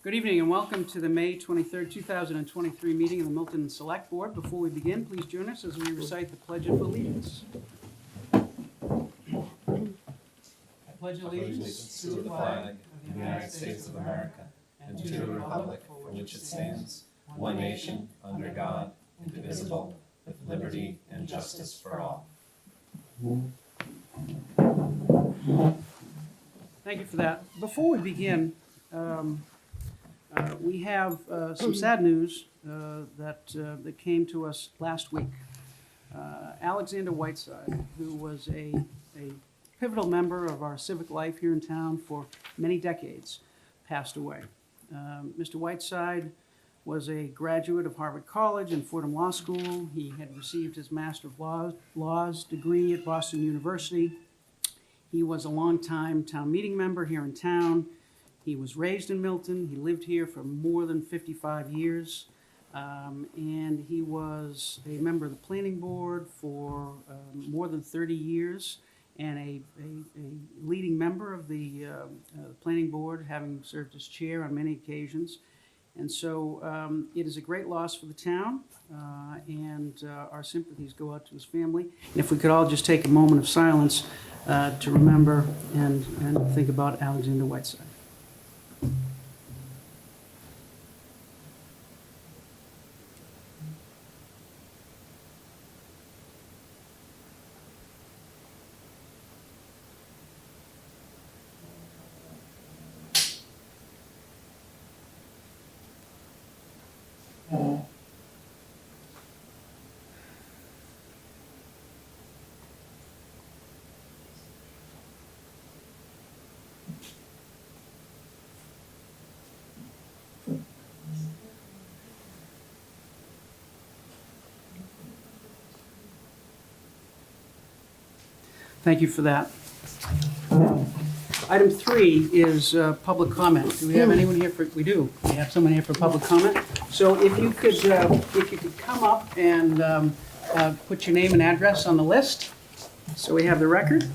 Good evening and welcome to the May 23rd, 2023 meeting of the Milton Select Board. Before we begin, please join us as we recite the Pledge of Allegiance. I pledge allegiance to the flag of the United States of America and to the republic for which it stands, one nation, under God, indivisible, with liberty and justice for all. Thank you for that. Before we begin, we have some sad news that came to us last week. Alexander Whiteside, who was a pivotal member of our civic life here in town for many decades, passed away. Mr. Whiteside was a graduate of Harvard College and Fordham Law School. He had received his Master of Laws degree at Boston University. He was a longtime town meeting member here in town. He was raised in Milton. He lived here for more than 55 years. And he was a member of the planning board for more than 30 years and a leading member of the planning board, having served as chair on many occasions. And so it is a great loss for the town, and our sympathies go out to his family. And if we could all just take a moment of silence to remember and think about Alexander Whiteside. Thank you for that. Item 3 is public comment. Do we have anyone here for? We do. We have someone here for public comment. So if you could come up and put your name and address on the list, so we have the record.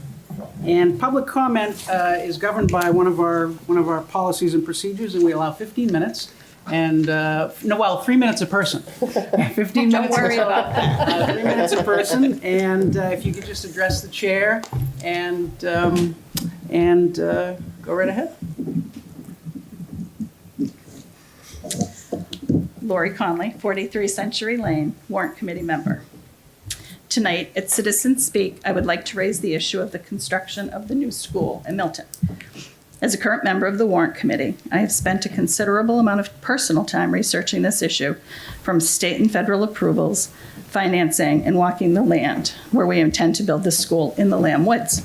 And public comment is governed by one of our policies and procedures, and we allow 15 minutes. And 3 minutes a person. 15 minutes. Don't worry about that. 3 minutes a person, and if you could just address the chair and go right ahead. Lori Conley, 43 Century Lane, Warrant Committee member. Tonight, at Citizen Speak, I would like to raise the issue of the construction of the new school in Milton. As a current member of the Warrant Committee, I have spent a considerable amount of personal time researching this issue, from state and federal approvals, financing, and walking the land where we intend to build this school in the Lamb Woods.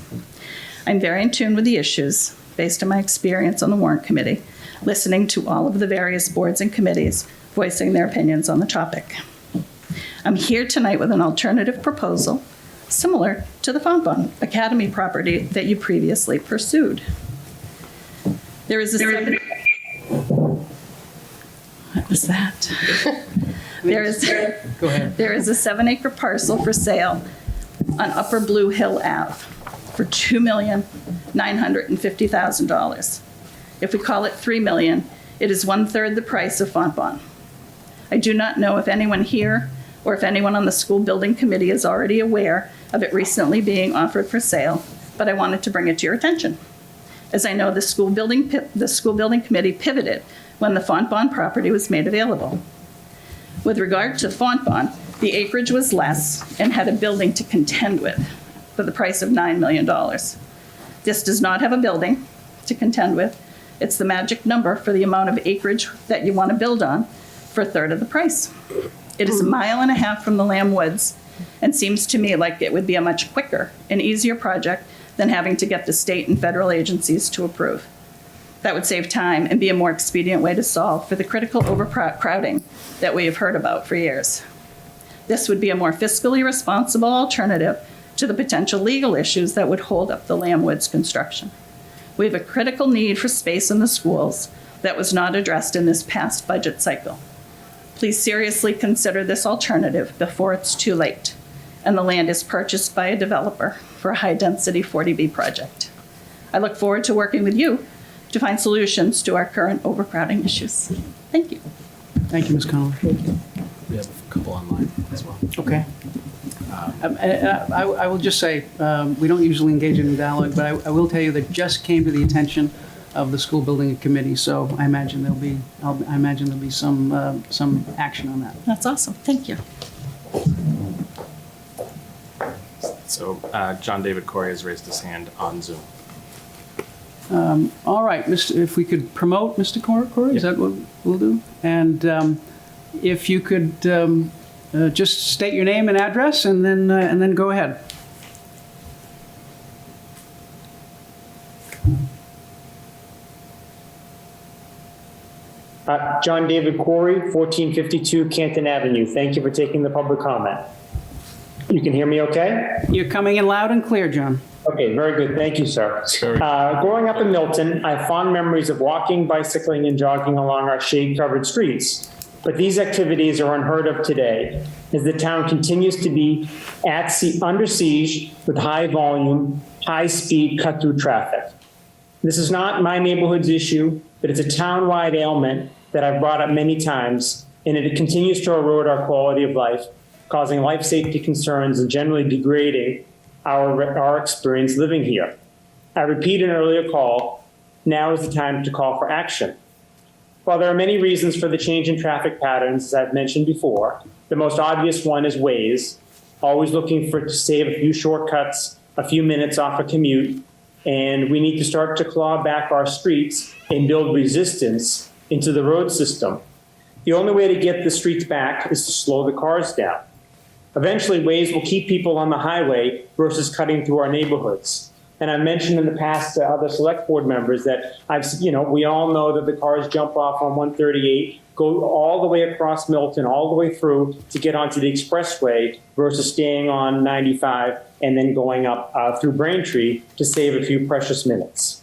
I'm very in tune with the issues based on my experience on the Warrant Committee, listening to all of the various boards and committees voicing their opinions on the topic. I'm here tonight with an alternative proposal similar to the Fontbonne Academy property that you previously pursued. There is a What was that? There is Go ahead. There is a 7-acre parcel for sale on Upper Blue Hill Ave for $2,950,000. If we call it $3 million, it is 1/3 the price of Fontbonne. I do not know if anyone here or if anyone on the school building committee is already aware of it recently being offered for sale, but I wanted to bring it to your attention. As I know, the school building committee pivoted when the Fontbonne property was made available. With regard to Fontbonne, the acreage was less and had a building to contend with for the price of $9 million. This does not have a building to contend with. It's the magic number for the amount of acreage that you want to build on for 1/3 of the price. It is 1.5 miles from the Lamb Woods and seems to me like it would be a much quicker and easier project than having to get the state and federal agencies to approve. That would save time and be a more expedient way to solve for the critical overcrowding that we have heard about for years. This would be a more fiscally responsible alternative to the potential legal issues that would hold up the Lamb Woods construction. We have a critical need for space in the schools that was not addressed in this past budget cycle. Please seriously consider this alternative before it's too late and the land is purchased by a developer for a high-density 40B project. I look forward to working with you to find solutions to our current overcrowding issues. Thank you. Thank you, Ms. Connolly. We have a couple online as well. Okay. I will just say, we don't usually engage in dialogue, but I will tell you that just came to the attention of the school building committee, so I imagine there'll be some action on that. That's awesome. Thank you. So John David Corey has raised his hand on Zoom. All right, if we could promote Mr. Corey, is that what we'll do? And if you could just state your name and address, and then go ahead. John David Corey, 1452 Canton Avenue. Thank you for taking the public comment. You can hear me okay? You're coming in loud and clear, John. Okay, very good. Thank you, sir. Growing up in Milton, I have fond memories of walking, bicycling, and jogging along our shade-covered streets. But these activities are unheard of today, as the town continues to be under siege with high volume, high-speed cut-through traffic. This is not my neighborhood's issue, but it's a town-wide ailment that I've brought up many times, and it continues to erode our quality of life, causing life safety concerns and generally degrading our experience living here. I repeat an earlier call, now is the time to call for action. While there are many reasons for the change in traffic patterns, as I've mentioned before, the most obvious one is Waze, always looking to save a few shortcuts, a few minutes off a commute, and we need to start to claw back our streets and build resistance into the road system. The only way to get the streets back is to slow the cars down. Eventually, Waze will keep people on the highway versus cutting through our neighborhoods. And I mentioned in the past to other select board members that we all know that the cars jump off on 138, go all the way across Milton, all the way through to get onto the expressway versus staying on 95 and then going up through Braintree to save a few precious minutes.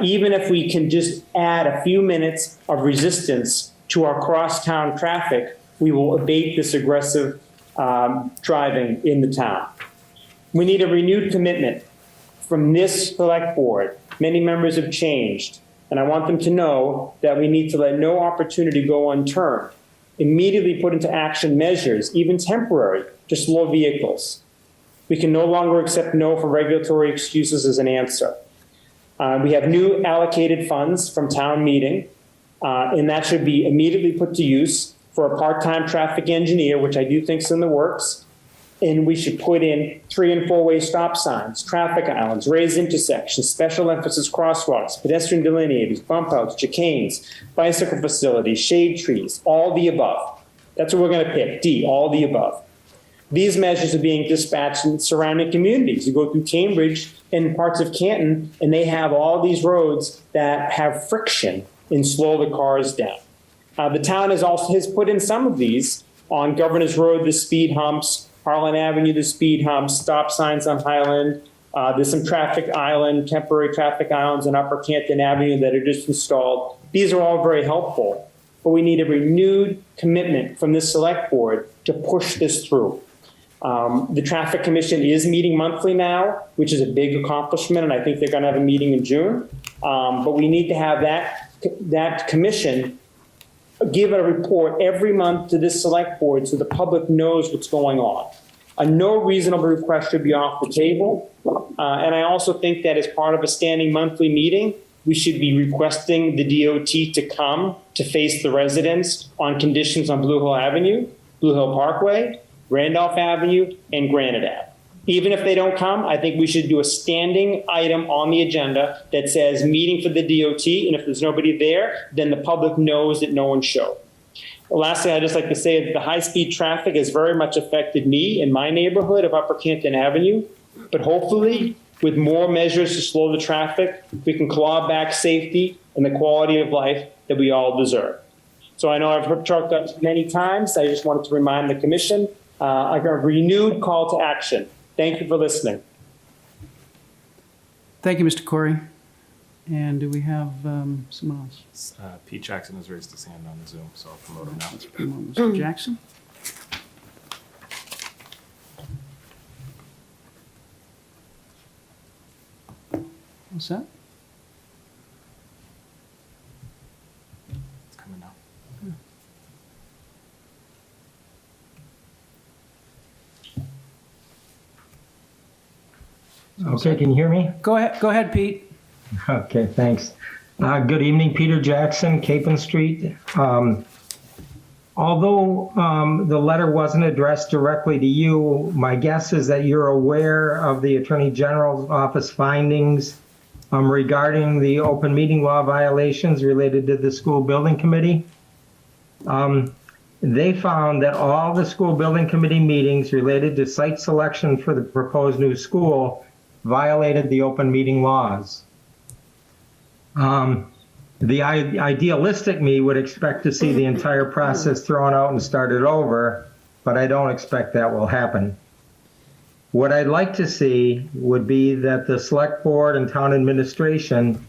Even if we can just add a few minutes of resistance to our crosstown traffic, we will abate this aggressive driving in the town. We need a renewed commitment from this select board. Many members have changed, and I want them to know that we need to let no opportunity go unturned. Immediately put into action measures, even temporary, to slow vehicles. We can no longer accept no for regulatory excuses as an answer. We have new allocated funds from town meeting, and that should be immediately put to use for a part-time traffic engineer, which I do think is in the works. And we should put in 3- and 4-way stop signs, traffic islands, raised intersections, special emphasis crosswalks, pedestrian delineators, bump outs, chicanes, bicycle facilities, shade trees, all the above. That's what we're going to pick, D, all the above. These measures are being dispatched in surrounding communities. You go through Cambridge and parts of Canton, and they have all these roads that have friction and slow the cars down. The town has put in some of these on Governor's Road, the speed humps, Harlan Avenue, the speed humps, stop signs on Highland. There's some temporary traffic islands on Upper Canton Avenue that are just installed. These are all very helpful, but we need a renewed commitment from this select board to push this through. The Traffic Commission is meeting monthly now, which is a big accomplishment, and I think they're going to have a meeting in June. But we need to have that commission give a report every month to this select board so the public knows what's going on. No reasonable request should be off the table. And I also think that as part of a standing monthly meeting, we should be requesting the DOT to come to face the residents on conditions on Blue Hill Avenue, Blue Hill Parkway, Randolph Avenue, and Granite Ave. Even if they don't come, I think we should do a standing item on the agenda that says meeting for the DOT, and if there's nobody there, then the public knows that no one showed. Lastly, I'd just like to say that the high-speed traffic has very much affected me in my neighborhood of Upper Canton Avenue, but hopefully, with more measures to slow the traffic, we can claw back safety and the quality of life that we all deserve. So I know I've talked up many times. I just wanted to remind the commission a renewed call to action. Thank you for listening. Thank you, Mr. Corey. And do we have someone else? Pete Jackson has raised his hand on Zoom, so I'll promote him now. Let's promote Mr. Jackson. What's that? Okay, can you hear me? Go ahead, Pete. Okay, thanks. Good evening, Peter Jackson, Capon Street. Although the letter wasn't addressed directly to you, my guess is that you're aware of the Attorney General's office findings regarding the open meeting law violations related to the school building committee. They found that all the school building committee meetings related to site selection for the proposed new school violated the open meeting laws. The idealistic me would expect to see the entire process thrown out and started over, but I don't expect that will happen. What I'd like to see would be that the select board and town administration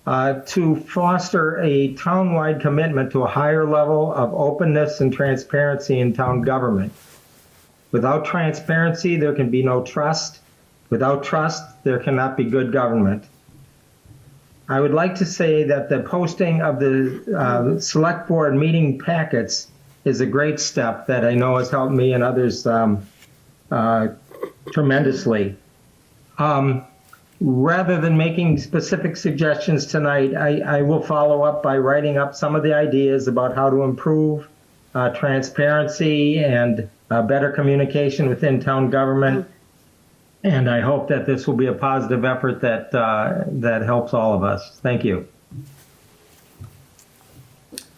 to foster a town-wide commitment to a higher level of openness and transparency in town government. Without transparency, there can be no trust. Without trust, there cannot be good government. I would like to say that the posting of the select board meeting packets is a great step that I know has helped me and others tremendously. Rather than making specific suggestions tonight, I will follow up by writing up some of the ideas about how to improve transparency and better communication within town government. And I hope that this will be a positive effort that helps all of us. Thank you.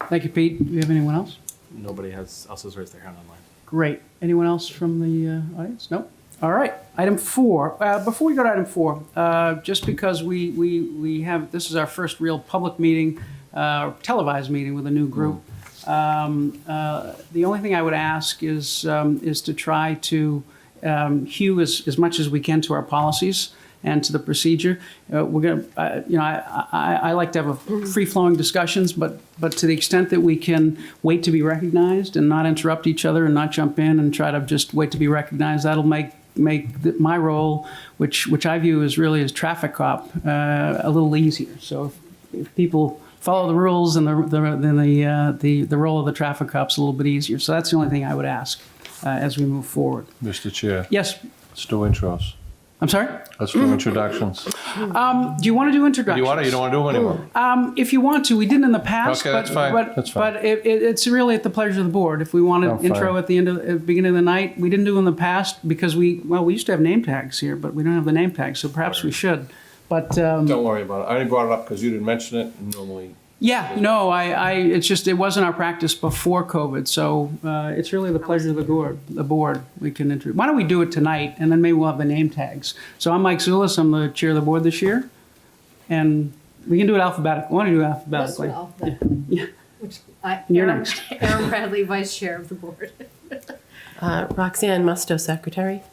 Thank you, Pete. Do you have anyone else? Nobody else has raised their hand online. Great. Anyone else from the audience? No? All right. Item 4. Before we go to item 4, just because we have, this is our first real public meeting, televised meeting with a new group. The only thing I would ask is to try to hew as much as we can to our policies and to the procedure. We're going to, I like to have free-flowing discussions, but to the extent that we can wait to be recognized and not interrupt each other and not jump in and try to just wait to be recognized, that'll make my role, which I view as really as traffic cop, a little easier. So if people follow the rules, then the role of the traffic cop's a little bit easier. So that's the only thing I would ask as we move forward. Mr. Chair, Yes. let's do intros. I'm sorry? Let's do introductions. Do you want to do introductions? Do you want to? You don't want to do them anymore? If you want to, we didn't in the past. Okay, that's fine. That's fine. But it's really at the pleasure of the board. If we want I'm to intro fine. at the beginning of the night, we didn't do it in the past because we used to have name tags here, but we don't have the name tags, so perhaps we should. But Don't worry about it. I only brought it up because you didn't mention it. Normally, yeah, no, it's just it wasn't our practice before COVID, so it's really the pleasure of the board. We can introduce. Why don't we do it tonight, and then maybe we'll have the name tags. So I'm Mike Zulis. I'm the chair of the board this year, and we can do it alphabetically. Why don't we do it alphabetically? This one alphabetically. Yeah. Which You're Aaron, next. Aaron Bradley, vice chair of the board. Roxanne Musto, secretary.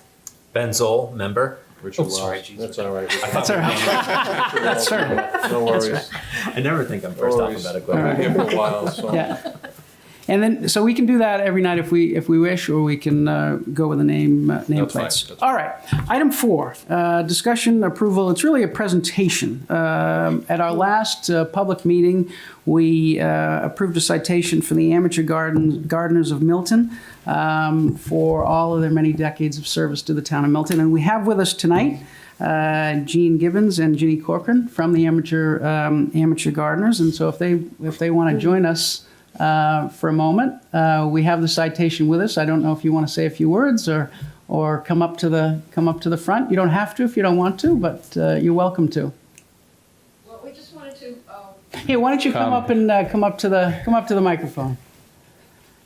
Ben Zoll, member. Richard Wells. sorry, Jesus. That's all right. That's all right. That's all right. No worries. I never think I'm first No worries. alphabetically. I've been here for a while, so. Yeah. And then, so we can do that every night if we wish, or we can go with the nameplates. That's fine. All right. Item 4, discussion approval. It's really a presentation. At our last public meeting, we approved a citation for the amateur gardeners of Milton for all of their many decades of service to the town of Milton. And we have with us tonight Jean Gibbons and Ginny Corcoran from the amateur gardeners. And so if they want to join us for a moment, we have the citation with us. I don't know if you want to say a few words or come up to the front. You don't have to if you don't want to, but you're welcome to. Well, we just wanted to. Hey, why don't you come up and come up to the microphone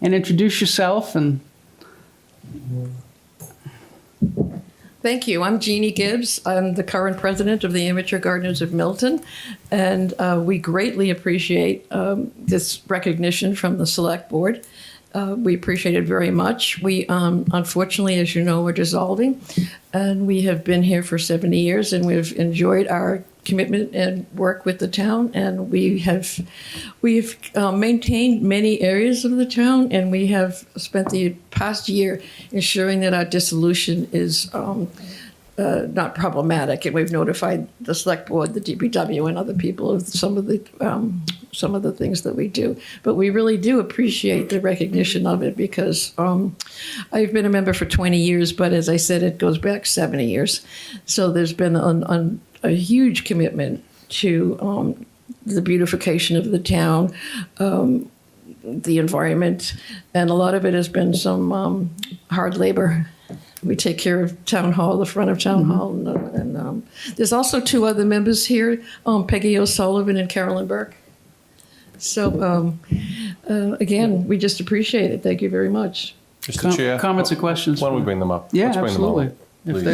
and introduce yourself and. Thank you. I'm Jeannie Gibbs. I'm the current president of the Amateur Gardeners of Milton, and we greatly appreciate this recognition from the Select Board. We appreciate it very much. We, unfortunately, as you know, we're dissolving, and we have been here for 70 years, and we've enjoyed our commitment and work with the town, and we've maintained many areas of the town, and we have spent the past year ensuring that our dissolution is not problematic, and we've notified the select board, the DPW, and other people of some of the some of the things that we do. But we really do appreciate the recognition of it because I've been a member for 20 years, but as I said, it goes back 70 years. So there's been a huge commitment to the beautification of the town, the environment, and a lot of it has been some hard labor. We take care of Town Hall, the front of Town Hall, and there's also two other members here, Peggy O'Sullivan and Carolyn Burke. So again, we just appreciate it. Thank you very much. Mr. Chair. Comments or questions? Why don't we bring them up? Yeah, Let's bring them absolutely. up, If please.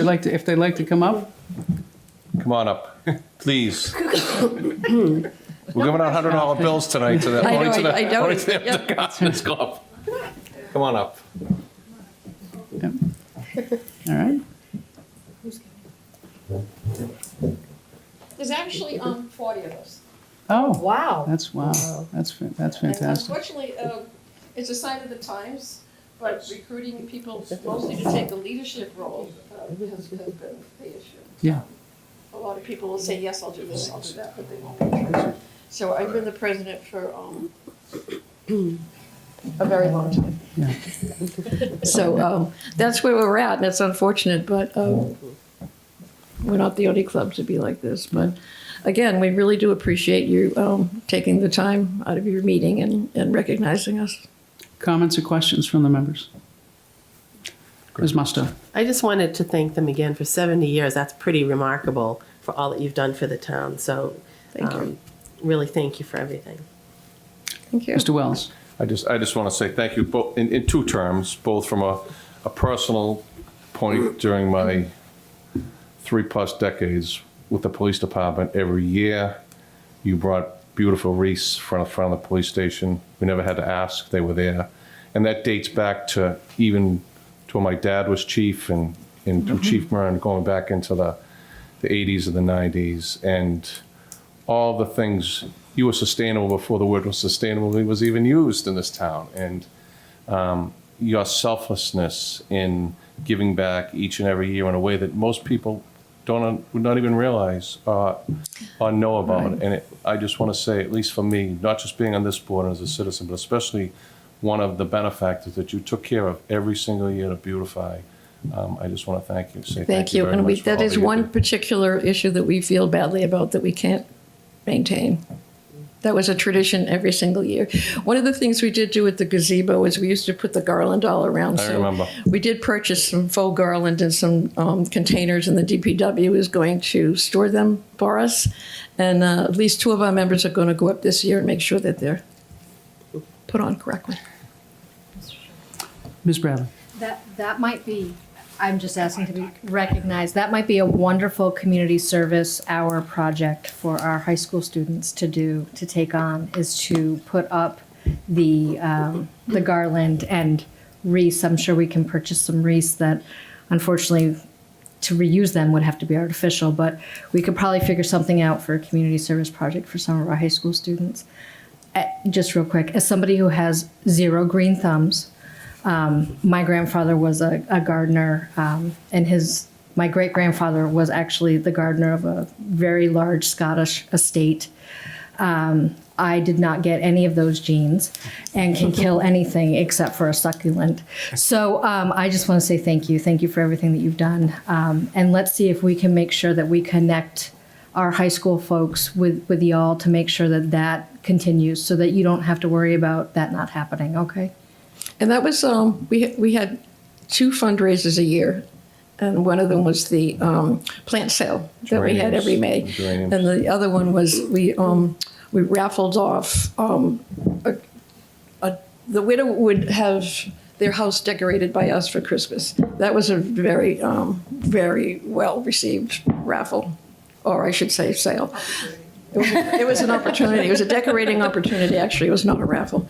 they'd like to come up. Come on up, please. We're giving out $100 bills tonight to the, I know, only to the, I know. only to the Yep. Constance Club. Come on up. Yep. All right. There's actually 40 of us. Oh, Wow. that's that's fantastic. Unfortunately, it's a sign of the times, but recruiting people mostly to take a leadership role has been the issue. Yeah. A lot of people will say, yes, I'll do this, I'll do that, but they won't be treasurer. So I've been the president for a very long time. Yeah. So that's where we're at, and it's unfortunate, but we're not the only club to be like this. But again, we really do appreciate you taking the time out of your meeting and recognizing us. Comments or questions from the members? Ms. Musto. I just wanted to thank them again for 70 years. That's pretty remarkable for all that you've done for the town. So Thank you. really thank you for everything. Thank you. Mr. Wells. I just want to say thank you both in two terms, both from a personal point during my 3+ decades with the police department. Every year you brought beautiful wreaths front of the police station. We never had to ask, they were there. And that dates back to even to when my dad was chief and Chief Murren, going back into the 80s and the 90s. And all the things, you were sustainable before the word was sustainable was even used in this town. And your selflessness in giving back each and every year in a way that most people would not even realize or know about. Right. And I just want to say, at least for me, not just being on this board as a citizen, but especially one of the benefactors that you took care of every single year to beautify. I just want to thank you. Thank you. Very And much for that all is you one did. particular issue that we feel badly about that we can't maintain. That was a tradition every single year. One of the things we did do at the gazebo is we used to put the garland all around. I remember. We did purchase some faux garland and some containers, and the DPW is going to store them for us. And at least 2 of our members are going to go up this year and make sure that they're put on correctly. Ms. Bradley. That might be, I'm just asking to be recognized, that might be a wonderful community service hour project for our high school students to do, to take on, is to put up the garland and wreaths. I'm sure we can purchase some wreaths that, unfortunately, to reuse them would have to be artificial, but we could probably figure something out for a community service project for some of our high school students. Just real quick, as somebody who has 0 green thumbs, my grandfather was a gardener, and my great-grandfather was actually the gardener of a very large Scottish estate. I did not get any of those genes and can kill anything except for a succulent. So I just want to say thank you. Thank you for everything that you've done. And let's see if we can make sure that we connect our high school folks with y'all to make sure that that continues so that you don't have to worry about that not happening, okay? And that was, we had 2 fundraisers a year. And one of them was the plant sale that we had every May. Geraniums. And the other one was we raffled off, the widow would have their house decorated by us for Christmas. That was a very, very well-received raffle, or I should say sale. It was an opportunity. It was a decorating opportunity, actually. It was not a raffle.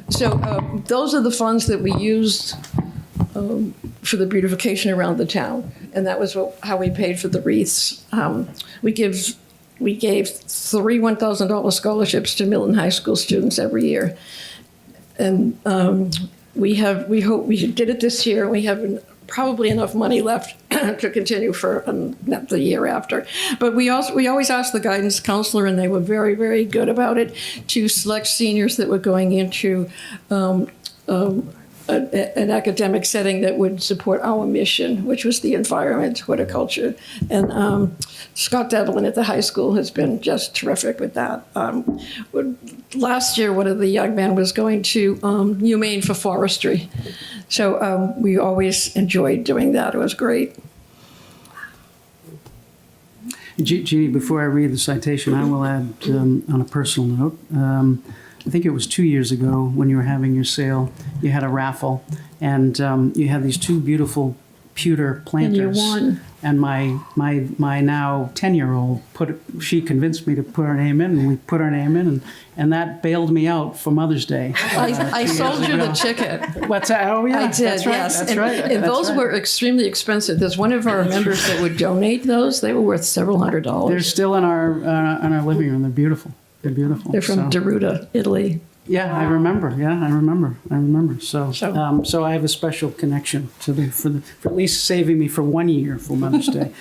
So those are the funds that we used for the beautification around the town. And that was how we paid for the wreaths. We gave 3 $1,000 scholarships to Milton High School students every year. And we did it this year. We have probably enough money left to continue for the year after. But we always asked the guidance counselor, and they were very, very good about it, to select seniors that were going into an academic setting that would support our mission, which was the environment, horticulture. And Scott Devlin at the high school has been just terrific with that. Last year, one of the young men was going to UMaine for forestry. So we always enjoyed doing that. It was great. Jeannie, before I read the citation, I will add on a personal note. I think it was 2 years ago when you were having your sale, you had a raffle, and you had these two beautiful pewter planters. And you won. And my now 10-year-old she convinced me to put her name in, and we put her name in, and that bailed me out for Mother's Day. I sold you the ticket. What's that? Oh yeah, I did, that's right. yes. That's and, right. And That's those right. were extremely expensive. There's one of our members that would donate those. They were worth several $100s. They're still in our living room. They're beautiful. They're beautiful. They're from Deruta, Italy. Yeah, I remember. Yeah, I remember. So I have a special connection to for at least saving me for 1 year for Mother's Day.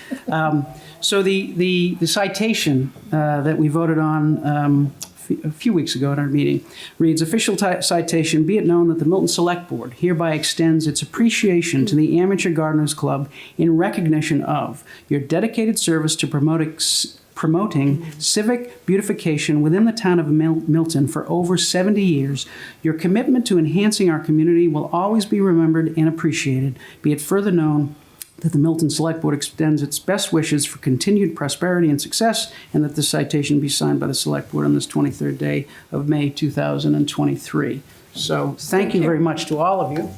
So the citation that we voted on a few weeks ago at our meeting reads, official citation, be it known that the Milton Select Board hereby extends its appreciation to the Amateur Gardeners Club in recognition of your dedicated service to promoting civic beautification within the town of Milton for over 70 years. Your commitment to enhancing our community will always be remembered and appreciated. Be it further known that the Milton Select Board extends its best wishes for continued prosperity and success, and that this citation be signed by the Select Board on this 23rd day of May 2023. So thank you very much to all of you.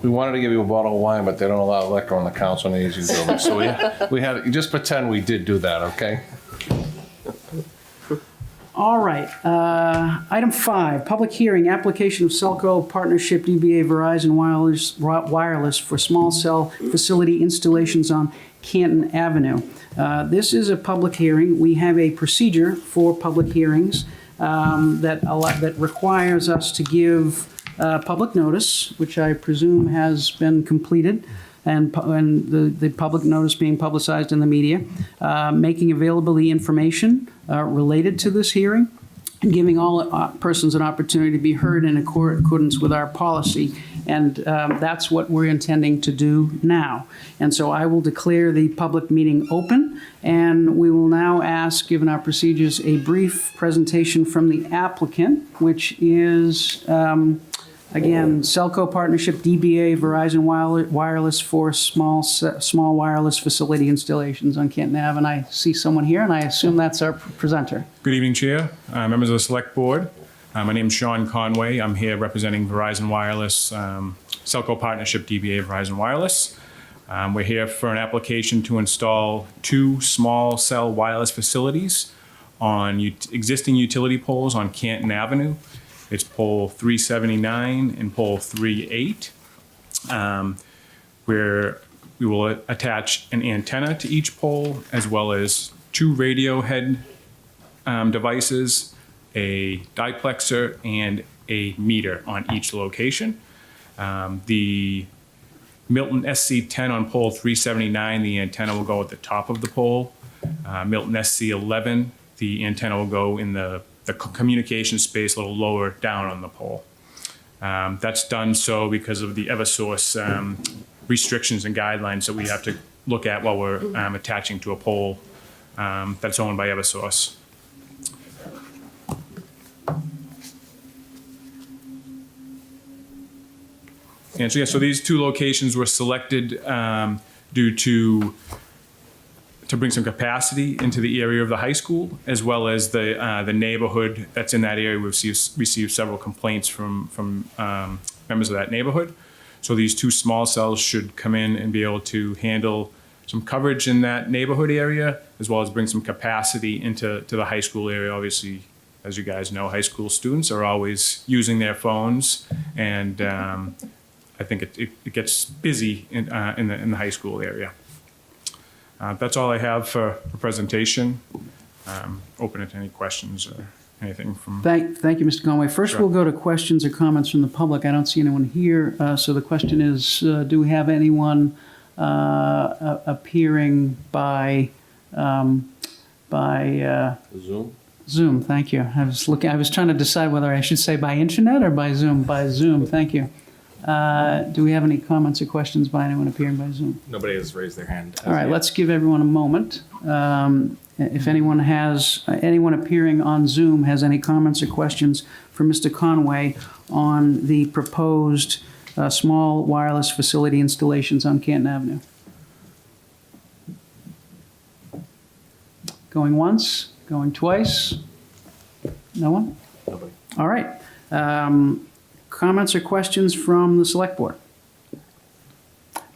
We wanted to give you a bottle of wine, but they don't allow liquor on the council on the aging building. So we had, just pretend we did do that, okay? All right. Item 5, public hearing, application of Cellco Partnership DBA Verizon Wireless for small cell facility installations on Canton Avenue. This is a public hearing. We have a procedure for public hearings that requires us to give public notice, which I presume has been completed, and the public notice being publicized in the media, making available the information related to this hearing, and giving all persons an opportunity to be heard in accordance with our policy. And that's what we're intending to do now. And so I will declare the public meeting open, and we will now ask, given our procedures, a brief presentation from the applicant, which is again, Cellco Partnership, DBA, Verizon Wireless for small wireless facility installations on Canton Ave. And I see someone here, and I assume that's our presenter. Good evening, Chair, members of the Select Board. My name is Sean Conway. I'm here representing Verizon Wireless, Cellco Partnership, DBA, Verizon Wireless. We're here for an application to install 2 small cell wireless facilities on existing utility poles on Canton Avenue. It's pole 379 and pole 38, where we will attach an antenna to each pole, as well as 2 radio head devices, a diplexer, and a meter on each location. The Milton SC10 on pole 379, the antenna will go at the top of the pole. Milton SC11, the antenna will go in the communication space a little lower down on the pole. That's done so because of the Eversource restrictions and guidelines that we have to look at while we're attaching to a pole that's owned by Eversource. And so, yeah, so these 2 locations were selected due to bring some capacity into the area of the high school, as well as the neighborhood that's in that area. We've received several complaints from members of that neighborhood. So these 2 small cells should come in and be able to handle some coverage in that neighborhood area, as well as bring some capacity into the high school area. Obviously, as you guys know, high school students are always using their phones, and I think it gets busy in the high school area. That's all I have for presentation. Open it to any questions or anything from. Thank you, Mr. Conway. First, Sure. we'll go to questions or comments from the public. I don't see anyone here, so the question is, do we have anyone appearing by Zoom? Zoom? Thank you. I was trying to decide whether I should say by internet or by Zoom. By Zoom, thank you. Do we have any comments or questions by anyone appearing by Zoom? Nobody has raised their hand. All right, let's give everyone a moment. If anyone appearing on Zoom has any comments or questions for Mr. Conway on the proposed small wireless facility installations on Canton Avenue. Going once, going twice? No one? Nobody. All right. Comments or questions from the Select Board?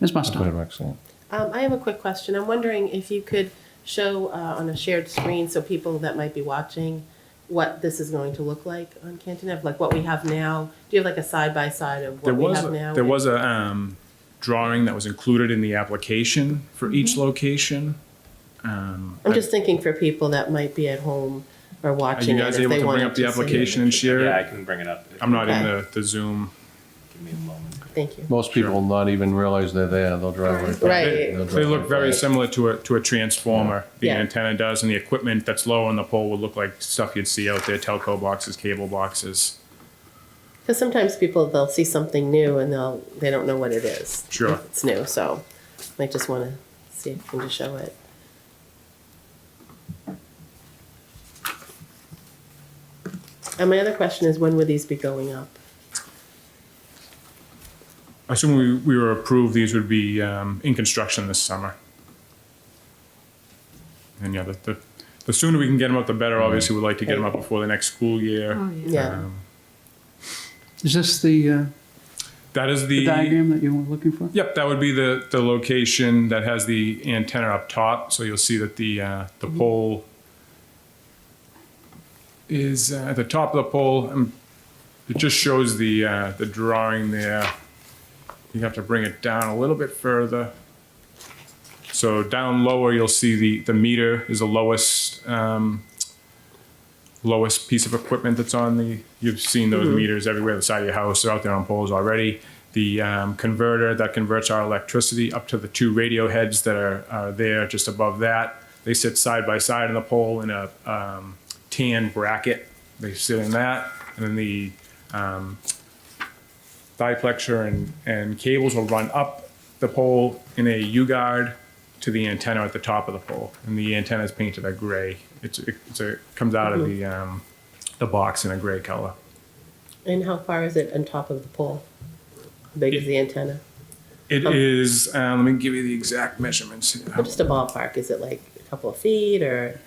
Ms. Go ahead, Musto. Roxanne. I have a quick question. I'm wondering if you could show on a shared screen so people that might be watching what this is going to look like on Canton Ave, like what we have now. Do you have like a side by side of what we have now? There was a drawing that was included in the application for each location. I'm just thinking for people that might be at home or Are watching you it guys if able they to bring wanted up the to see it. application and share Yeah, I it? can bring it up. I'm not in Okay. the Zoom. Give me a moment. Thank you. Most people will not even realize they're there. They'll drive right by. Right. They'll They drive look right very by. similar to a transformer. The Yeah. antenna does, and the equipment that's low on the pole would look like stuff you'd see out there: telco boxes, cable boxes. Because sometimes people, they'll see something new and they don't know what it is. Sure. If it's new, so might just want to see if you can just show it. And my other question is, when would these be going up? Assuming we were approved, these would be in construction this summer. And yeah, the sooner we can get them up, the better. Obviously, we'd like to get them up before the next school year. Yeah. Is this the That is diagram that you were looking for? Yep, that would be the location that has the antenna up top. So you'll see that the pole is at the top of the pole. It just shows the drawing there. You have to bring it down a little bit further. So down lower, you'll see the meter is the lowest piece of equipment that's on the. You've seen those meters everywhere, the side of your house. They're out there on poles already. The converter that converts our electricity up to the two radio heads that are there just above that. They sit side by side on the pole in a tan bracket. They sit in that, and then the diplexer and cables will run up the pole in a U-guard to the antenna at the top of the pole, and the antenna is painted a gray. It comes out of the box in a gray color. And how far is it on top of the pole? How big is the antenna? It is. Let me give you the exact measurements. Or just a ballpark. Is it like a couple of feet or?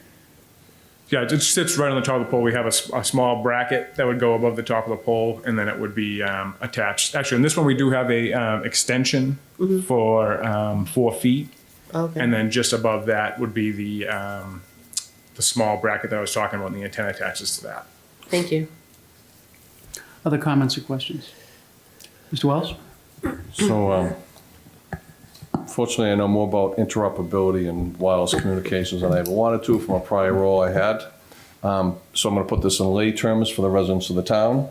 Yeah, it just sits right on the top of the pole. We have a small bracket that would go above the top of the pole, and then it would be attached. Actually, in this one, we do have a extension for 4 feet. Okay. And then just above that would be the small bracket that I was talking about, and the antenna attaches to that. Thank you. Other comments or questions? Mr. Wells? So, fortunately, I know more about interoperability and wireless communications than I ever wanted to from a prior role I had. So I'm going to put this in lay terms for the residents of the town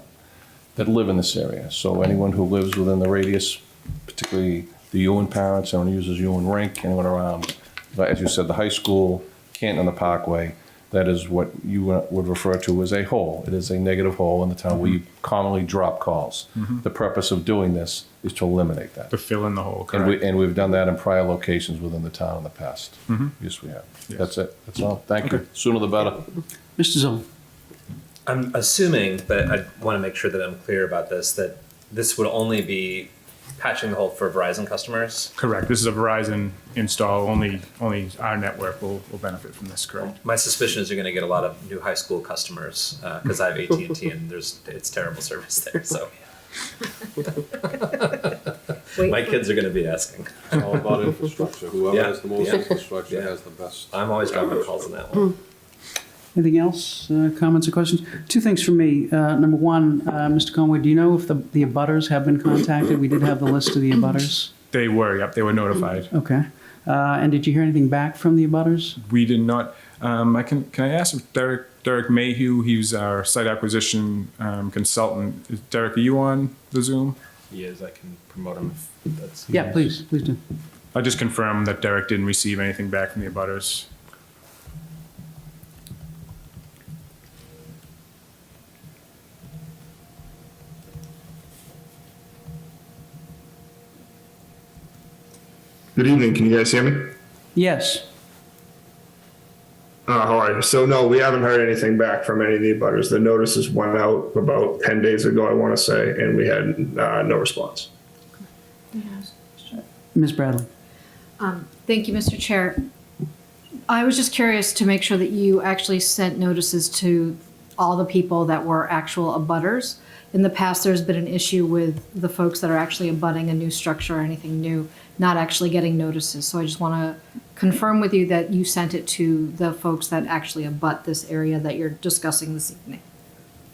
that live in this area. So anyone who lives within the radius, particularly the Ewan parents, anyone who uses Ewan Rink, anyone around, as you said, the high school, Canton and the Parkway, that is what you would refer to as a hole. It is a negative hole in the town where you commonly drop calls. The purpose of doing this is to eliminate that. To fill in the hole, correct? And we've done that in prior locations within the town in the past. Yes, we have. Yes. That's it. That's all. Thank you. Sooner the better. Mr. Zoll? I'm assuming, but I want to make sure that I'm clear about this, that this would only be patching the hole for Verizon customers. Correct. This is a Verizon install. Only our network will benefit from this, correct? My suspicion is you're going to get a lot of new high school customers because I have AT&T and it's terrible service there. So my kids are going to be asking. It's all about infrastructure. Whoever Yeah. has the most Yeah. infrastructure Yeah. has the best. I'm always dropping calls on that one. Anything else, comments or questions? Two things for me. Number one, Mr. Conway, do you know if the abutters have been contacted? We did have the list of the abutters. They were, yep, they were notified. Okay. And did you hear anything back from the abutters? We did not, can I ask if Derek Mayhew, he's our site acquisition consultant. Derek, are you on the Zoom? He is. I can promote him if that's. Yeah, please do. I'll just confirm that Derek didn't receive anything back from the abutters. Good evening. Can you guys hear me? Yes. How are you? So no, we haven't heard anything back from any of the abutters. The notices went out about 10 days ago, I want to say, and we had no response. Ms. Bradley? Thank you, Mr. Chair. I was just curious to make sure that you actually sent notices to all the people that were actual abutters. In the past, there's been an issue with the folks that are actually abutting a new structure or anything new, not actually getting notices. So I just want to confirm with you that you sent it to the folks that actually abut this area that you're discussing this evening.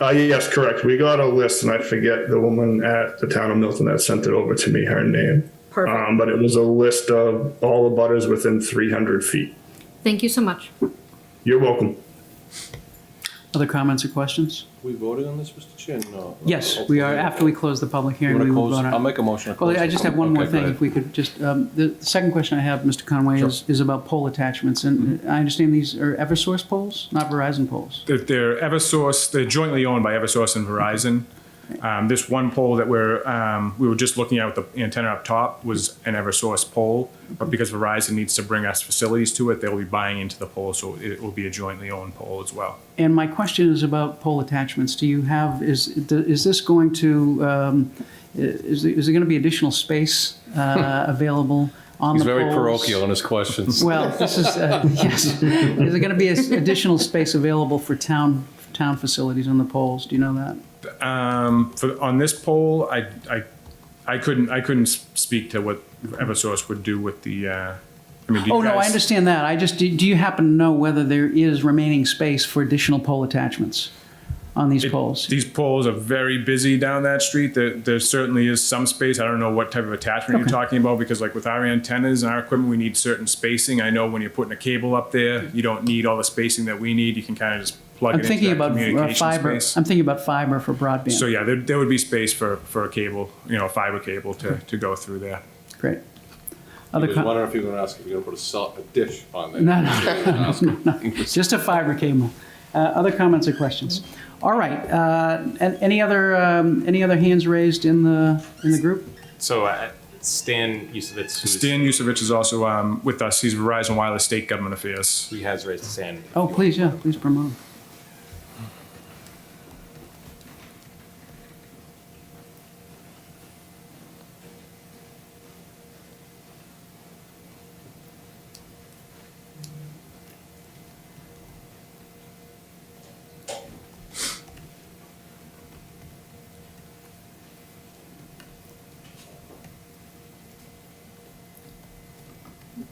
Yes, correct. We got a list, and I forget the woman at the town of Milton that sent it over to me, her name. Perfect. But it was a list of all abutters within 300 feet. Thank you so much. You're welcome. Other comments or questions? We voted on this, Mr. Chair? No. Yes, we are. After we close the public You hearing, wanna we will close? vote on it. I'll make a motion to Well, close. I just have one more Okay, go thing. ahead. If we could just, the second question I have, Mr. Conway, is about pole attachments. And I understand these are Eversource poles, not Verizon poles. They're Eversource, they're jointly owned by Eversource and Verizon. This one pole that we were just looking at with the antenna up top was an Eversource pole, but because Verizon needs to bring us facilities to it, they'll be buying into the pole, so it will be a jointly owned pole as well. And my question is about pole attachments. Do you have, is this going to, is there going to be additional space available on He's the poles? very parochial in his questions. Well, this is, yes. Is there going to be additional space available for town facilities on the poles? Do you know that? On this pole, I couldn't speak to what Eversource would do with the, I mean, do you Oh, no, I guys- understand that. I just, do you happen to know whether there is remaining space for additional pole attachments on these poles? These poles are very busy down that street. There certainly is some space. I don't know what type of attachment you're talking about, because like with our antennas and our equipment, we need certain spacing. I know when you're putting a cable up there, you don't need all the spacing that we need. You can kind of just plug I'm it into thinking that about communication fiber. space. I'm thinking about fiber for broadband. So yeah, there would be space for a cable, a fiber cable to go through there. Great. I Other was com- wondering if you were going to ask if you're going to put a dish on there. No. Just a fiber cable. Other comments or questions? All right. And any other hands raised in the group? So Stan Yusevitz, Stan Yusevich is also with us. He's Verizon Wireless State Government Affairs. he has raised his hand. Oh, please, yeah, please promote him.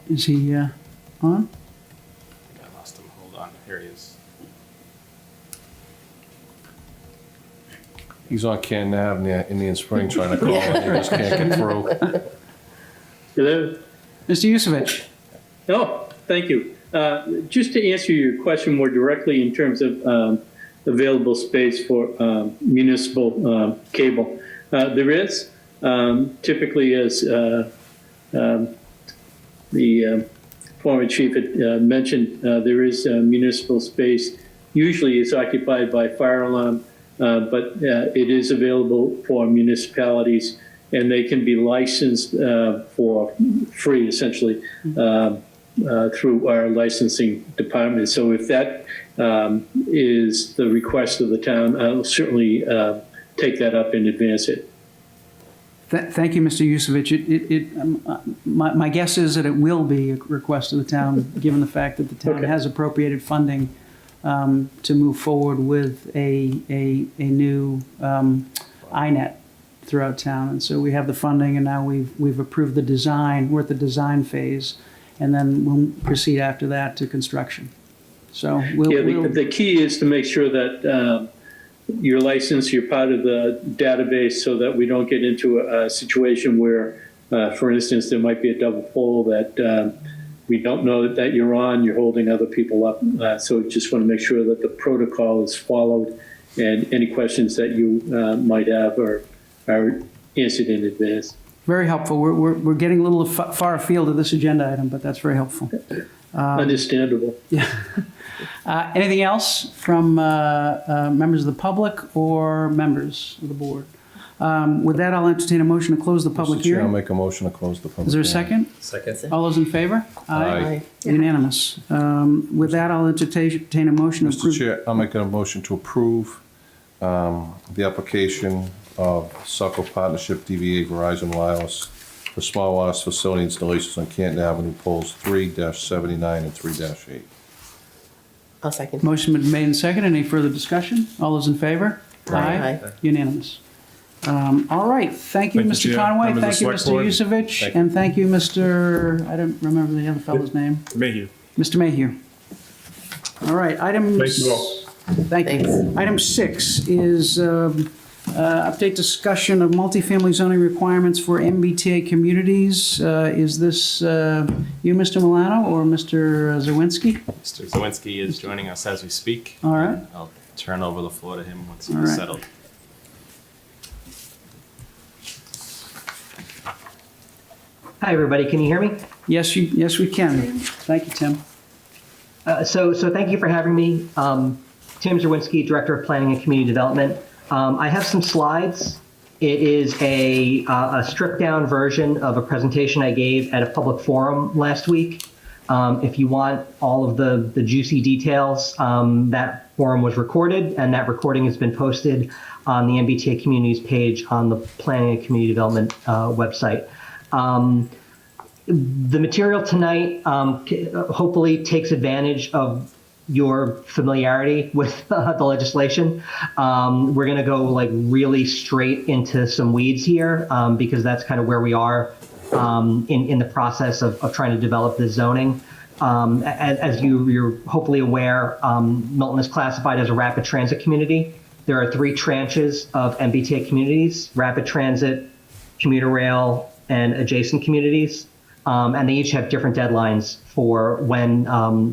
Is he on? I lost him. Hold on. Here he is. He's on Canton Ave near Indian Spring trying to call, and he just can't get through. Hello. Mr. Yusevich? Oh, thank you. Just to answer your question more directly in terms of available space for municipal cable, there is. Typically, as the former chief had mentioned, there is municipal space. Usually it's occupied by fire alarm, but it is available for municipalities, and they can be licensed for free, essentially, through our licensing department. So if that is the request of the town, I'll certainly take that up and advance it. Thank you, Mr. Yusevich. My guess is that it will be a request of the town, given the fact that the town has appropriated funding to move forward with a new INET throughout town. And so we have the funding, and now we've approved the design. We're at the design phase, and then we'll proceed after that to construction. So the key is to make sure that you're licensed, you're part of the database, so that we don't get into a situation where, for instance, there might be a double pole that we don't know that you're on, you're holding other people up. So just want to make sure that the protocol is followed and any questions that you might have are answered in advance. Very helpful. We're getting a little far afield of this agenda item, but that's very helpful. Understandable. Yeah. Anything else from members of the public or members of the board? With that, I'll entertain a motion to close the public Mr. Chair, I'll hearing. make a motion to close the public Is there a hearing. second? Second. All those in favor? Aye. Unanimous. With that, I'll entertain a motion to Mr. approve. Chair, I'll make a motion to approve the application of Suckle Partnership DVA Verizon Wireless for small wireless facility installations on Canton Avenue, poles 3-79 and 3-8. I'll second. Motion been made and seconded. Any further discussion? All those in favor? Aye. Unanimous. All right. Thank you, Thank you, Mr. Chair. Conway. Members of Thank you, the Mr. Select Board. Yusevich. Thank you. And thank you, Mr. I don't remember the other fellow's name. Mayhew. Mr. Mayhew. All right, items. Thank you all. Thank you. Thanks. Item 6 is update discussion of multifamily zoning requirements for MBTA communities. Is this you, Mr. Milano, or Mr. Zawinski? Mr. Zawinski is joining us as we speak. All right. I'll turn over the floor to him once All he's right. settled. Hi, everybody. Can you hear me? Yes, we can. Thank you, Tim. So thank you for having me. Tim Zerwinski, Director of Planning and Community Development. I have some slides. It is a stripped down version of a presentation I gave at a public forum last week. If you want all of the juicy details, that forum was recorded, and that recording has been posted on the MBTA Communities page on the Planning and Community Development website. The material tonight hopefully takes advantage of your familiarity with the legislation. We're going to go like really straight into some weeds here because that's kind of where we are in the process of trying to develop this zoning. As you're hopefully aware, Milton is classified as a rapid transit community. There are 3 tranches of MBTA communities: rapid transit, commuter rail, and adjacent communities. And they each have different deadlines for when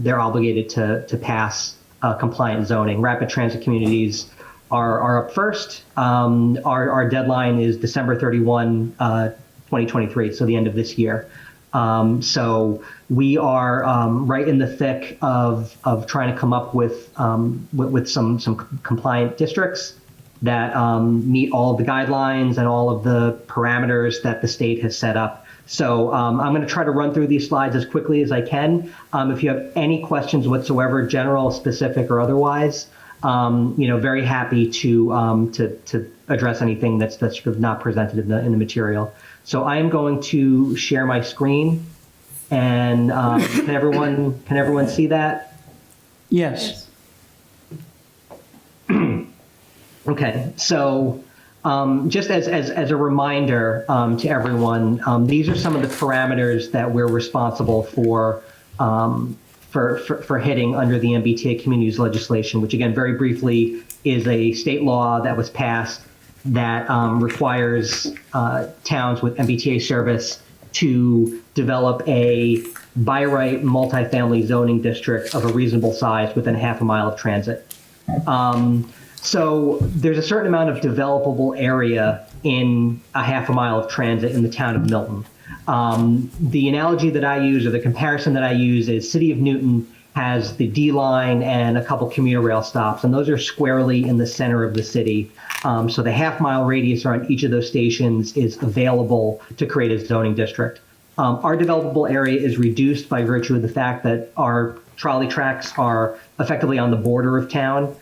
they're obligated to pass compliant zoning. Rapid transit communities are up first. Our deadline is December 31, 2023, so the end of this year. So we are right in the thick of trying to come up with some compliant districts that meet all of the guidelines and all of the parameters that the state has set up. So I'm going to try to run through these slides as quickly as I can. If you have any questions whatsoever, general, specific, or otherwise, very happy to address anything that's sort of not presented in the material. So I am going to share my screen, and can everyone see that? Yes. Okay, so just as a reminder to everyone, these are some of the parameters that we're responsible for hitting under the MBTA communities legislation, which again, very briefly, is a state law that was passed that requires towns with MBTA service to develop a by right multifamily zoning district of a reasonable size within half a mile of transit. So there's a certain amount of developable area in a half a mile of transit in the town of Milton. The analogy that I use, or the comparison that I use, is City of Newton has the D line and a couple commuter rail stops, and those are squarely in the center of the city. So the half mile radius around each of those stations is available to create a zoning district. Our developable area is reduced by virtue of the fact that our trolley tracks are effectively on the border of town.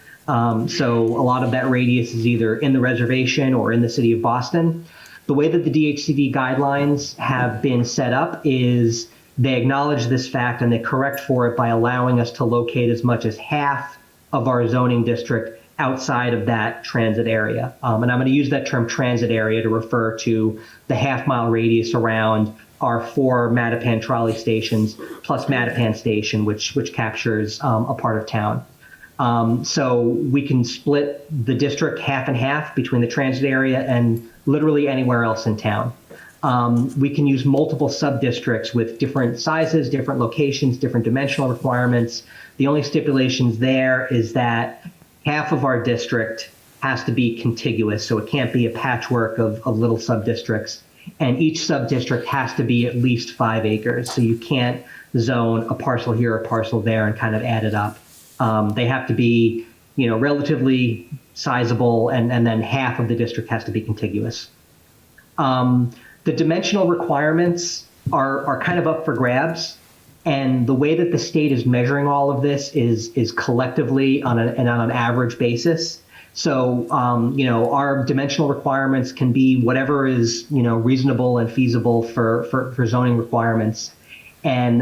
So a lot of that radius is either in the reservation or in the city of Boston. The way that the DHCD guidelines have been set up is they acknowledge this fact and they correct for it by allowing us to locate as much as half of our zoning district outside of that transit area. And I'm going to use that term transit area to refer to the half mile radius around our 4 Mattapan trolley stations plus Mattapan Station, which captures a part of town. So we can split the district half and half between the transit area and literally anywhere else in town. We can use multiple sub-districts with different sizes, different locations, different dimensional requirements. The only stipulations there is that half of our district has to be contiguous, so it can't be a patchwork of little sub-districts. And each sub-district has to be at least 5 acres, so you can't zone a parcel here, a parcel there, and kind of add it up. They have to be, relatively sizable, and then half of the district has to be contiguous. The dimensional requirements are kind of up for grabs, and the way that the state is measuring all of this is collectively on an average basis. So, our dimensional requirements can be whatever is, reasonable and feasible for zoning requirements. And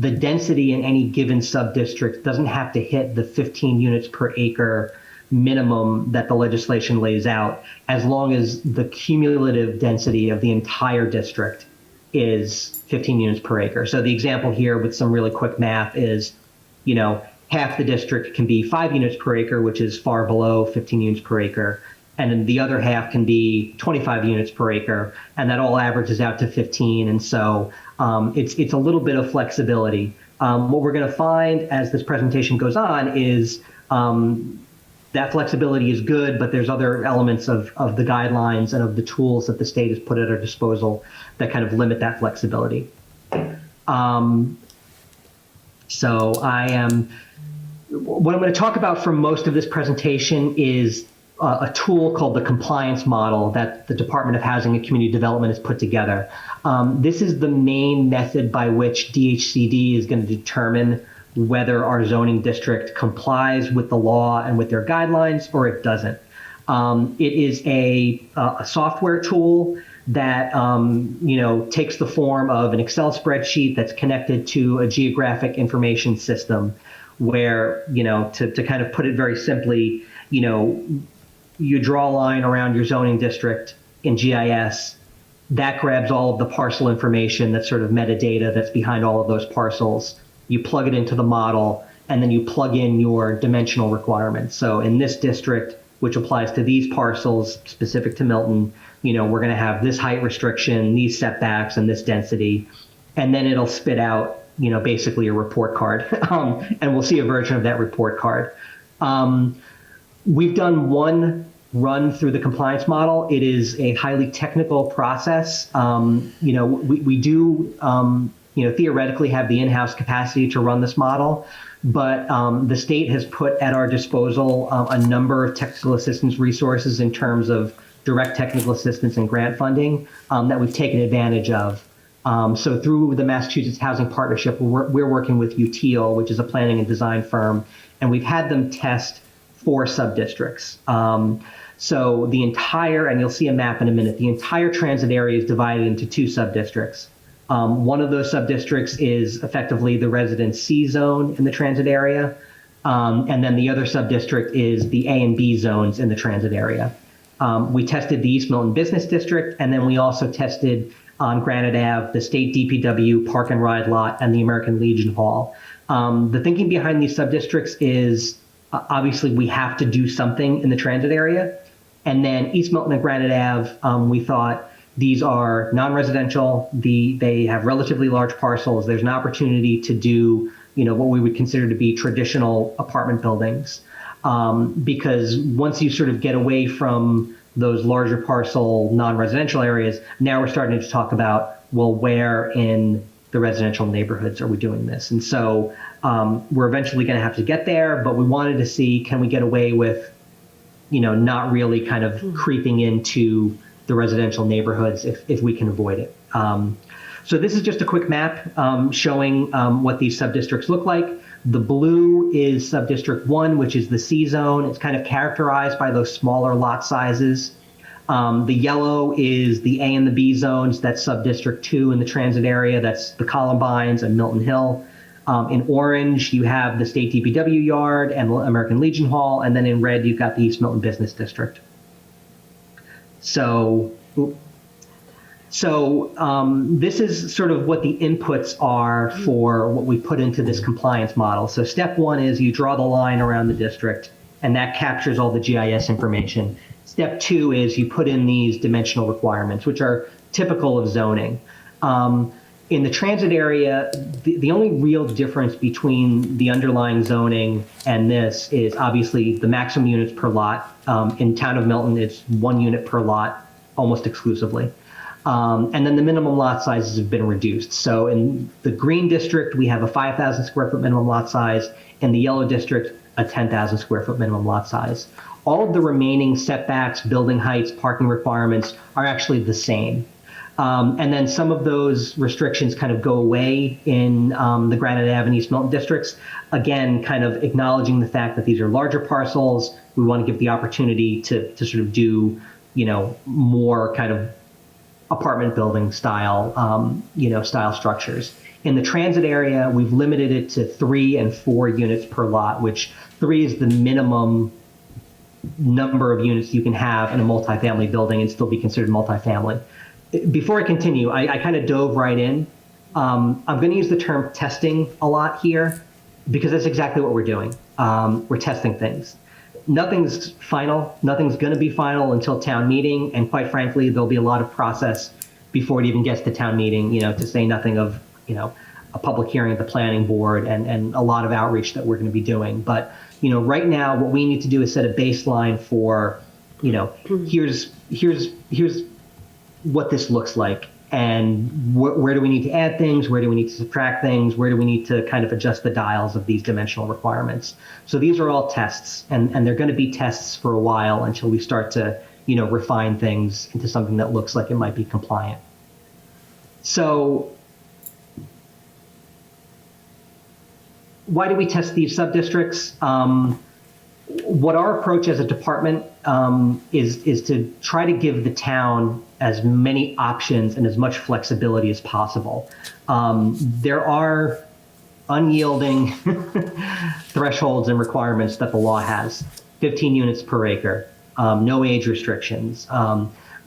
the density in any given sub-district doesn't have to hit the 15 units per acre minimum that the legislation lays out, as long as the cumulative density of the entire district is 15 units per acre. So the example here with some really quick math is, half the district can be 5 units per acre, which is far below 15 units per acre. And then the other half can be 25 units per acre, and that all averages out to 15. And so it's a little bit of flexibility. What we're going to find as this presentation goes on is that flexibility is good, but there's other elements of the guidelines and of the tools that the state has put at our disposal that kind of limit that flexibility. So what I'm going to talk about for most of this presentation is a tool called the compliance model that the Department of Housing and Community Development has put together. This is the main method by which DHCD is going to determine whether our zoning district complies with the law and with their guidelines or it doesn't. It is a software tool that takes the form of an Excel spreadsheet that's connected to a geographic information system where, to kind of put it very simply, you draw a line around your zoning district in GIS. That grabs all of the parcel information, that's sort of metadata that's behind all of those parcels. You plug it into the model, and then you plug in your dimensional requirements. So in this district, which applies to these parcels specific to Milton, we're going to have this height restriction, these setbacks, and this density. And then it'll spit out, basically a report card. And we'll see a version of that report card. We've done one run through the compliance model. It is a highly technical process. We do, theoretically have the in-house capacity to run this model, but the state has put at our disposal a number of technical assistance resources in terms of direct technical assistance and grant funding that we've taken advantage of. So through the Massachusetts Housing Partnership, we're working with UTIL, which is a planning and design firm, and we've had them test 4 sub-districts. So the entire, and you'll see a map in a minute, the entire transit area is divided into 2 sub-districts. One of those sub-districts is effectively the Residence C zone in the transit area. And then the other sub-district is the A and B zones in the transit area. We tested the East Milton Business District, and then we also tested on Granite Ave, the State DPW Park and Ride Lot, and the American Legion Hall. The thinking behind these sub-districts is obviously we have to do something in the transit area. And then East Milton and Granite Ave, we thought these are non-residential. They have relatively large parcels. There's an opportunity to do, what we would consider to be traditional apartment buildings. Because once you sort of get away from those larger parcel non-residential areas, now we're starting to talk about, well, where in the residential neighborhoods are we doing this? And so we're eventually going to have to get there, but we wanted to see, can we get away with, not really kind of creeping into the residential neighborhoods if we can avoid it. So this is just a quick map showing what these sub-districts look like. The blue is sub-district 1, which is the C zone. It's kind of characterized by those smaller lot sizes. The yellow is the A and the B zones. That's sub-district 2 in the transit area. That's the Columbines and Milton Hill. In orange, you have the State DPW yard and American Legion Hall. And then in red, you've got the East Milton Business District. So this is sort of what the inputs are for what we put into this compliance model. So step 1 is you draw the line around the district, and that captures all the GIS information. Step 2 is you put in these dimensional requirements, which are typical of zoning. In the transit area, the only real difference between the underlying zoning and this is obviously the maximum units per lot. In town of Milton, it's 1 unit per lot almost exclusively. And then the minimum lot sizes have been reduced. So in the green district, we have a 5,000 square foot minimum lot size. In the yellow district, a 10,000 square foot minimum lot size. All of the remaining setbacks, building heights, parking requirements are actually the same. And then some of those restrictions kind of go away in the Granite Ave, East Milton districts. Again, kind of acknowledging the fact that these are larger parcels. We want to give the opportunity to sort of do, more kind of apartment building style, style structures. In the transit area, we've limited it to 3 and 4 units per lot, which 3 is the minimum number of units you can have in a multifamily building and still be considered multifamily. Before I continue, I kind of dove right in. I'm going to use the term testing a lot here because that's exactly what we're doing. We're testing things. Nothing's final. Nothing's going to be final until town meeting. And quite frankly, there'll be a lot of process before it even gets to town meeting, to say nothing of, a public hearing at the planning board and a lot of outreach that we're going to be doing. But, right now, what we need to do is set a baseline for, here's what this looks like, and where do we need to add things, where do we need to subtract things, where do we need to kind of adjust the dials of these dimensional requirements. So these are all tests, and they're going to be tests for a while until we start to refine things into something that looks like it might be compliant. So why do we test these subdistricts? What our approach as a department is to try to give the town as many options and as much flexibility as possible. There are unyielding thresholds and requirements that the law has. 15 units per acre, no age restrictions,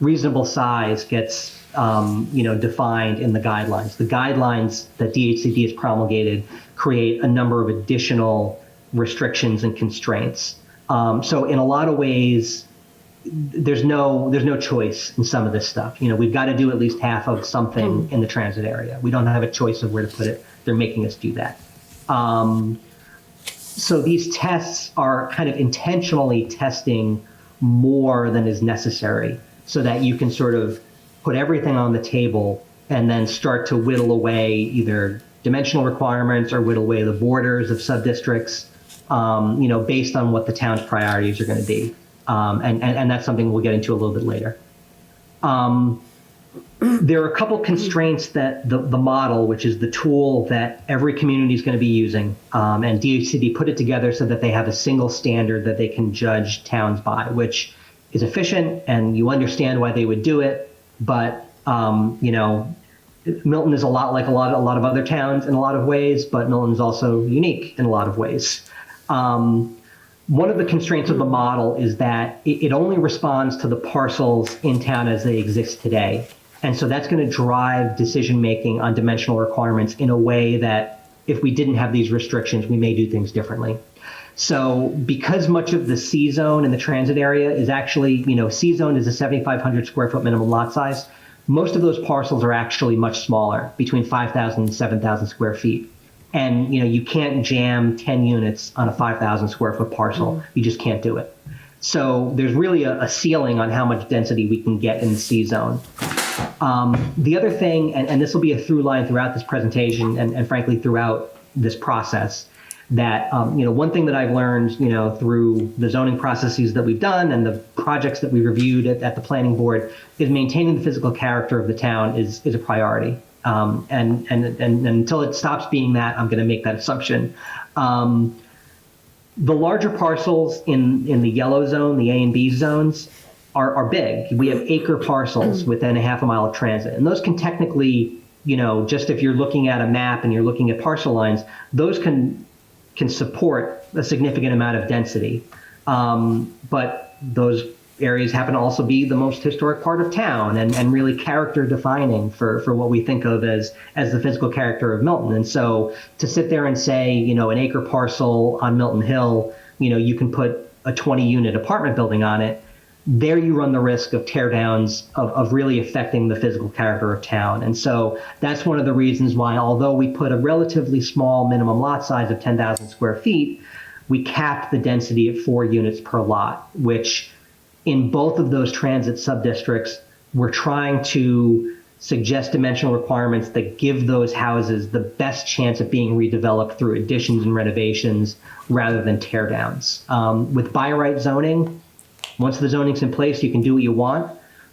reasonable size gets defined in the guidelines. The guidelines that DHCD has promulgated create a number of additional restrictions and constraints. So in a lot of ways, there's no choice in some of this stuff. We've got to do at least half of something in the transit area. We don't have a choice of where to put it. They're making us do that. So these tests are kind of intentionally testing more than is necessary so that you can sort of put everything on the table and then start to whittle away either dimensional requirements or whittle away the borders of subdistricts, based on what the town's priorities are going to be. And that's something we'll get into a little bit later. There are a couple constraints that the model, which is the tool that every community is going to be using, and DHCD put it together so that they have a single standard that they can judge towns by, which is efficient, and you understand why they would do it. But, Milton is a lot like a lot of other towns in a lot of ways, but Milton is also unique in a lot of ways. One of the constraints of the model is that it only responds to the parcels in town as they exist today. And so that's going to drive decision-making on dimensional requirements in a way that if we didn't have these restrictions, we may do things differently. So because much of the C zone in the transit area is actually, C zone is a 7,500 square foot minimum lot size. Most of those parcels are actually much smaller, between 5,000 and 7,000 square feet. And, you can't jam 10 units on a 5,000 square foot parcel. You just can't do it. So there's really a ceiling on how much density we can get in the C zone. The other thing, and this will be a through line throughout this presentation and frankly throughout this process, that, one thing that I've learned, through the zoning processes that we've done and the projects that we reviewed at the planning board is maintaining the physical character of the town is a priority. And until it stops being that, I'm going to make that assumption. The larger parcels in the yellow zone, the A and B zones, are big. We have acre parcels within a half a mile of transit. And those can technically, just if you're looking at a map and you're looking at parcel lines, those can support a significant amount of density. But those areas happen to also be the most historic part of town and really character defining for what we think of as the physical character of Milton. And so to sit there and say, an acre parcel on Milton Hill, you can put a 20 unit apartment building on it, there you run the risk of tear downs of really affecting the physical character of town. And so that's one of the reasons why, although we put a relatively small minimum lot size of 10,000 square feet, we capped the density at 4 units per lot, which in both of those transit subdistricts, we're trying to suggest dimensional requirements that give those houses the best chance of being redeveloped through additions and renovations rather than tear downs. With by right zoning, once the zoning's in place, you can do what you want,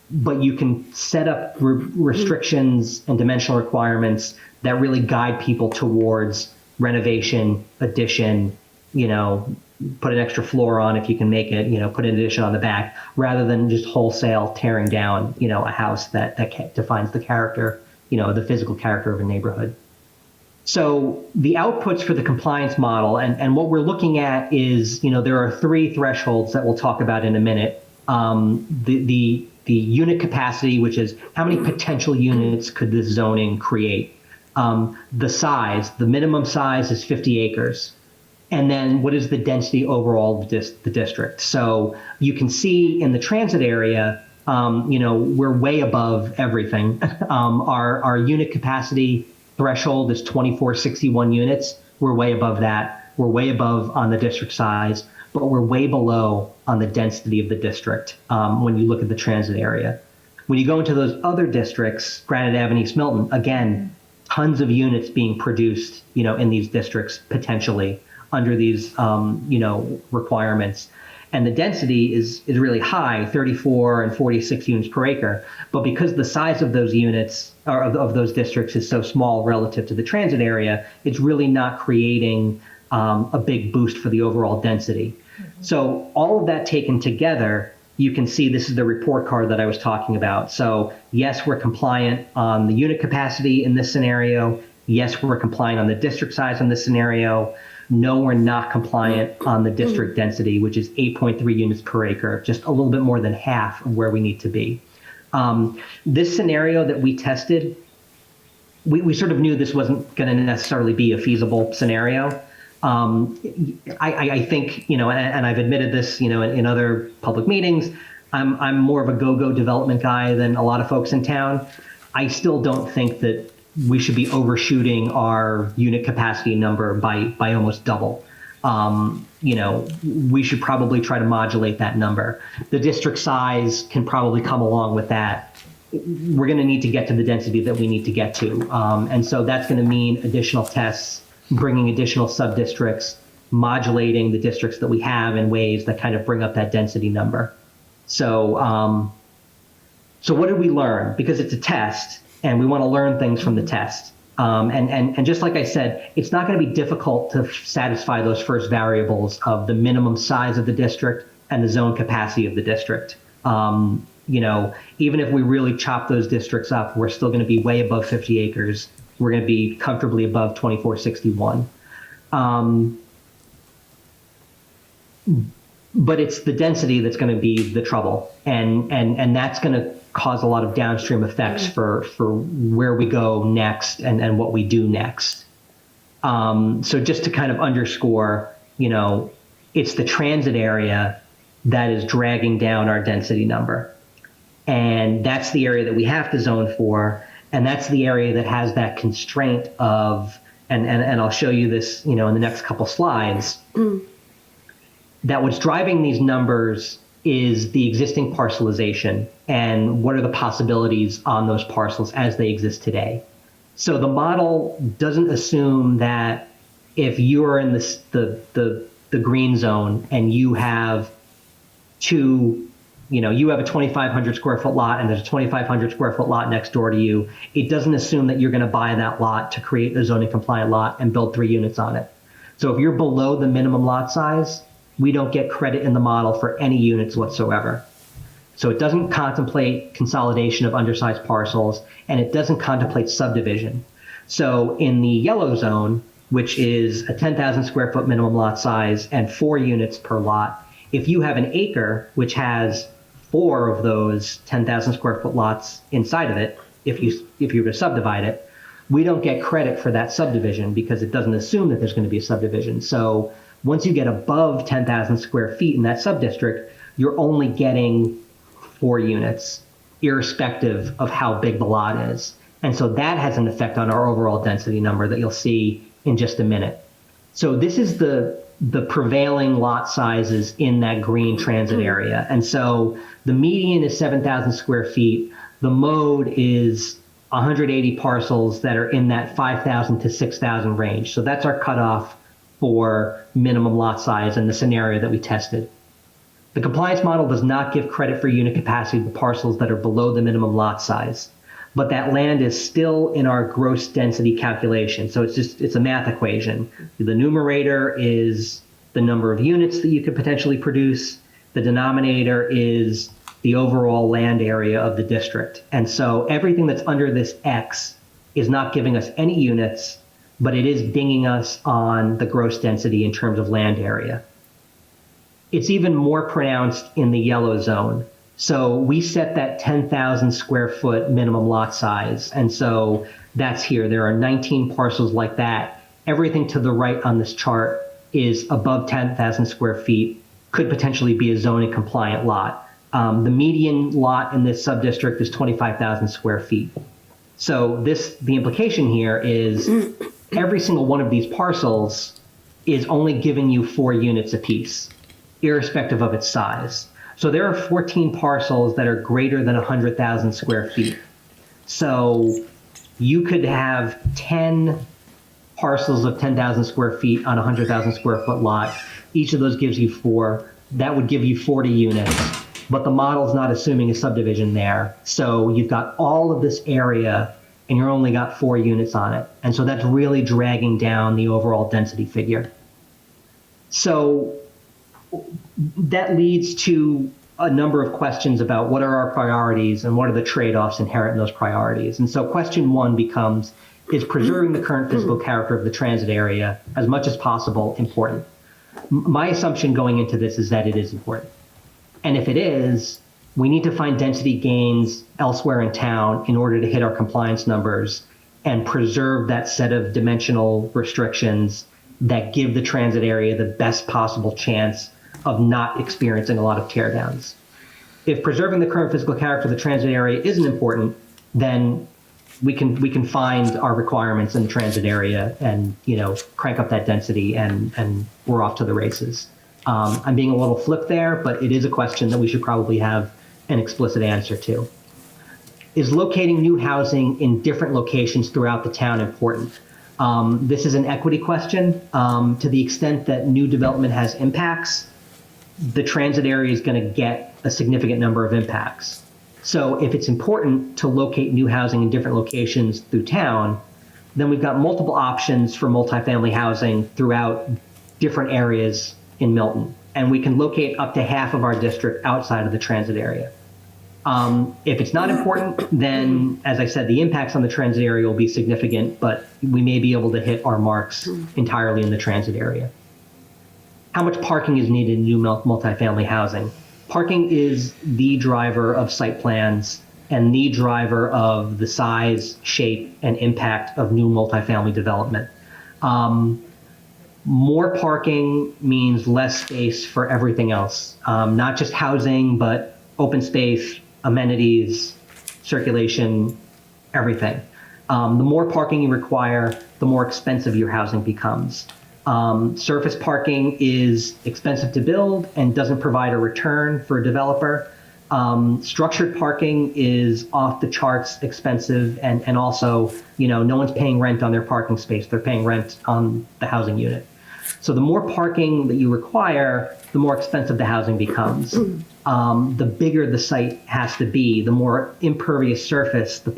but you can set up restrictions and dimensional requirements that really guide people towards renovation, addition, put an extra floor on if you can make it, put an addition on the back, rather than just wholesale tearing down, a house that defines the character, the physical character of a neighborhood. So the outputs for the compliance model, and what we're looking at is, there are 3 thresholds that we'll talk about in a minute. The unit capacity, which is how many potential units could this zoning create? The size, the minimum size is 50 acres. And then what is the density overall of the district? So you can see in the transit area, we're way above everything. Our unit capacity threshold is 2461 units. We're way above that. We're way above on the district size, but we're way below on the density of the district when you look at the transit area. When you go into those other districts, Granite Avenue, East Milton, again, tons of units being produced, in these districts potentially under these, requirements. And the density is really high, 34 and 46 units per acre. But because the size of those units or of those districts is so small relative to the transit area, it's really not creating a big boost for the overall density. So all of that taken together, you can see this is the report card that I was talking about. So yes, we're compliant on the unit capacity in this scenario. Yes, we're compliant on the district size in this scenario. No, we're not compliant on the district density, which is 8.3 units per acre, just a little bit more than half of where we need to be. This scenario that we tested, we sort of knew this wasn't going to necessarily be a feasible scenario. I think, and I've admitted this, in other public meetings, I'm more of a go-go development guy than a lot of folks in town. I still don't think that we should be overshooting our unit capacity number by almost double. We should probably try to modulate that number. The district size can probably come along with that. We're going to need to get to the density that we need to get to. And so that's going to mean additional tests, bringing additional sub-districts, modulating the districts that we have in ways that kind of bring up that density number. So, so what did we learn? Because it's a test, and we want to learn things from the test. And just like I said, it's not going to be difficult to satisfy those first variables of the minimum size of the district and the zone capacity of the district. Even if we really chop those districts up, we're still going to be way above 50 acres. We're going to be comfortably above 2461. But it's the density that's going to be the trouble. And that's going to cause a lot of downstream effects for where we go next and what we do next. So just to kind of underscore, it's the transit area that is dragging down our density number. And that's the area that we have to zone for. And that's the area that has that constraint of, and I'll show you this, in the next couple slides, that what's driving these numbers is the existing parcelization and what are the possibilities on those parcels as they exist today. So the model doesn't assume that if you're in the green zone and you have you have a 2,500 square foot lot and there's a 2,500 square foot lot next door to you, it doesn't assume that you're going to buy that lot to create a zoning compliant lot and build 3 units on it. So if you're below the minimum lot size, we don't get credit in the model for any units whatsoever. So it doesn't contemplate consolidation of undersized parcels, and it doesn't contemplate subdivision. So in the yellow zone, which is a 10,000 square foot minimum lot size and 4 units per lot, if you have an acre, which has 4 of those 10,000 square foot lots inside of it, if you were to subdivide it, we don't get credit for that subdivision because it doesn't assume that there's going to be a subdivision. So once you get above 10,000 square feet in that subdistrict, you're only getting 4 units, irrespective of how big the lot is. And so that has an effect on our overall density number that you'll see in just a minute. So this is the prevailing lot sizes in that green transit area. And so the median is 7,000 square feet. The mode is 180 parcels that are in that 5,000 to 6,000 range. So that's our cutoff for minimum lot size in the scenario that we tested. The compliance model does not give credit for unit capacity to parcels that are below the minimum lot size, but that land is still in our gross density calculation. So it's a math equation. The numerator is the number of units that you could potentially produce. The denominator is the overall land area of the district. And so everything that's under this X is not giving us any units, but it is dinging us on the gross density in terms of land area. It's even more pronounced in the yellow zone. So we set that 10,000 square foot minimum lot size. And so that's here. There are 19 parcels like that. Everything to the right on this chart is above 10,000 square feet, could potentially be a zoning compliant lot. The median lot in this subdistrict is 25,000 square feet. So the implication here is every single one of these parcels is only giving you 4 units apiece, irrespective of its size. So there are 14 parcels that are greater than 100,000 square feet. So you could have 10 parcels of 10,000 square feet on a 100,000 square foot lot. Each of those gives you 4. That would give you 40 units, but the model's not assuming a subdivision there. So you've got all of this area and you're only got 4 units on it. And so that's really dragging down the overall density figure. So that leads to a number of questions about what are our priorities and what are the trade-offs inherent in those priorities. And so question 1 becomes, is preserving the current physical character of the transit area as much as possible important? My assumption going into this is that it is important. And if it is, we need to find density gains elsewhere in town in order to hit our compliance numbers and preserve that set of dimensional restrictions that give the transit area the best possible chance of not experiencing a lot of teardowns. If preserving the current physical character of the transit area isn't important, then we can find our requirements in the transit area and crank up that density and we're off to the races. I'm being a little flip there, but it is a question that we should probably have an explicit answer to. Is locating new housing in different locations throughout the town important? This is an equity question. To the extent that new development has impacts, the transit area is going to get a significant number of impacts. So if it's important to locate new housing in different locations through town, then we've got multiple options for multifamily housing throughout different areas in Milton. And we can locate up to half of our district outside of the transit area. If it's not important, then, as I said, the impacts on the transit area will be significant, but we may be able to hit our marks entirely in the transit area. How much parking is needed in new multifamily housing? Parking is the driver of site plans and the driver of the size, shape, and impact of new multifamily development. More parking means less space for everything else, not just housing, but open space, amenities, circulation, everything. The more parking you require, the more expensive your housing becomes. Surface parking is expensive to build and doesn't provide a return for a developer. Structured parking is off the charts expensive and also, no one's paying rent on their parking space. They're paying rent on the housing unit. So the more parking that you require, the more expensive the housing becomes. The bigger the site has to be, the more impervious surface the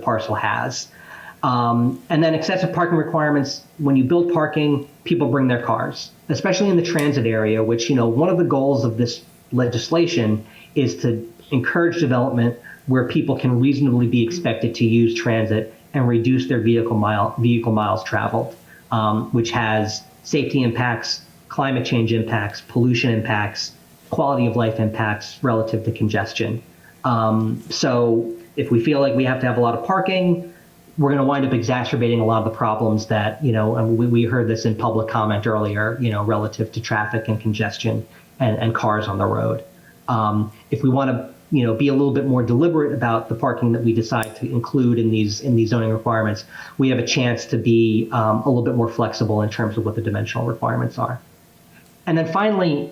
parcel has. And then excessive parking requirements. When you build parking, people bring their cars, especially in the transit area, which, one of the goals of this legislation is to encourage development where people can reasonably be expected to use transit and reduce their vehicle miles traveled, which has safety impacts, climate change impacts, pollution impacts, quality of life impacts relative to congestion. So if we feel like we have to have a lot of parking, we're going to wind up exacerbating a lot of the problems that, and we heard this in public comment earlier, relative to traffic and congestion and cars on the road. If we want to, be a little bit more deliberate about the parking that we decide to include in these zoning requirements, we have a chance to be a little bit more flexible in terms of what the dimensional requirements are. And then finally,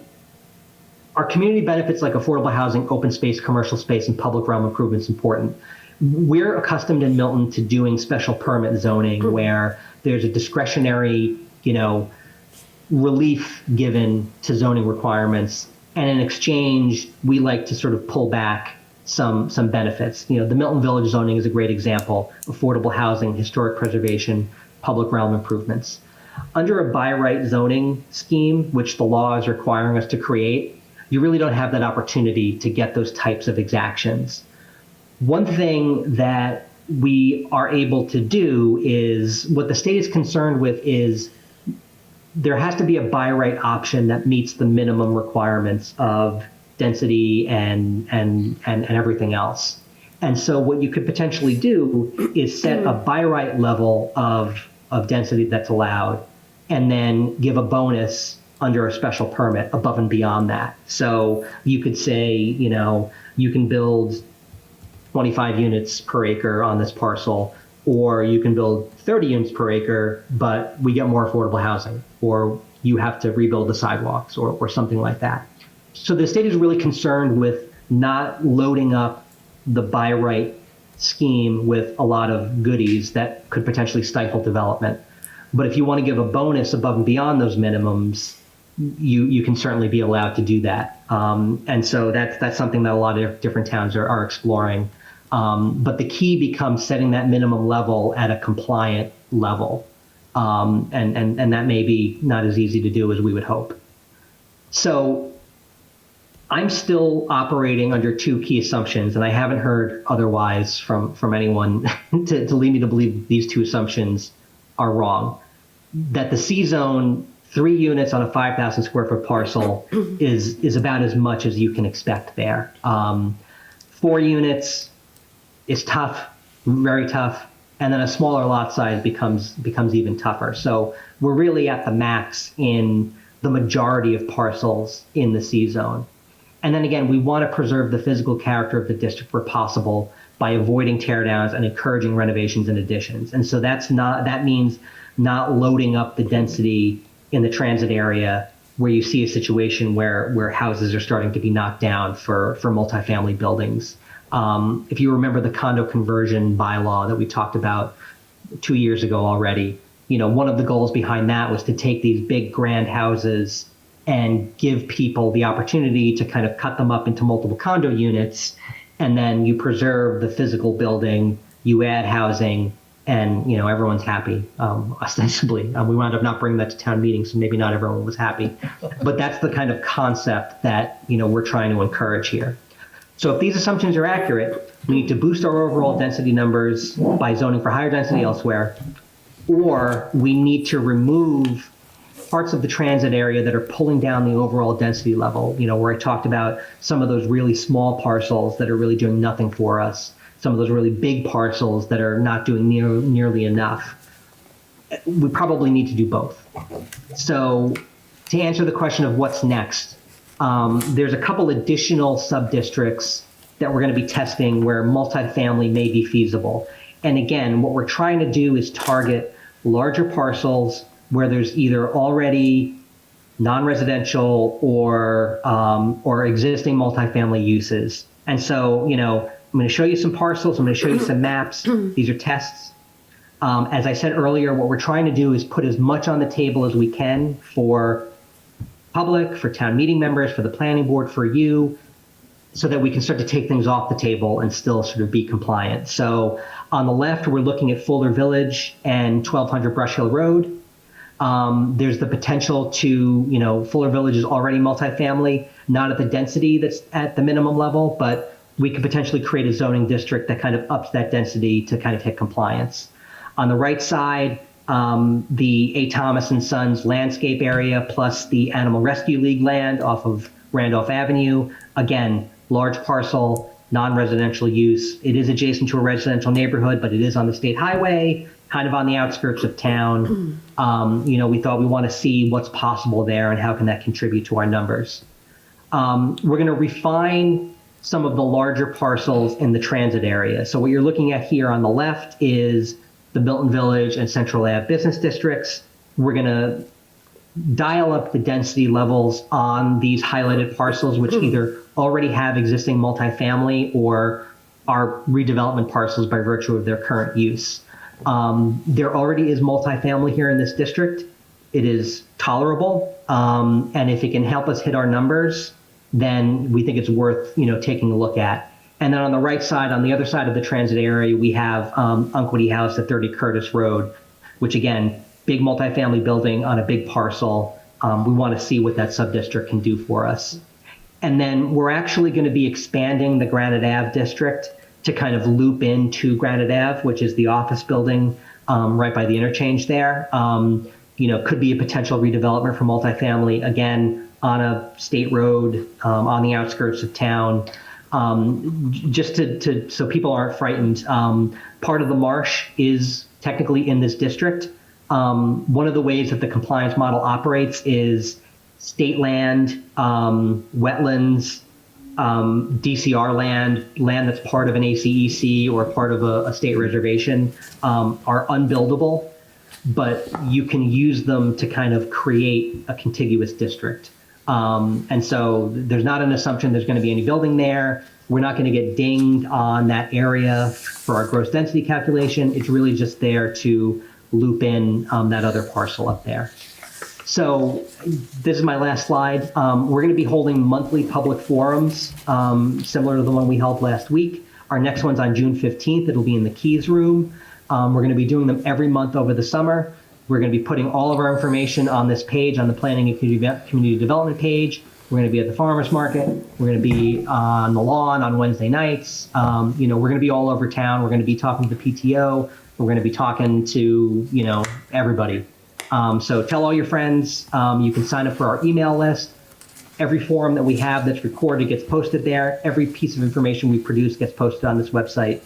our community benefits like affordable housing, open space, commercial space, and public realm improvements important. We're accustomed in Milton to doing special permit zoning where there's a discretionary, relief given to zoning requirements. And in exchange, we like to sort of pull back some benefits. The Milton Village zoning is a great example: affordable housing, historic preservation, public realm improvements. Under a by right zoning scheme, which the law is requiring us to create, you really don't have that opportunity to get those types of exactions. One thing that we are able to do is, what the state is concerned with is there has to be a by right option that meets the minimum requirements of density and everything else. And so what you could potentially do is set a by right level of density that's allowed, and then give a bonus under a special permit above and beyond that. So you could say, you can build 25 units per acre on this parcel, or you can build 30 units per acre, but we get more affordable housing, or you have to rebuild the sidewalks, or something like that. So the state is really concerned with not loading up the by right scheme with a lot of goodies that could potentially stifle development. But if you want to give a bonus above and beyond those minimums, you can certainly be allowed to do that. And so that's something that a lot of different towns are exploring. But the key becomes setting that minimum level at a compliant level. And that may be not as easy to do as we would hope. So I'm still operating under two key assumptions, and I haven't heard otherwise from anyone to lead me to believe these two assumptions are wrong. That the C zone, 3 units on a 5,000 square foot parcel is about as much as you can expect there. 4 units is tough, very tough. And then a smaller lot size becomes even tougher. So we're really at the max in the majority of parcels in the C zone. And then again, we want to preserve the physical character of the district where possible by avoiding teardowns and encouraging renovations and additions. And so that means not loading up the density in the transit area where you see a situation where houses are starting to be knocked down for multifamily buildings. If you remember the condo conversion bylaw that we talked about 2 years ago already, one of the goals behind that was to take these big grand houses and give people the opportunity to kind of cut them up into multiple condo units, and then you preserve the physical building, you add housing, and everyone's happy, ostensibly. We wound up not bringing that to town meetings, so maybe not everyone was happy. But that's the kind of concept that we're trying to encourage here. So if these assumptions are accurate, we need to boost our overall density numbers by zoning for higher density elsewhere, or we need to remove parts of the transit area that are pulling down the overall density level, where I talked about some of those really small parcels that are really doing nothing for us, some of those really big parcels that are not doing nearly enough. We probably need to do both. So to answer the question of what's next, there's a couple additional sub-districts that we're going to be testing where multifamily may be feasible. And again, what we're trying to do is target larger parcels where there's either already non-residential or existing multifamily uses. And so, I'm going to show you some parcels. I'm going to show you some maps. These are tests. As I said earlier, what we're trying to do is put as much on the table as we can for public, for town meeting members, for the planning board, for you, so that we can start to take things off the table and still sort of be compliant. So on the left, we're looking at Fuller Village and 1200 Brush Hill Road. There's the potential to, Fuller Village is already multifamily, not at the density that's at the minimum level, but we could potentially create a zoning district that kind of ups that density to kind of hit compliance. On the right side, the A. Thomas and Sons landscape area plus the Animal Rescue League land off of Randolph Avenue. Again, large parcel, non-residential use. It is adjacent to a residential neighborhood, but it is on the state highway, kind of on the outskirts of town. We thought we want to see what's possible there and how can that contribute to our numbers. We're going to refine some of the larger parcels in the transit area. So what you're looking at here on the left is the Milton Village and Central Ave business districts. We're going to dial up the density levels on these highlighted parcels, which either already have existing multifamily or are redevelopment parcels by virtue of their current use. There already is multifamily here in this district. It is tolerable, and if it can help us hit our numbers, then we think it's worth taking a look at. And then on the right side, on the other side of the transit area, we have Unquity House at 30 Curtis Road, which again, big multifamily building on a big parcel. We want to see what that subdistrict can do for us. And then we're actually going to be expanding the Granite Ave district to kind of loop into Granite Ave, which is the office building right by the interchange there. Could be a potential redevelopment for multifamily, again, on a state road, on the outskirts of town. Just so people aren't frightened, part of the marsh is technically in this district. One of the ways that the compliance model operates is state land, wetlands, DCR land that's part of an ACEC or part of a state reservation are unbuildable, but you can use them to kind of create a contiguous district. And so there's not an assumption there's going to be any building there. We're not going to get dinged on that area for our gross density calculation. It's really just there to loop in that other parcel up there. So this is my last slide. We're going to be holding monthly public forums, similar to the one we held last week. Our next one's on June 15th. It'll be in the Keys Room. We're going to be doing them every month over the summer. We're going to be putting all of our information on this page, on the Planning and Community Development page. We're going to be at the farmers market. We're going to be on the lawn on Wednesday nights. We're going to be all over town. We're going to be talking to the PTO. We're going to be talking to, everybody. So tell all your friends. You can sign up for our email list. Every forum that we have that's recorded gets posted there. Every piece of information we produce gets posted on this website.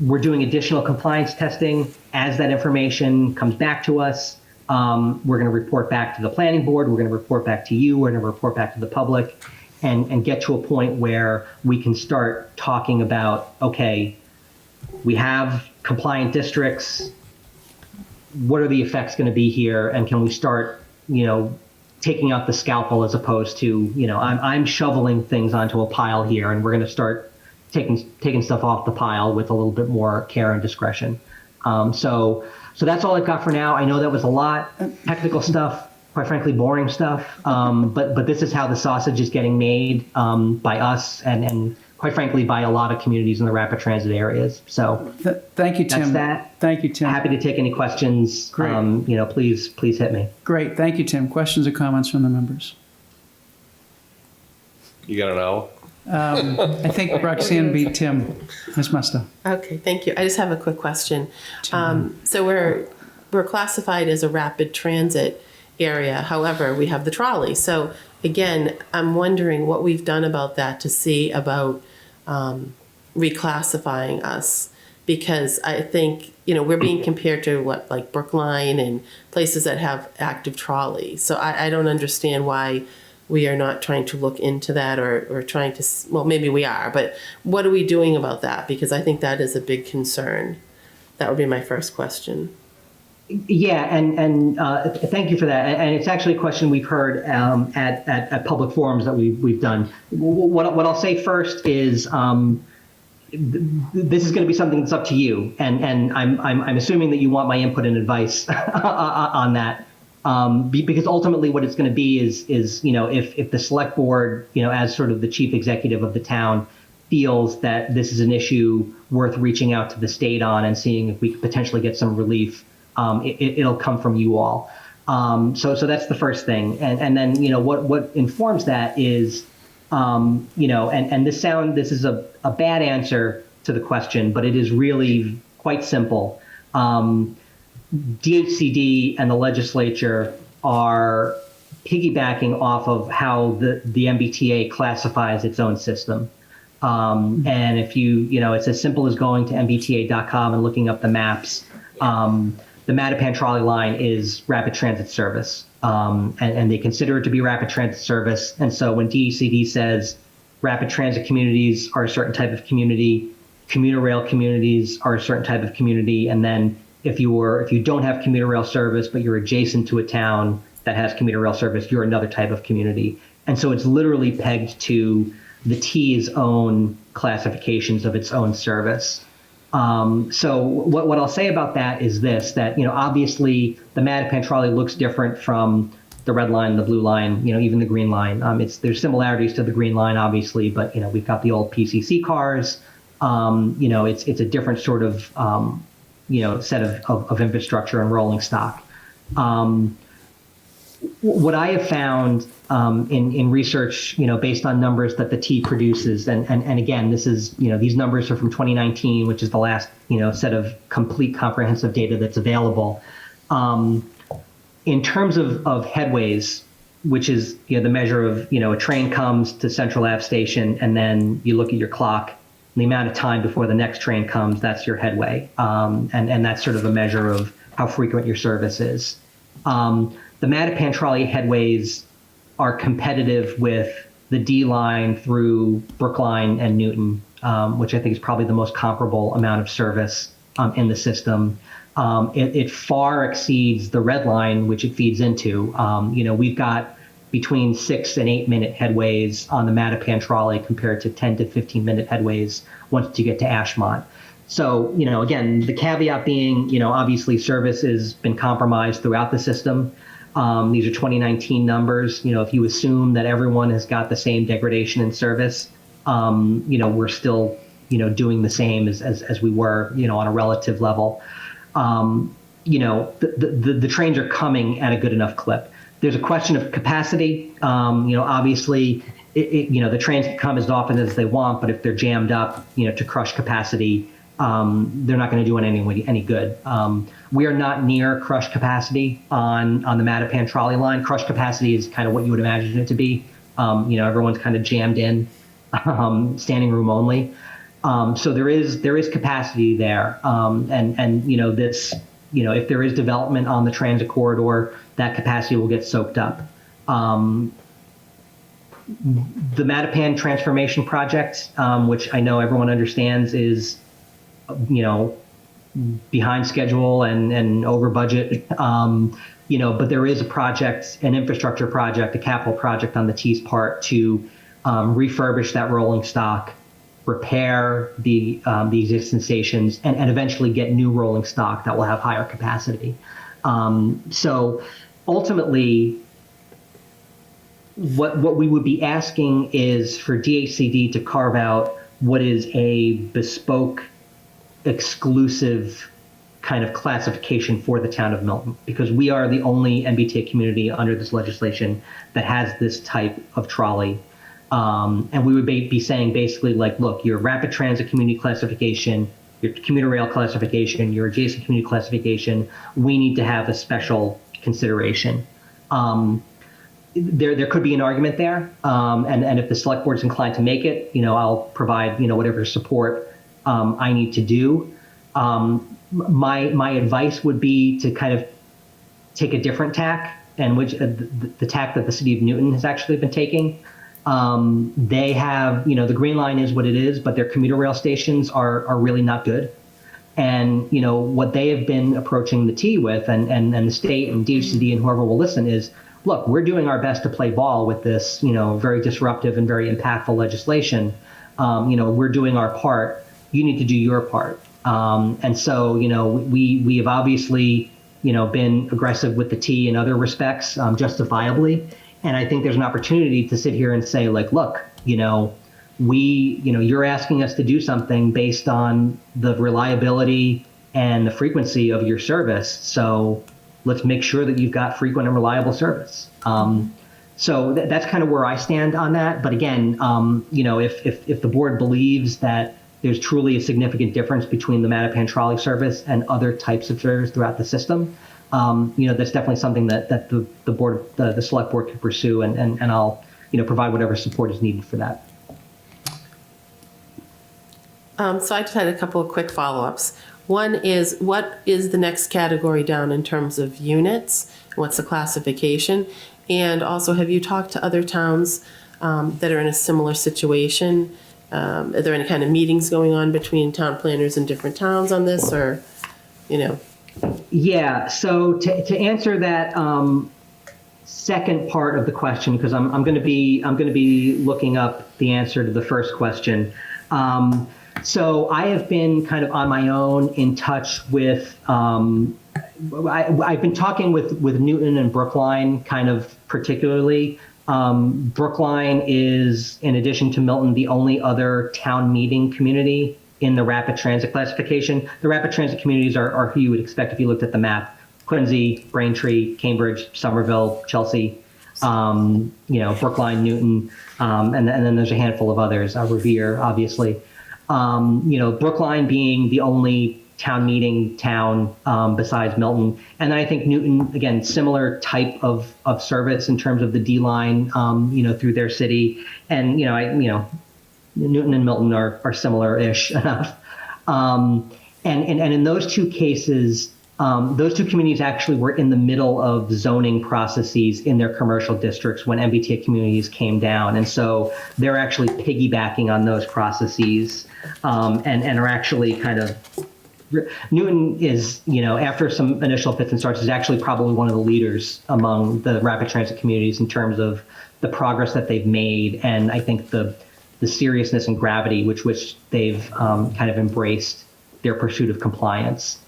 We're doing additional compliance testing. As that information comes back to us, we're going to report back to the planning board. We're going to report back to you. We're going to report back to the public and get to a point where we can start talking about, okay, we have compliant districts. What are the effects going to be here? And can we start, taking out the scalpel as opposed to, I'm shoveling things onto a pile here and we're going to start taking stuff off the pile with a little bit more care and discretion. So that's all I've got for now. I know that was a lot, technical stuff, quite frankly, boring stuff. But this is how the sausage is getting made by us and quite frankly, by a lot of communities in the rapid transit areas. So thank you, Tim. That's that. Thank you, Tim. Happy to take any questions. Great. Please hit me. Great. Thank you, Tim. Questions or comments from the members? You got an hour? I think Roxanne beat Tim. Ms. Musto. Okay, thank you. I just have a quick question. So we're classified as a rapid transit area. However, we have the trolley. So again, I'm wondering what we've done about that to see about reclassifying us, because I think, we're being compared to like Brookline and places that have active trolleys. So I don't understand why we are not trying to look into that or trying to, well, maybe we are, but what are we doing about that? Because I think that is a big concern. That would be my first question. Yeah, and thank you for that. And it's actually a question we've heard at public forums that we've done. What I'll say first is this is going to be something that's up to you, and I'm assuming that you want my input and advice on that. Because ultimately what it's going to be is if the select board, as sort of the chief executive of the town, feels that this is an issue worth reaching out to the state on and seeing if we could potentially get some relief, it'll come from you all. So that's the first thing. And then, what informs that is, and this is a bad answer to the question, but it is really quite simple. DHCD and the legislature are piggybacking off of how the MBTA classifies its own system. And if it's as simple as going to mbta.com and looking up the maps. The Mattapan trolley line is rapid transit service, and they consider it to be rapid transit service. And so when DHCD says rapid transit communities are a certain type of community, commuter rail communities are a certain type of community, and then if you don't have commuter rail service but you're adjacent to a town that has commuter rail service, you're another type of community. And so it's literally pegged to the T's own classifications of its own service. So what I'll say about that is this, that, obviously the Mattapan trolley looks different from the red line, the blue line, even the green line. There's similarities to the green line, obviously, but, we've got the old PCC cars. It's a different sort of, set of infrastructure and rolling stock. What I have found in research, based on numbers that the T produces, and again, this is, these numbers are from 2019, which is the last, set of complete comprehensive data that's available. In terms of headways, which is, the measure of, a train comes to Central Ave station and then you look at your clock, the amount of time before the next train comes, that's your headway. And that's sort of a measure of how frequent your service is. The Mattapan trolley headways are competitive with the D line through Brookline and Newton, which I think is probably the most comparable amount of service in the system. It far exceeds the red line, which it feeds into. We've got between 6 and 8 minute headways on the Mattapan trolley compared to 10 to 15 minute headways once you get to Ashmont. So, again, the caveat being, obviously service has been compromised throughout the system. These are 2019 numbers. If you assume that everyone has got the same degradation in service, we're still, doing the same as we were, on a relative level. The trains are coming at a good enough clip. There's a question of capacity. Obviously, the trains can come as often as they want, but if they're jammed up, to crush capacity, they're not going to do it any good. We are not near crush capacity on the Mattapan trolley line. Crush capacity is kind of what you would imagine it to be. Everyone's kind of jammed in, standing room only. So there is capacity there. This, if there is development on the transit corridor, that capacity will get soaked up. The Mattapan transformation project, which I know everyone understands is, behind schedule and over budget, but there is a project, an infrastructure project, a capital project on the T's part to refurbish that rolling stock, repair the existing stations, and eventually get new rolling stock that will have higher capacity. So ultimately, what we would be asking is for DHCD to carve out what is a bespoke, exclusive kind of classification for the town of Milton, because we are the only MBTA community under this legislation that has this type of trolley. And we would be saying basically like, look, your rapid transit community classification, your commuter rail classification, your adjacent community classification, we need to have a special consideration. There could be an argument there. And if the select board's inclined to make it, I'll provide, whatever support I need to do. My advice would be to kind of take a different tack, and which the tack that the city of Newton has actually been taking. They have, the Green Line is what it is, but their commuter rail stations are really not good. And, what they have been approaching the T with, and the state and DHCD and whoever will listen is, look, we're doing our best to play ball with this, very disruptive and very impactful legislation. We're doing our part. You need to do your part. And so, we have obviously, been aggressive with the T in other respects, justifiably. And I think there's an opportunity to sit here and say, like, look, you're asking us to do something based on the reliability and the frequency of your service. So let's make sure that you've got frequent and reliable service. So that's kind of where I stand on that. But again, if the board believes that there's truly a significant difference between the Mattapan trolley service and other types of service throughout the system, that's definitely something that the board, the select board can pursue, and I'll, provide whatever support is needed for that. So I just had a couple of quick follow-ups. One is, what is the next category down in terms of units? What's the classification? And also, have you talked to other towns that are in a similar situation? Are there any kind of meetings going on between town planners in different towns on this, or, you know? Yeah, so to answer that second part of the question, because I'm going to be looking up the answer to the first question. So I have been kind of on my own in touch with, I've been talking with Newton and Brookline kind of particularly. Brookline is, in addition to Milton, the only other town meeting community in the rapid transit classification. The rapid transit communities are who you would expect if you looked at the map: Quincy, Braintree, Cambridge, Somerville, Chelsea, Brookline, Newton, and then there's a handful of others, Revere, obviously. Brookline being the only town meeting town besides Milton. And then I think Newton, again, similar type of service in terms of the D line, through their city. And, Newton and Milton are similar-ish enough. And in those two cases, those two communities actually were in the middle of zoning processes in their commercial districts when MBTA communities came down. And so they're actually piggybacking on those processes and are actually kind of, Newton is, after some initial fits and starts, is actually probably one of the leaders among the rapid transit communities in terms of the progress that they've made. And I think the seriousness and gravity which they've kind of embraced their pursuit of compliance.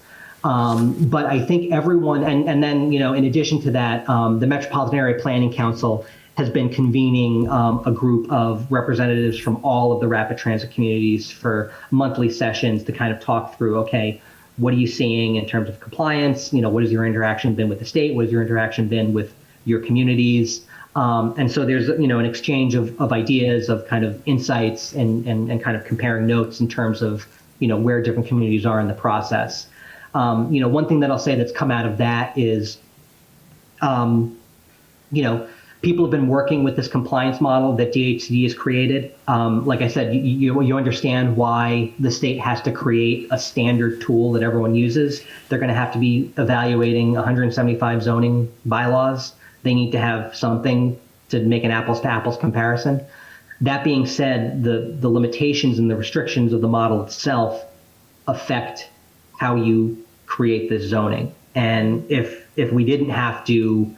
But I think everyone, and then, in addition to that, the Metropolitan Area Planning Council has been convening a group of representatives from all of the rapid transit communities for monthly sessions to kind of talk through, okay, what are you seeing in terms of compliance? What has your interaction been with the state? What has your interaction been with your communities? And so there's, an exchange of ideas, of kind of insights and kind of comparing notes in terms of, where different communities are in the process. One thing that I'll say that's come out of that is, people have been working with this compliance model that DHCD has created. Like I said, you understand why the state has to create a standard tool that everyone uses. They're going to have to be evaluating 175 zoning bylaws. They need to have something to make an apples to apples comparison. That being said, the limitations and the restrictions of the model itself affect how you create this zoning. And if we didn't have to,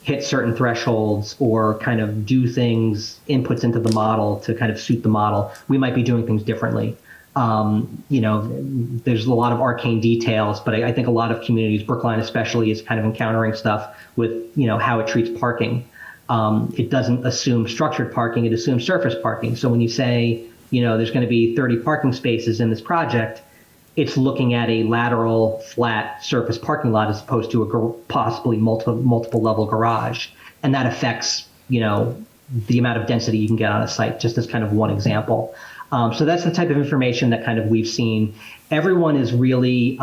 hit certain thresholds or kind of do things, inputs into the model to kind of suit the model, we might be doing things differently. There's a lot of arcane details, but I think a lot of communities, Brookline especially, is kind of encountering stuff with, how it treats parking. It doesn't assume structured parking, it assumes surface parking. So when you say, there's going to be 30 parking spaces in this project, it's looking at a lateral, flat surface parking lot as opposed to a possibly multiple level garage. And that affects, the amount of density you can get on a site, just as kind of one example. So that's the type of information that kind of we've seen. Everyone is really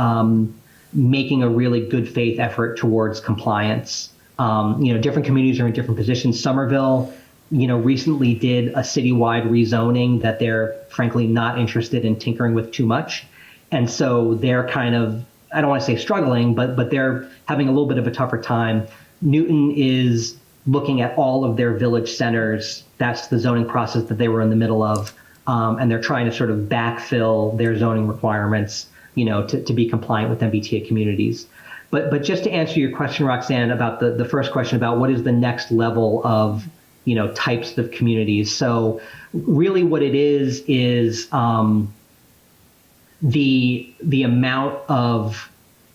making a really good faith effort towards compliance. Different communities are in different positions. Somerville, recently did a citywide rezoning that they're frankly not interested in tinkering with too much. And so they're kind of, I don't want to say struggling, but they're having a little bit of a tougher time. Newton is looking at all of their village centers. That's the zoning process that they were in the middle of. And they're trying to sort of backfill their zoning requirements, to be compliant with MBTA communities. But just to answer your question, Roxanne, about the first question about what is the next level of, types of communities. So really what it is the amount of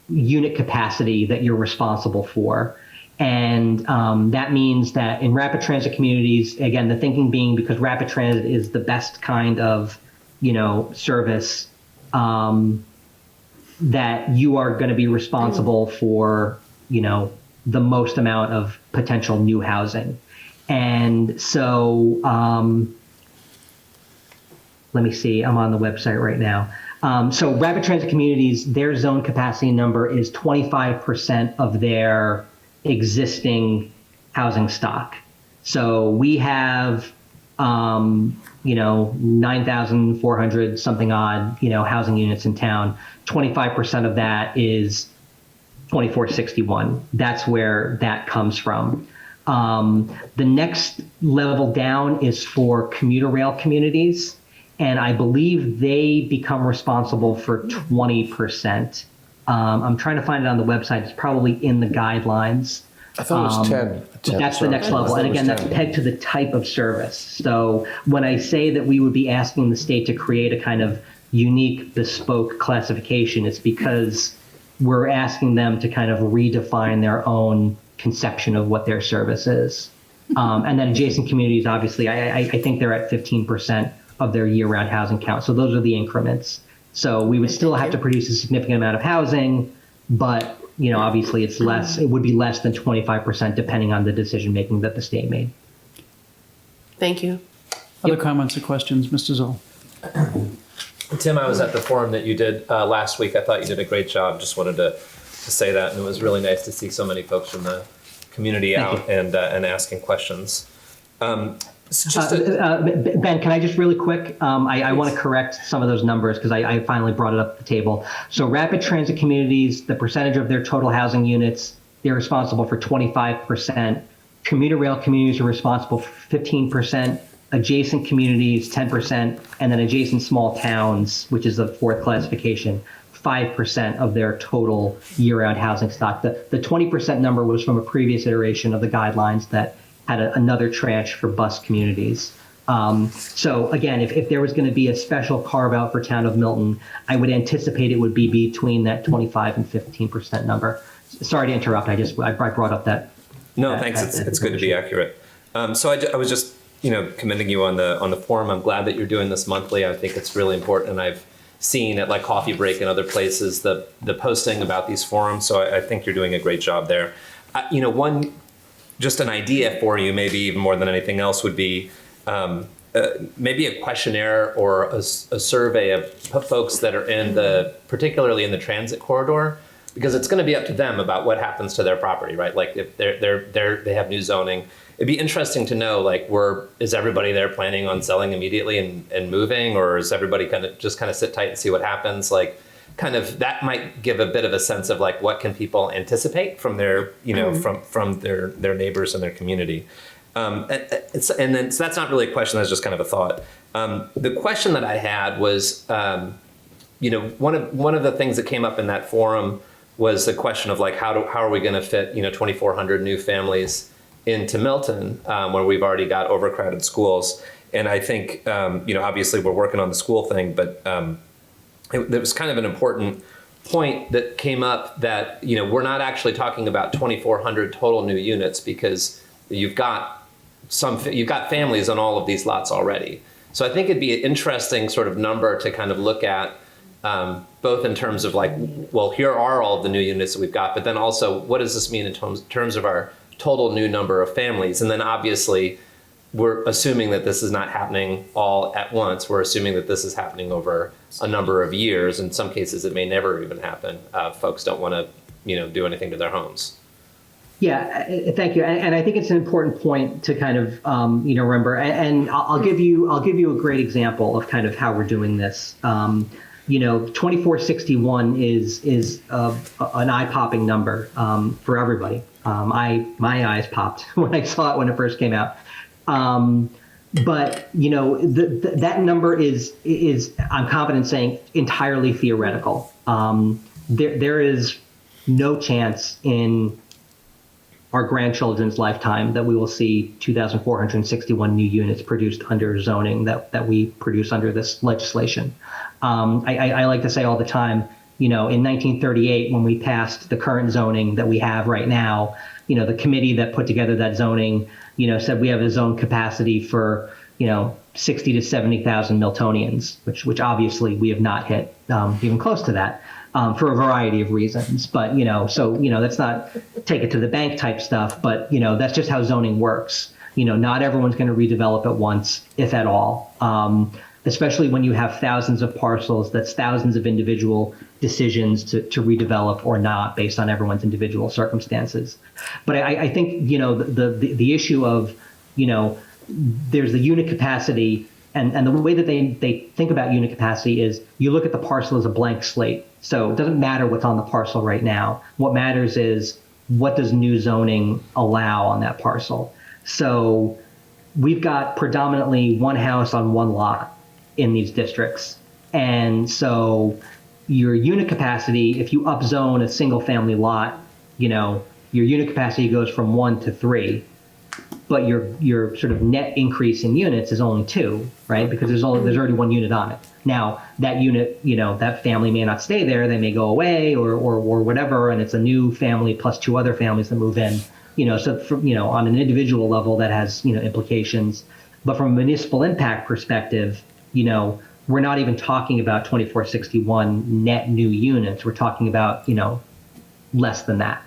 unit capacity that you're responsible for. And that means that in rapid transit communities, again, the thinking being because rapid transit is the best kind of, service, that you are going to be responsible for, the most amount of potential new housing. And so, let me see, I'm on the website right now. So rapid transit communities, their zone capacity number is 25% of their existing housing stock. So we have, 9,400 something odd, housing units in town. 25% of that is 2461. That's where that comes from. The next level down is for commuter rail communities, and I believe they become responsible for 20%. I'm trying to find it on the website. It's probably in the guidelines. I thought it was 10. But that's the next level. And again, that's pegged to the type of service. So when I say that we would be asking the state to create a kind of unique, bespoke classification, it's because we're asking them to kind of redefine their own conception of what their service is. And then adjacent communities, obviously, I think they're at 15% of their year-round housing count. So those are the increments. So we would still have to produce a significant amount of housing, but obviously it's less. It would be less than 25% depending on the decision making that the state made. Thank you. Other comments or questions, Mr. Zoll? Tim, I was at the forum that you did last week. I thought you did a great job. Just wanted to say that, and it was really nice to see so many folks from the community out and asking questions. Ben, can I just really quick? I want to correct some of those numbers because I finally brought it up at the table. So rapid transit communities, the percentage of their total housing units, they're responsible for 25%. Commuter rail communities are responsible for 15%. Adjacent communities, 10%. And then adjacent small towns, which is the fourth classification, 5% of their total year-round housing stock. The 20% number was from a previous iteration of the guidelines that had another tranche for bus communities. So again, if there was going to be a special carve out for town of Milton, I would anticipate it would be between that 25 and 15% number. Sorry to interrupt. I brought up that. No, thanks. It's good to be accurate. So I was just commending you on the forum. I'm glad that you're doing this monthly. I think it's really important, and I've seen at like Coffee Break and other places the posting about these forums. So I think you're doing a great job there. Just an idea for you, maybe even more than anything else, would be maybe a questionnaire or a survey of folks that are particularly in the transit corridor, because it's going to be up to them about what happens to their property, right? Like if they have new zoning, it'd be interesting to know, like, is everybody there planning on selling immediately and moving, or is everybody kind of sit tight and see what happens? Like, kind of that might give a bit of a sense of like what can people anticipate from their from their neighbors and their community. So that's not really a question, that's just kind of a thought. The question that I had was one of the things that came up in that forum was the question of like how are we going to fit 2,400 new families into Milton, where we've already got overcrowded schools. And I think obviously we're working on the school thing, but there was kind of an important point that came up that, we're not actually talking about 2,400 total new units, because you've got families on all of these lots already. So I think it'd be an interesting sort of number to kind of look at, both in terms of like, well, here are all of the new units that we've got, but then also what does this mean in terms of our total new number of families? And then obviously we're assuming that this is not happening all at once. We're assuming that this is happening over a number of years. In some cases, it may never even happen. Folks don't want to, do anything to their homes. Yeah, thank you. And I think it's an important point to kind of, remember. And I'll give you a great example of kind of how we're doing this. 2461 is an eye-popping number for everybody. My eyes popped when I saw it when it first came out. But that number is I'm confident saying entirely theoretical. There is no chance in our grandchildren's lifetime that we will see 2,461 new units produced under zoning that we produce under this legislation. I like to say all the time, in 1938, when we passed the current zoning that we have right now, the committee that put together that zoning, said we have a zone capacity for, 60 to 70,000 Miltonians, which obviously we have not hit even close to that for a variety of reasons. But, that's not take it to the bank type stuff, but, that's just how zoning works. Not everyone's going to redevelop at once, if at all. Especially when you have thousands of parcels, that's thousands of individual decisions to redevelop or not based on everyone's individual circumstances. But I think, the issue of, there's the unit capacity, and the way that they think about unit capacity is you look at the parcel as a blank slate. So it doesn't matter what's on the parcel right now. What matters is what does new zoning allow on that parcel. So we've got predominantly one house on one lot in these districts. And so your unit capacity, if you upzone a single family lot, your unit capacity goes from 1 to 3, but your sort of net increase in units is only 2, right? Because there's already one unit on it. Now that unit, that family may not stay there; they may go away or whatever, and it's a new family plus 2 other families that move in. So on an individual level, that has implications. But from a municipal impact perspective, we're not even talking about 2461 net new units. We're talking about less than that.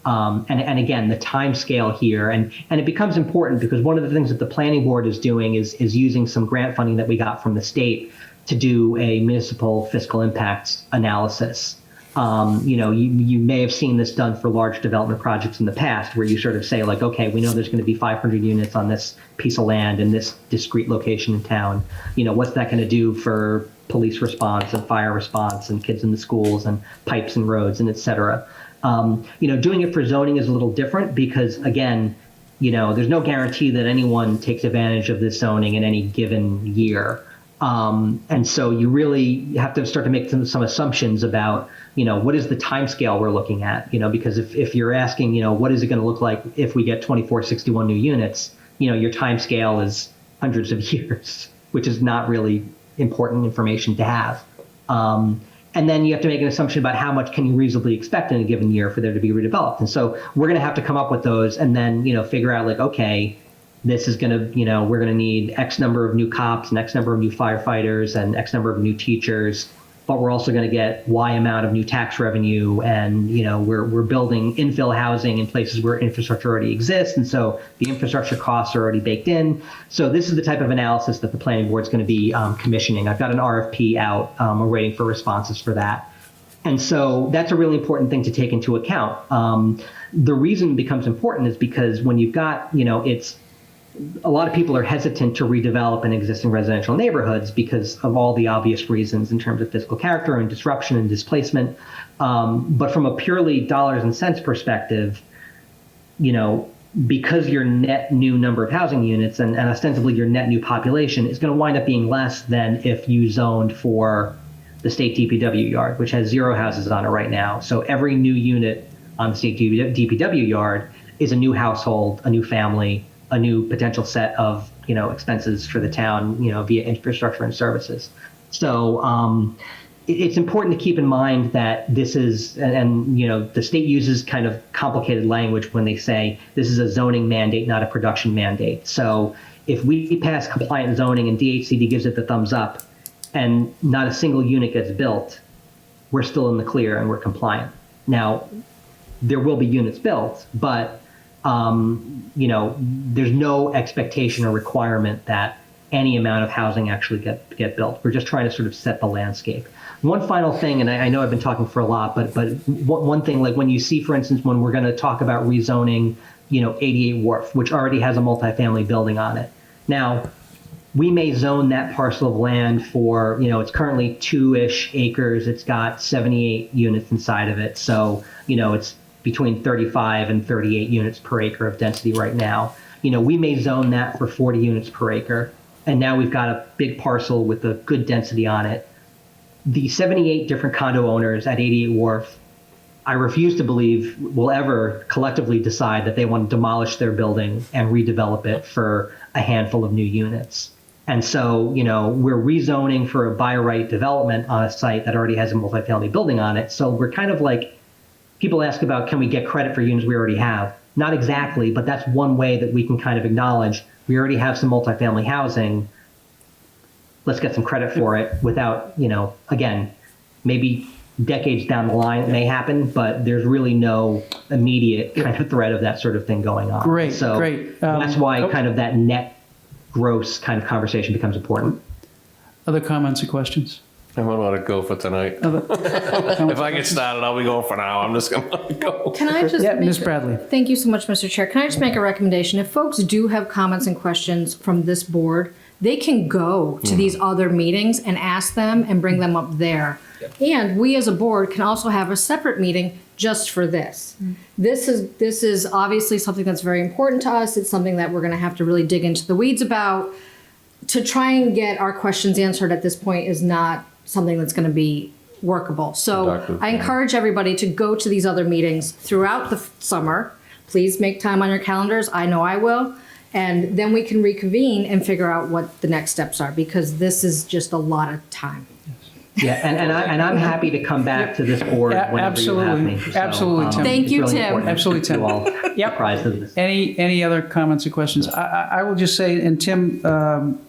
And again, the time scale here, and it becomes important because one of the things that the planning board is doing is using some grant funding that we got from the state to do a municipal fiscal impact analysis. You may have seen this done for large development projects in the past, where you sort of say like, okay, we know there's going to be 500 units on this piece of land in this discrete location in town. What's that going to do for police response and fire response and kids in the schools and pipes and roads and et cetera. Doing it for zoning is a little different because, again, there's no guarantee that anyone takes advantage of this zoning in any given year. And so you really have to start to make some assumptions about, what is the time scale we're looking at, because if you're asking, what is it going to look like if we get 2461 new units, your time scale is hundreds of years, which is not really important information to have. And then you have to make an assumption about how much can you reasonably expect in a given year for there to be redeveloped. And so we're going to have to come up with those and then, figure out like, okay, this is going to, we're going to need X number of new cops and X number of new firefighters and X number of new teachers, but we're also going to get Y amount of new tax revenue. And, we're building infill housing in places where infrastructure already exists. And so the infrastructure costs are already baked in. So this is the type of analysis that the planning board is going to be commissioning. I've got an RFP out. We're waiting for responses for that. And so that's a really important thing to take into account. The reason it becomes important is because when you've got, a lot of people are hesitant to redevelop in existing residential neighborhoods because of all the obvious reasons in terms of physical character and disruption and displacement. But from a purely dollars and cents perspective, because your net new number of housing units and ostensibly your net new population is going to wind up being less than if you zoned for the state DPW yard, which has 0 houses on it right now. So every new unit on the state DPW yard is a new household, a new family, a new potential set of expenses for the town via infrastructure and services. So it's important to keep in mind that this is and the state uses kind of complicated language when they say this is a zoning mandate, not a production mandate. So if we pass compliant zoning and DHCD gives it the thumbs up and not a single unit gets built, we're still in the clear and we're compliant. Now there will be units built, but there's no expectation or requirement that any amount of housing actually get built. We're just trying to sort of set the landscape. One final thing, and I know I've been talking for a lot, but one thing, like when you see, for instance, when we're going to talk about rezoning, 88 Wharf, which already has a multifamily building on it. Now, we may zone that parcel of land for, it's currently 2-ish acres. It's got 78 units inside of it. So, it's between 35 and 38 units per acre of density right now. We may zone that for 40 units per acre. And now we've got a big parcel with a good density on it. The 78 different condo owners at 88 Wharf, I refuse to believe will ever collectively decide that they want to demolish their building and redevelop it for a handful of new units. And so, we're rezoning for a by right development on a site that already has a multifamily building on it. So we're kind of like, people ask about, can we get credit for units we already have? Not exactly, but that's one way that we can kind of acknowledge we already have some multifamily housing. Let's get some credit for it without, again, maybe decades down the line it may happen, but there's really no immediate kind of threat of that sort of thing going on. Great. That's why kind of that net gross kind of conversation becomes important. Other comments or questions? I'm gonna let it go for tonight. If I get started, I'll be going for an hour. I'm just gonna let it go. Can I just Yeah, make Ms. Bradley. Thank you so much, Mr. Chair. Can I just make a recommendation? If folks do have comments and questions from this board, they can go to these other meetings and ask them and bring them up there. And we as a board can also have a separate meeting just for this. This is obviously something that's very important to us. It's something that we're going to have to really dig into the weeds about. To try and get our questions answered at this point is not something that's going to be workable. So Productive, I yeah. encourage everybody to go to these other meetings throughout the summer. Please make time on your calendars. I know I will. And then we can reconvene and figure out what the next steps are, because this is just a lot of time. Yeah, and I'm happy to come back to this board whenever you have me. Absolutely. Absolutely, Tim. Thank it's you, really Tim. important Absolutely, to keep Tim. you all Yep. apprised of this. Any other comments or questions? I will just say, and Tim,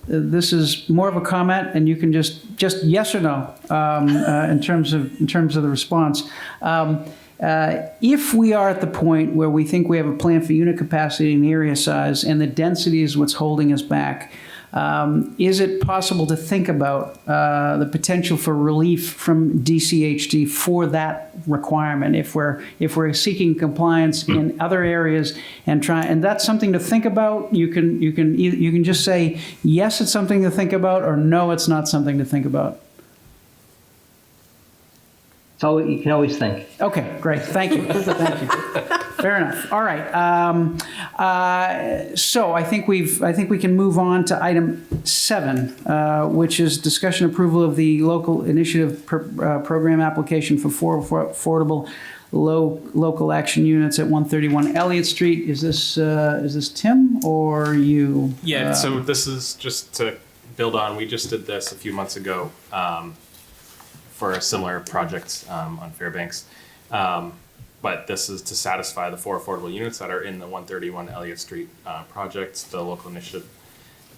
this is more of a comment, and you can just yes or no in terms of the response. If we are at the point where we think we have a plan for unit capacity and area size, and the density is what's holding us back, is it possible to think about the potential for relief from DCHD for that requirement if we're seeking compliance in other areas and that's something to think about? You can just say yes, it's something to think about, or no, it's not something to think about. So you can always think. Okay, great. Thank you. Thank you. Fair enough. All right. So I think we can move on to item 7, which is discussion approval of the local initiative program application for affordable local action units at 131 Elliott Street. Is this Tim or you? Yeah, so this is just to build on, we just did this a few months ago for a similar project on Fairbanks. But this is to satisfy the 4 affordable units that are in the 131 Elliott Street project. The local initiative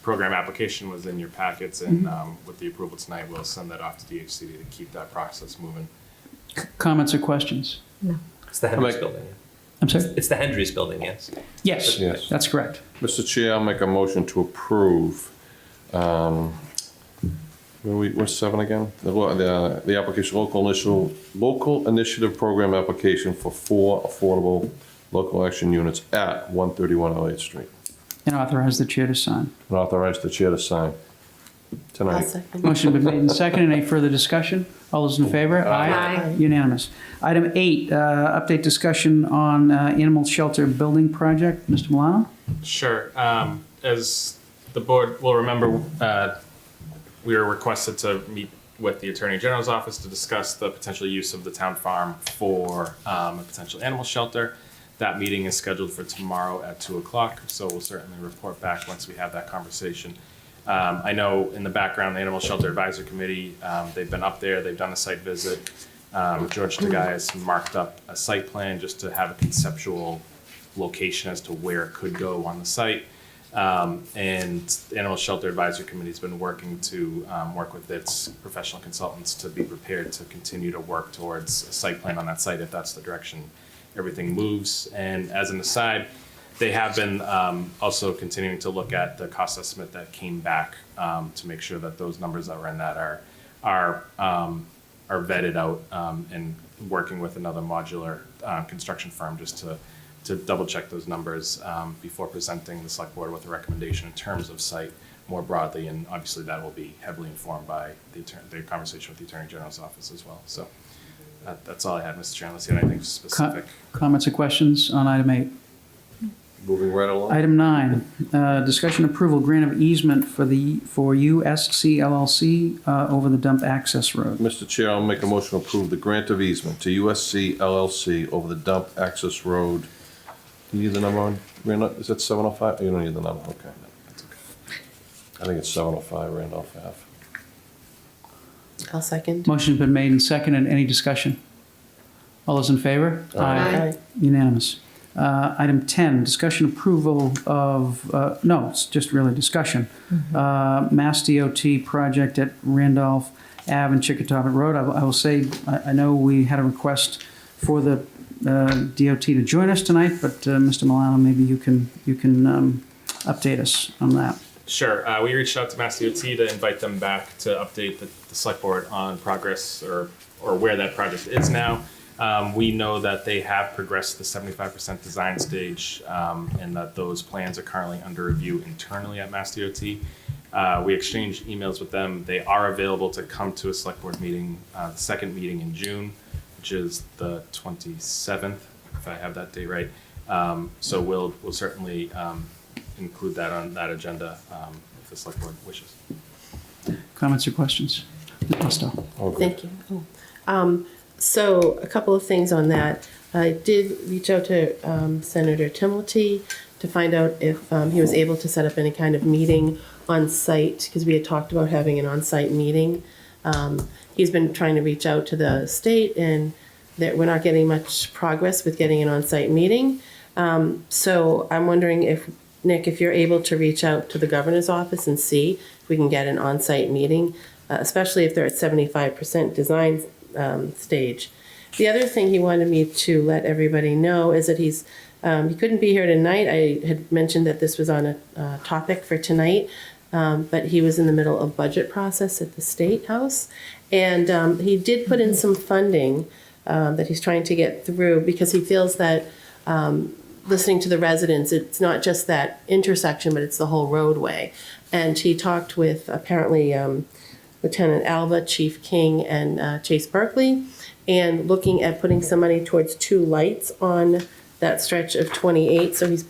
program application was in your packets, and with the approval tonight, we'll send that off to DHCD to keep that process moving. Comments or questions? No. It's the Hendricks building. I'm sorry? It's the Hendricks building, yes. Yes, Yes. that's correct. Mr. Chair, I'll make a motion to approve. What's 7 again? The application, local initiative program application for 4 affordable local action units at 131 Elliott Street. And authorize the chair to sign. And authorize the chair to sign I'll tonight. second. Motion been made and seconded. Any further discussion? All those in favor? Aye. Unanimous. Item 8, update discussion on animal shelter building project. Mr. Milano? Sure. As the board will remember, we were requested to meet with the Attorney General's office to discuss the potential use of the town farm for a potential animal shelter. That meeting is scheduled for tomorrow at 2:00, so we'll certainly report back once we have that conversation. I know in the background, the Animal Shelter Advisory Committee, they've been up there, they've done a site visit. George Tagay has marked up a site plan just to have a conceptual location as to where it could go on the site. And the Animal Shelter Advisory Committee has been working to work with its professional consultants to be prepared to continue to work towards a site plan on that site if that's the direction everything moves. And as an aside, they have been also continuing to look at the cost estimate that came back to make sure that those numbers that were in that are vetted out, and working with another modular construction firm just to double check those numbers before presenting the select board with a recommendation in terms of site more broadly. And obviously that will be heavily informed by the conversation with the Attorney General's office as well. So that's all I had, Mr. Chair, unless you have anything specific. Comments or questions on item 8? Moving right along. Item 9, discussion approval grant of easement for USC LLC over the dump access road. Mr. Chair, I'll make a motion to approve the grant of easement to USC LLC over the dump access road. Do you need the number on? Is that 705? You don't need the number, okay. That's okay. I think it's 705 Randolph Ave. I'll second. Motion's been made and seconded. Any discussion? All those in favor? Aye. Unanimous. Item 10, discussion approval of, no, it's just really discussion. Mass DOT project at Randolph Ave and Chickatawbit Road. I will say, I know we had a request for the DOT to join us tonight, but Mr. Milano, maybe you can update us on that. Sure. We reached out to Mass DOT to invite them back to update the select board on progress or where that project is now. We know that they have progressed the 75% design stage, and that those plans are currently under review internally at Mass DOT. We exchanged emails with them. They are available to come to a select board meeting, the second meeting in June, which is the 27th, if I have that date right. So we'll certainly include that on that agenda if the select board wishes. Comments or questions? Ms. Musto. Thank you. So a couple of things on that. I did reach out to Senator Timilty to find out if he was able to set up any kind of meeting on site, because we had talked about having an on-site meeting. He's been trying to reach out to the state, and that we're not getting much progress with getting an on-site meeting. So I'm wondering if, Nick, if you're able to reach out to the governor's office and see if we can get an on-site meeting, especially if they're at 75% design stage. The other thing he wanted me to let everybody know is that he couldn't be here tonight. I had mentioned that this was on a topic for tonight, but he was in the middle of budget process at the State House. And he did put in some funding that he's trying to get through, because he feels that listening to the residents, it's not just that intersection, but it's the whole roadway. And he talked with apparently Lieutenant Alba, Chief King, and Chase Berkeley, and looking at putting some money towards 2 lights on that stretch of 28. So he's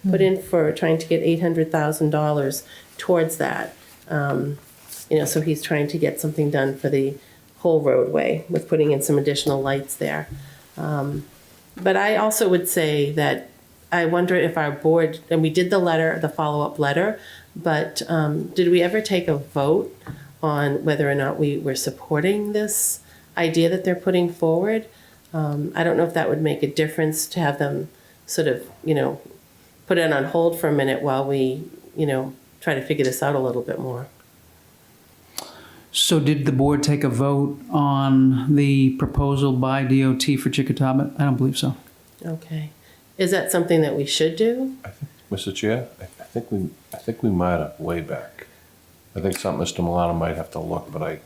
put in for trying to get $800,000 towards that. So he's trying to get something done for the whole roadway with putting in some additional lights there. But I also would say that I wonder if our board, and we did the follow-up letter, but did we ever take a vote on whether or not we were supporting this idea that they're putting forward? I don't know if that would make a difference to have them sort of, put it on hold for a minute while we, try to figure this out a little bit more. So did the board take a vote on the proposal by DOT for Chickatawbut? I don't believe so. Okay. Is that something that we should do? Mr. Chair, I think we might have way back. I think something Mr. Milano might have to look, but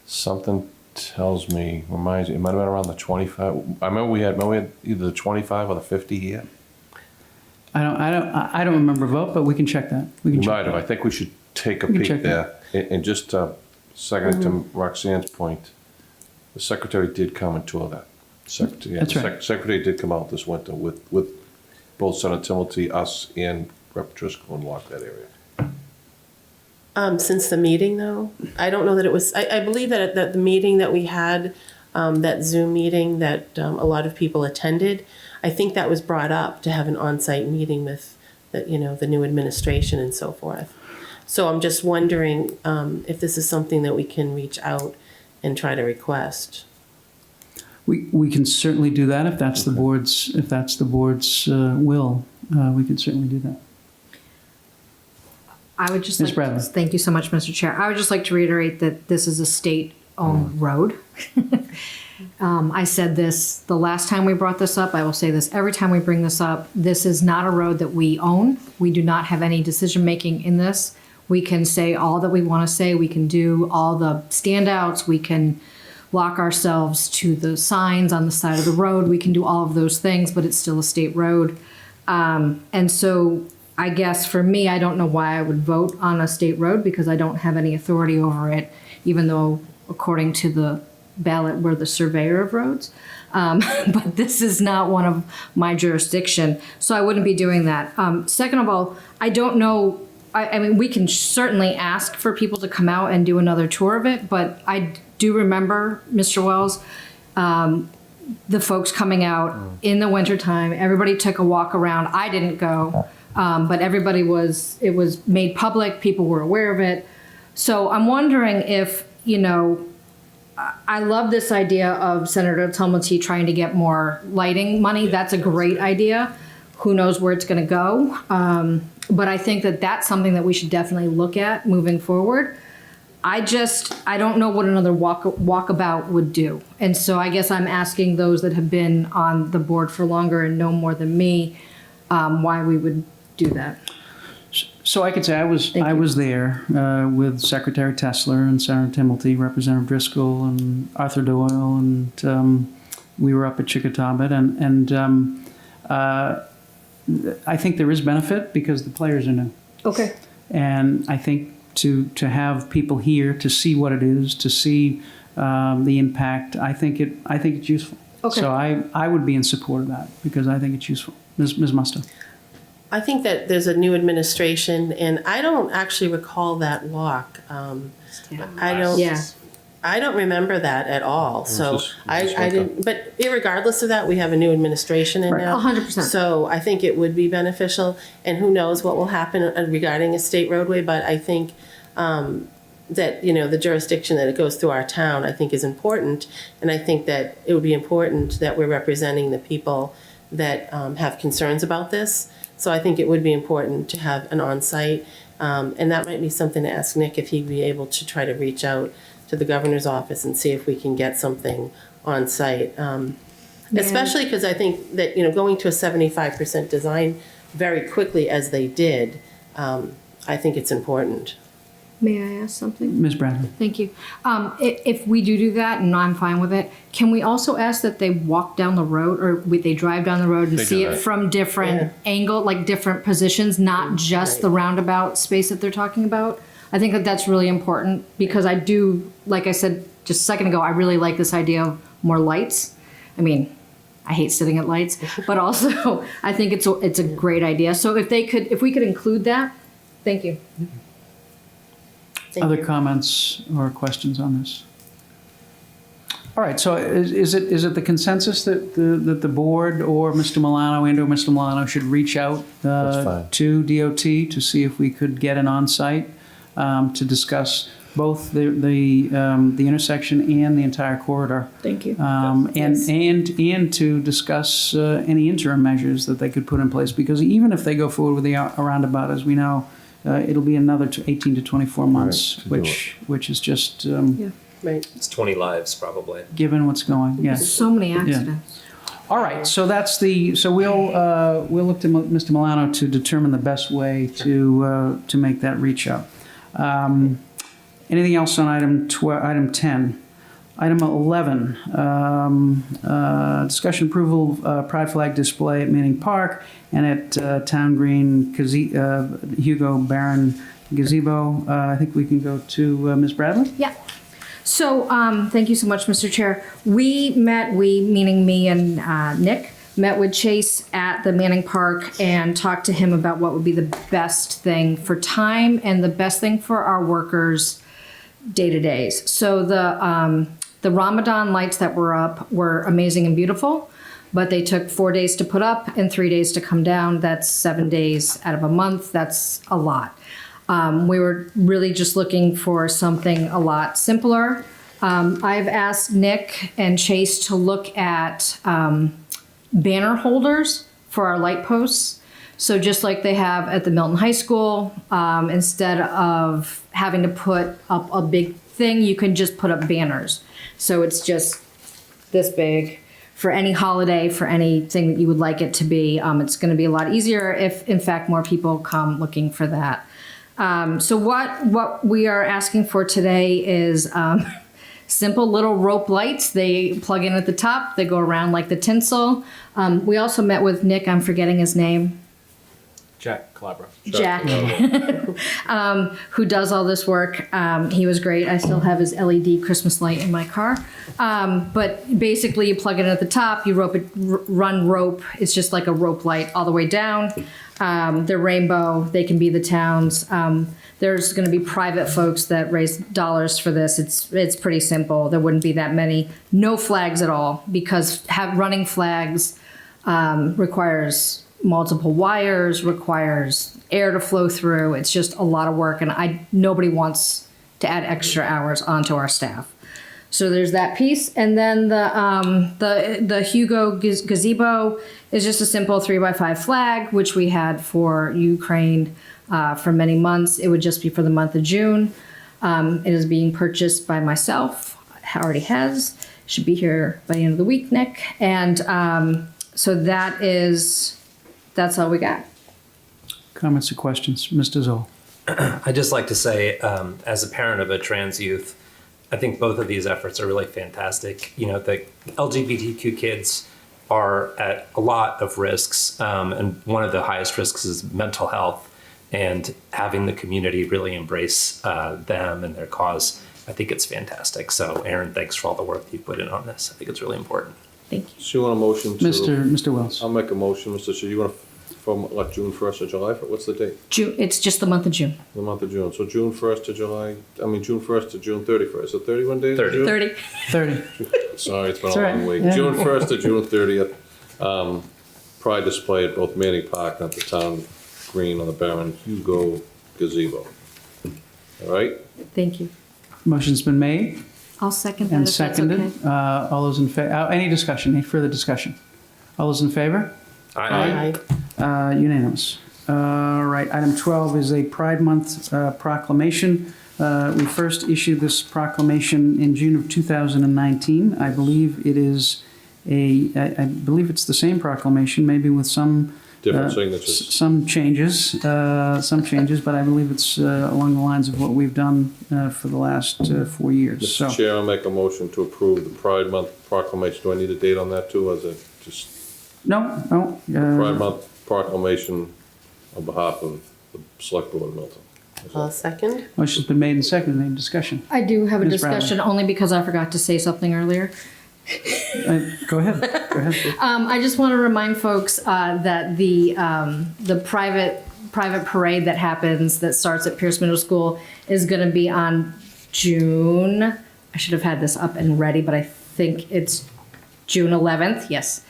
something tells me, reminds me, it might have been around the 25. I remember we had either the 25 or the 50 here. I don't remember a vote, but we can check that. We Might have. I think we should take a We can peek check there. And just second to Roxanne's point, the secretary did come and tour that. That's right. Secretary did come out this winter with both Senator Timilty, us, and Rep. Driscoll, and walk that area. Since the meeting, though, I don't know that it was. I believe that at the meeting that we had, that Zoom meeting that a lot of people attended, I think that was brought up to have an on-site meeting with the new administration and so forth. So I'm just wondering if this is something that we can reach out and try to request. We can certainly do that if that's the board's will. We can certainly do that. I would just Ms. like Bradley. thank you so much, Mr. Chair. I would just like to reiterate that this is a state-owned road. I said this the last time we brought this up. I will say this every time we bring this up. This is not a road that we own. We do not have any decision-making in this. We can say all that we want to say. We can do all the standouts. We can lock ourselves to the signs on the side of the road. We can do all of those things, but it's still a state road. And so I guess for me, I don't know why I would vote on a state road, because I don't have any authority over it, even though according to the ballot, we're the surveyor of roads. But this is not one of my jurisdiction, so I wouldn't be doing that. Second of all, I don't know. I mean, we can certainly ask for people to come out and do another tour of it, but I do remember, Mr. Wells, the folks coming out in the wintertime. Everybody took a walk around. I didn't go, but it was made public. People were aware of it. So I'm wondering if, I love this idea of Senator Timilty trying to get more lighting money. That's a great idea. Who knows where it's going to go? But I think that that's something that we should definitely look at moving forward. I don't know what another walkabout would do. And so I guess I'm asking those that have been on the board for longer and know more than me, why we would do that. So I could say I was there with Secretary Tessler and Senator Timilty, Representative Driscoll, and Arthur Doyle, and we were up at Chickatobit, and I think there is benefit because the players are new. Okay. And I think to have people here to see what it is, to see the impact, I think it's useful. Okay. So I would be in support of that because I think it's useful. Ms. Musto. I think that there's a new administration, and I don't actually recall that walk. I don't remember that at all. So I didn't. But irregardless of that, we have a new administration in now. 100%. So I think it would be beneficial, and who knows what will happen regarding a state roadway. But I think that the jurisdiction that it goes through our town, I think, is important, and I think that it would be important that we're representing the people that have concerns about this. So I think it would be important to have an on-site, and that might be something to ask Nick if he'd be able to try to reach out to the governor's office and see if we can get something on-site. Especially because I think that going to a 75% design very quickly as they did, I think it's important. May I ask something? Ms. Bradley. Thank you. If we do that, and I'm fine with it, can we also ask that they walk down the road or they drive down the road and They see do it that. from different angle, like different positions, not just the roundabout space that they're talking about? I think that that's really important because I do, like I said just a second ago, I really like this idea of more lights. I mean, I hate sitting at lights, but also I think it's a great idea. So if we could include that, thank you. Other comments or questions on this? All right, so is it the consensus that the board or Mr. Milano and or Mr. Milano should reach out to DOT to see if we could get an on-site to discuss both the intersection and the entire corridor? Thank you. And to discuss any interim measures that they could put in place, because even if they go forward with a roundabout, as we know, it'll be another 18 to 24 months, which is just Right. It's 20 lives probably. given what's going. Yeah. So many accidents. All right. So we'll look to Mr. Milano to determine the best way to make that reach out. Anything else on item 10? Item 11, discussion approval of pride flag display at Manning Park and at Town Green Hugo Barron Gazebo. I think we can go to Ms. Bradley. Yeah. So thank you so much, Mr. Chair. We meaning me and Nick, met with Chase at the Manning Park and talked to him about what would be the best thing for time and the best thing for our workers day-to-days. So the Ramadan lights that were up were amazing and beautiful, but they took 4 days to put up and 3 days to come down. That's 7 days out of a month. That's a lot. We were really just looking for something a lot simpler. I've asked Nick and Chase to look at banner holders for our light posts. So just like they have at the Milton High School, instead of having to put up a big thing, you can just put up banners. So it's just this big for any holiday, for anything that you would like it to be. It's going to be a lot easier if, in fact, more people come looking for that. So what we are asking for today is simple little rope lights. They plug in at the top. They go around like the tinsel. We also met with Nick. I'm forgetting his name. Jack Calabro. Jack, who does all this work. He was great. I still have his LED Christmas light in my car. But basically, you plug it in at the top. You run rope. It's just like a rope light all the way down. They're rainbow. They can be the towns. There's going to be private folks that raise dollars for this. It's pretty simple. There wouldn't be that many. No flags at all, because running flags requires multiple wires, requires air to flow through. It's just a lot of work, and nobody wants to add extra hours onto our staff. So there's that piece, and then the Hugo gazebo is just a simple 3x5 flag, which we had for Ukraine for many months. It would just be for the month of June. It is being purchased by myself. It already has. Should be here by the end of the week, Nick. And so that's all we got. Comments or questions? Mr. Zoll? I'd just like to say, as a parent of a trans youth, I think both of these efforts are really fantastic. You know, the LGBTQ kids are at a lot of risks, and one of the highest risks is mental health. And having the community really embrace them and their cause, I think it's fantastic. So, Aaron, thanks for all the work you put in on this. I think it's really important. Thank you. So you want a motion to? Mr. Wells? I'll make a motion, Mr. Chair. You want to, from like June 1st or July? What's the date? June, it's just the month of June. The month of June. So June 1st to June 1st to June 31st. So 31 days? 30. 30. 30. Sorry, it's been It's a all long right. week. Yeah. June 1st to June 30th. Pride display at both Manning Park and at the town green on the Baron Hugo gazebo. All right? Thank you. Motion's been made I'll second that and if that's seconded. okay. All those in favor, any discussion, any further discussion? All those in favor? Aye. Unanimous. All right, item 12 is a Pride Month proclamation. We first issued this proclamation in June of 2019. I believe it is I believe it's the same proclamation, maybe with some Different signatures. some changes, but I believe it's along the lines of what we've done for the last 4 years. So, Mr. Chair, I'll make a motion to approve the Pride Month proclamation. Do I need a date on that too? Or is it just no. Pride Month proclamation on behalf of the Select Board of Milton? I'll second. Motion's been made and seconded. Any discussion? I do have a Ms. Bradley. discussion only because I forgot to say something earlier. Go ahead. Go ahead. I just want to remind folks that the private parade that happens that starts at Pierce Middle School is going to be on June. I should have had this up and ready, but I think it's June 11th. Yes,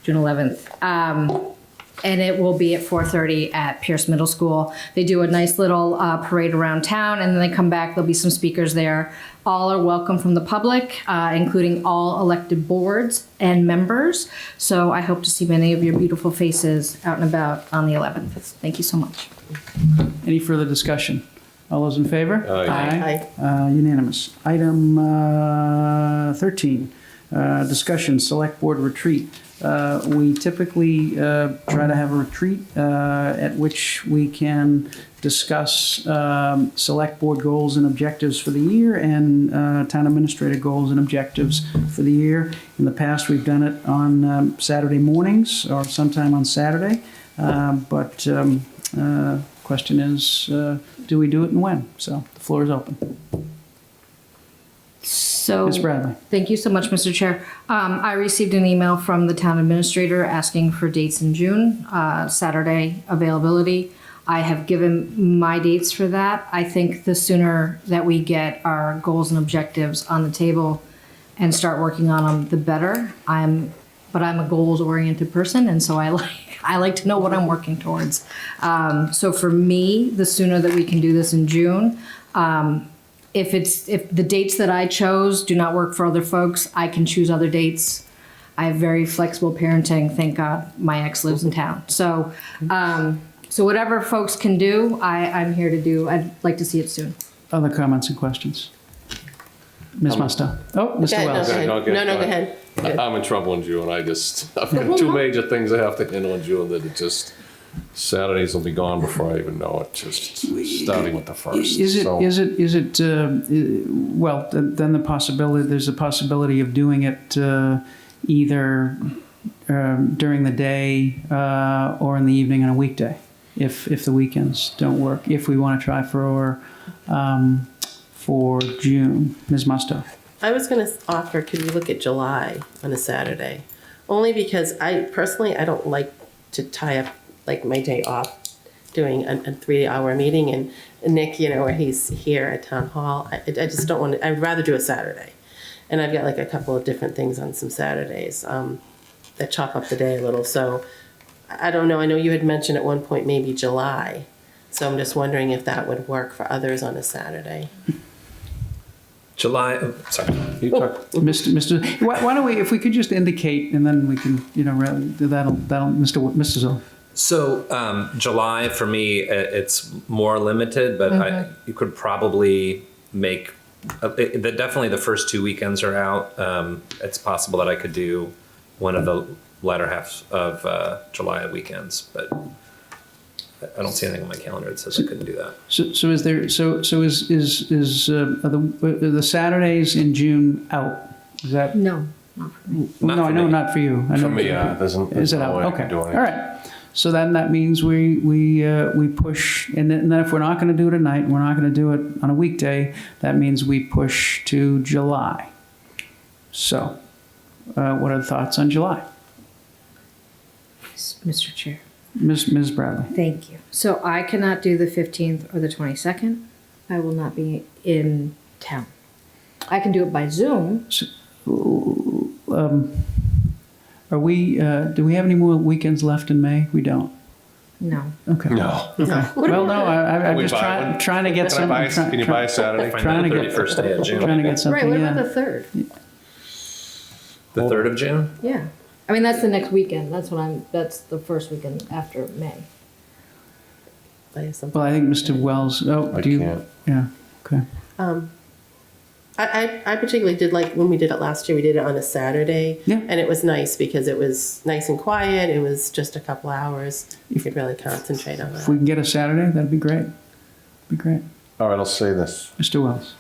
June 11th. And it will be at 4:30 at Pierce Middle School. They do a nice little parade around town, and then they come back. There'll be some speakers there. All are welcome from the public, including all elected boards and members. So I hope to see many of your beautiful faces out and about on the 11th. Thank you so much. Any further discussion? All those in favor? Aye. Unanimous. Item 13, discussion, select board retreat. We typically try to have a retreat at which we can discuss select board goals and objectives for the year and town administrator goals and objectives for the year. In the past, we've done it on Saturday mornings or sometime on Saturday. But question is, do we do it and when? So the floor is open. So, Ms. Bradley. thank you so much, Mr. Chair. I received an email from the town administrator asking for dates in June, Saturday availability. I have given my dates for that. I think the sooner that we get our goals and objectives on the table and start working on them, the better. But I'm a goals-oriented person, and so I like to know what I'm working towards. So for me, the sooner that we can do this in June, if the dates that I chose do not work for other folks, I can choose other dates. I have very flexible parenting. Thank God my ex lives in town. So, so whatever folks can do, I'm here to do. I'd like to see it soon. Other comments and questions? Ms. Musto. Oh, Mr. Okay, Wells. Okay, No, go ahead. I'm in trouble in June. I've got two major things I have to handle in June that it just, Saturdays will be gone before I even know it, just starting with the first. Well, then there's a possibility of doing it either during the day or in the evening on a weekday, if the weekends don't work, if we want to try for June. Ms. Musto. I was going to offer, could we look at July on a Saturday? Only because I don't like to tie up like my day off doing a 3-hour meeting, and Nick, where he's here at town hall. I just don't want to. I'd rather do a Saturday, and I've got like a couple of different things on some Saturdays that chop up the day a little. So I don't know. I know you had mentioned at one point maybe July, so I'm just wondering if that would work for others on a Saturday. July, sorry. Mr. Why don't we, if we could just indicate, and then we can, that'll, Mr. Zoll. So July for me, it's more limited, but you could probably make definitely the first 2 weekends are out. It's possible that I could do one of the latter halves of July weekends, but I don't see anything on my calendar that says I couldn't do that. So is there, so are the Saturdays in June out? Is that? No, not for me. Not No, for I know, me. not for you. I know For me, there's Is it no out? way I Okay, can do all anything. right. So then that means we push, and then if we're not going to do it at night, we're not going to do it on a weekday, that means we push to July. So, what are the thoughts on July? Mr. Chair. Ms. Bradley? Thank you. So I cannot do the 15th or the 22nd. I will not be in town. I can do it by Zoom. Are we, do we have any more weekends left in May? We don't. No. Okay. No. Okay. Well, no, I'm Can we just buy one? trying to get some. Can you buy a Saturday? Find Trying the to get- 31st day of June. Trying to get Right, something, what about yeah. the 3rd? The 3rd of June? Yeah. I mean, that's the next weekend. That's the first weekend after May. I have something. Well, I think Mr. Wells, I do you? can't. Yeah, okay. I particularly did like when we did it last year, we did it on a Saturday. Yeah. And it was nice because it was nice and quiet. It was just a couple hours. You could really concentrate on If that. we can get a Saturday, that'd be great. Be great. All right, I'll say this. Mr. Wells?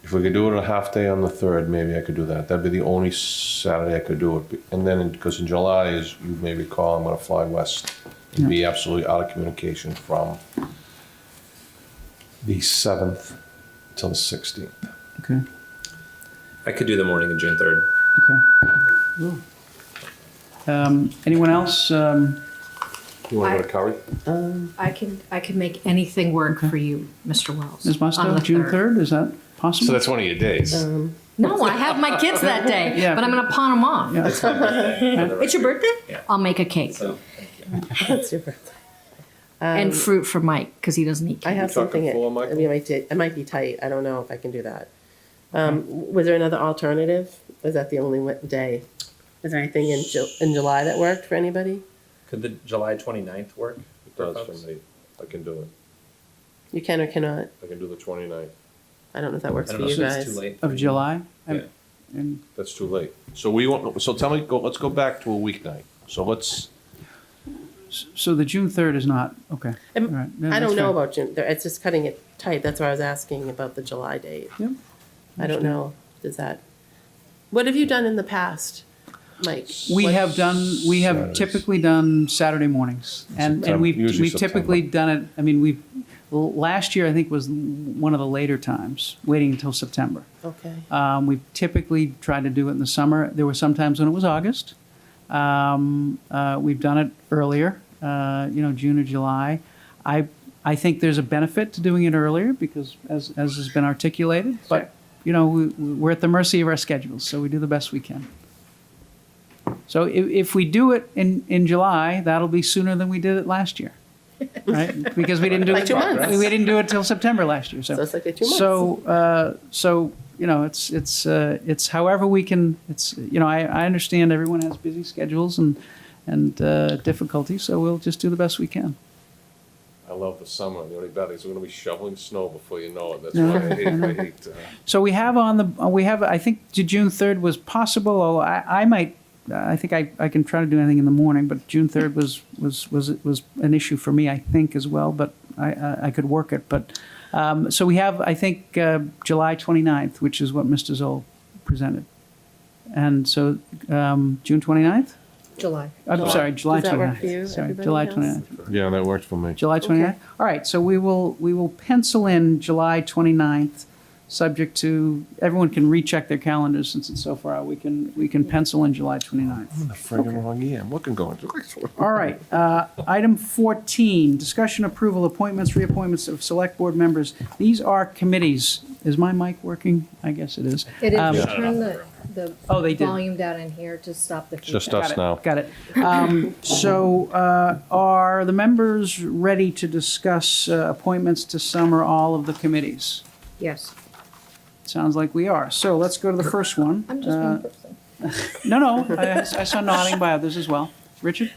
If we could do it a half day on the 3rd, maybe I could do that. That'd be the only Saturday I could do it. And then, because in July, as you may recall, I'm gonna fly west and be absolutely out of communication from the 7th till the 16th. Okay, I could do the morning of June 3rd. okay. Anyone else? You wanna go to Curry? I can make anything work for you, Mr. Wells. Ms. on Musto, the June 3rd. 3rd, is that possible? So that's one of your days. No, I have my kids that day, Yeah. but I'm going to pawn them off. Yeah. It's your birthday? Yeah. I'll make a cake That's your birthday. and fruit for Mike because he doesn't eat I cake. have Chocolate something. full, Michael? It might be tight. I don't know if I can do that. Was there another alternative? Was that the only day? Is there anything in July that worked for anybody? Could the July 29th work? It does for me. I can do it. You can or cannot. I can do the 29th. I don't know if that works I for don't know you if guys. it's too late. Of July? Yeah. And That's too late. So we want, so tell me, let's go back to a weeknight. So let's, so the June 3rd is not, okay. All right. Yeah, I that's don't know fine. about June. It's just cutting it tight. That's why I was asking about the July date. Yep. I don't know. Does that? What have you done in the past, Mike? We What- have Saturdays. typically done Saturday mornings. And September, we've usually typically done it, I mean, last year I think was one of the later times, waiting until September. Okay. We've typically tried to do it in the summer. There were some times when it was August. We've done it earlier, June or July. I think there's a benefit to doing it earlier because, as has been articulated, but, we're at the mercy of our schedules, so we do the best we can. So if we do it in July, that'll be sooner than we did it last year, right? Because we didn't do Like it. 2 months. We didn't do it till September last year. So So it's like 2 months. So it's however we can. I understand everyone has busy schedules and difficulties, so we'll just do the best we can. I love the summer. The only bad thing is we're gonna be shoveling snow before you know it. That's No, why I hate, So we have I think June 3rd was possible. I think I can try to do anything in the morning, but June 3rd was an issue for me, I think, as well, but I could work it. But, so we have, I think, July 29th, which is what Mr. Zoll presented. And so, June 29th? July. I'm sorry, July 29th. Does that work for you, Sorry, everybody July else? 29th. yeah, that worked for me. July 29th? Okay. All right, so we will pencil in July 29th, subject to, everyone can recheck their calendars since it's so far out. We can pencil in July 29th. I'm the friggin' wrong year. I'm looking going to. All right, item 14, discussion approval, appointments, reappointments of select board members. These are committees. Is my mic working? I guess it is. It is. Yeah. Turn the Oh, they did. volume down in here to stop the feedback. Just us now. Got it. So are the members ready to discuss appointments to some or all of the committees? Yes. Sounds like we are. So let's go to the first one. I'm just one person. No, I saw nodding by others as well. Richard?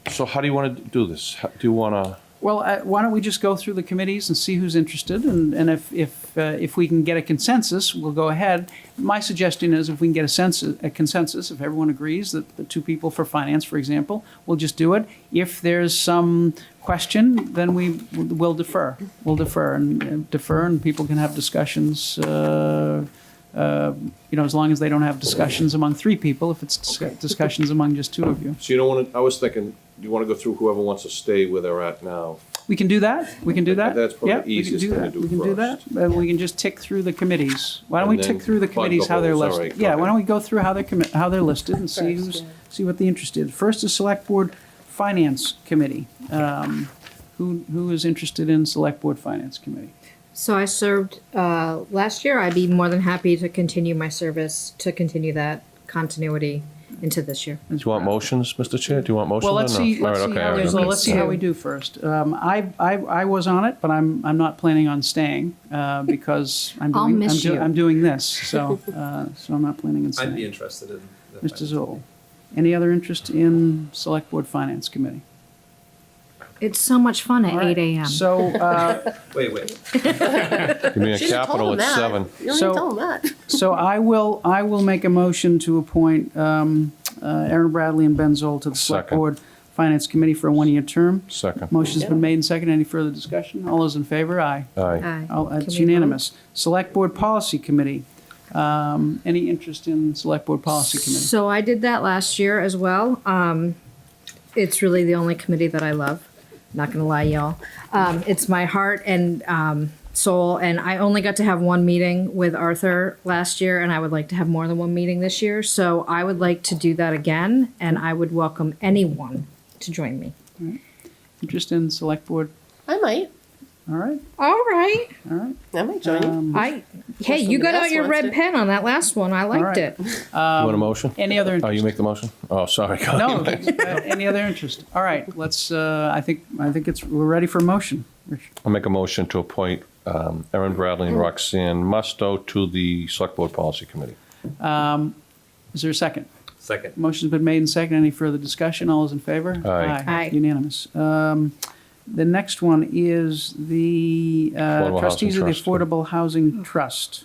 So how do you want to do this? Do you want to, Well, why don't we just go through the committees and see who's interested, and if we can get a consensus, we'll go ahead. My suggestion is if we can get a consensus, if everyone agrees that the two people for finance, for example, we'll just do it. If there's some question, then we'll defer. We'll defer and people can have discussions, as long as they don't have discussions among three people, if it's discussions among just two of you. So you don't want to, I was thinking, you want to go through whoever wants to stay where they're at now. We can do that. We can do that. That's probably Yeah, the easiest thing to do We can do that. first. And we can just tick through the committees. Why don't we And tick then through the plug committees, the how they're holes. All listed? right, go Yeah, why ahead. don't we go through how they're listed and see what the interest is. First is Select Board Finance Committee. Who is interested in Select Board Finance Committee? So I served last year. I'd be more than happy to continue my service, to continue that continuity into this year. Do you want motions, Mr. Chair? Do you want motions? Well, or let's no? see. All right, Let's see okay, how all right, there's. okay. Let's see how we do first. I was on it, but I'm not planning on staying because I'll miss you. I'm doing this, so I'm not planning on staying. I'd be interested in. Mr. Zoll, any other interest in Select Board Finance Committee? It's so much fun at All right, 8 a.m. So, Wait. Give me a capital, it's 7. You don't So- even tell them that. so I will make a motion to appoint Aaron Bradley and Ben Zoll to the Select Second. Board Finance Committee for a one-year term. Second. Motion's been made and seconded. Any further discussion? All those in favor? Aye. Aye. Aye. It's Can we unanimous. Select Board Policy Committee. Any interest in Select Board Policy Committee? So I did that last year as well. It's really the only committee that I love. Not gonna lie, y'all. It's my heart and soul, and I only got to have one meeting with Arthur last year, and I would like to have more than one meeting this year. So I would like to do that again, and I would welcome anyone to join me. Interest in Select Board? I might. All right, All right. all right. I might join you. Hey, you got somebody out else your wants red to. pen on that last one. I liked right. it. You want a motion? Any other Oh, interest? you make the motion? Oh, sorry. No, any other interest? All right, let's, I think we're ready for a motion. Rich. I'll make a motion to appoint Erin Bradley and Roxanne Musto to the Select Board Policy Committee. Is there a second? Second. Motion's been made and seconded. Any further discussion? All those in favor? Aye. Aye. Unanimous. The next one is the Affordable trustees of the Housing Trust. Affordable Housing Trust.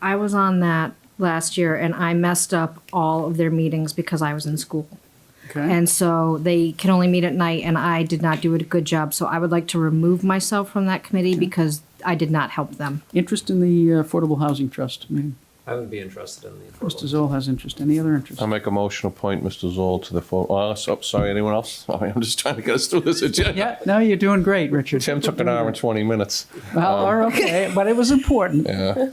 I was on that last year, and I messed up all of their meetings because I was in school. Okay. And so they can only meet at night, and I did not do a good job. So I would like to remove myself from that committee because I did not help them. Interest in the Affordable Housing Trust. I mean, I would be interested in the Mr. affordable. Zoll has interest. Any other interest? I'll make a motion to appoint Mr. Zoll to the full, sorry, anyone else? I'm just trying to get us through this agenda. Yeah, no, you're doing great, Richard. Tim took an hour and 20 minutes. Well, or okay, but it was important. Yeah.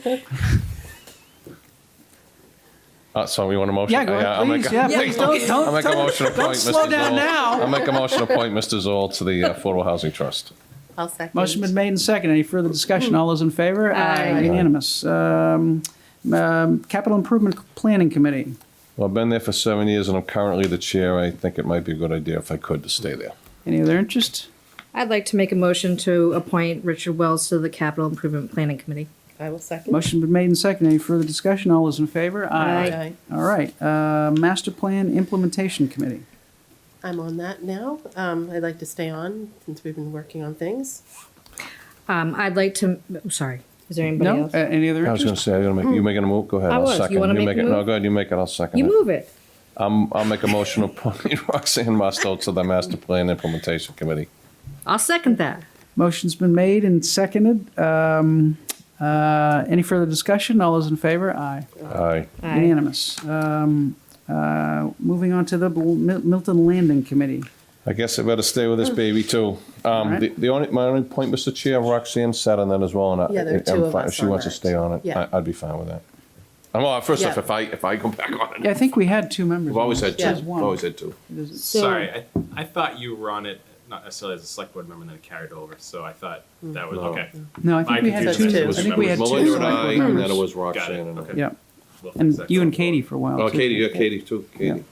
So we want a motion? Yeah, go I'll ahead, make please. a- Yeah, please, don't, I'll make a motion to appoint Mr. Zoll. slow down now. I'll make a motion to appoint Mr. Zoll to the Affordable Housing Trust. I'll second. Motion been made and seconded. Any further discussion? All those in favor? Aye. Unanimous. Capital Improvement Planning Committee. Well, I've been there for 7 years and I'm currently the chair. I think it might be a good idea if I could to stay there. Any other interest? I'd like to make a motion to appoint Richard Wells to the Capital Improvement Planning Committee. I will second. Motion been made and seconded. Any further discussion? All those in favor? Aye. All right. Master Plan Implementation Committee. I'm on that now. I'd like to stay on since we've been working on things. I'd like to, sorry, is there anybody No? else? Any other I was going interest? to say, you making a move? Go ahead. I I'll was. You second. wanna make make the it. No, move? go ahead. You make it. I'll second You it. move it. I'll make a motion to appoint Roxanne Musto to the Master Plan Implementation Committee. I'll second that. Motion's been made and seconded. Any further discussion? All those in favor? Aye. Aye. Aye. Unanimous. Moving on to the Milton Landing Committee. I guess I better stay with this baby too. right. My only point, Mr. Chair, Roxanne sat on that as well, and Yeah, there are two I'm of fine. us If she on wants to that. stay on it, Yeah. I'd be fine with that. Well, first off, Yeah. if I go back on it, Yeah, I think we had two members. we've always on had this. two. Just one. Always had two. So- Sorry, I thought you were on it, not necessarily as a select board member, and then it carried over, so I thought that was, No. okay. No, I think I we had confused two. it. I think we had two Melinda and select I, board and then members. it was Got Roxanne. it, and okay. Yeah, We'll fix and that you and going Katie forward. for a while. Oh, too. Katie, yeah, Katie too. Katie.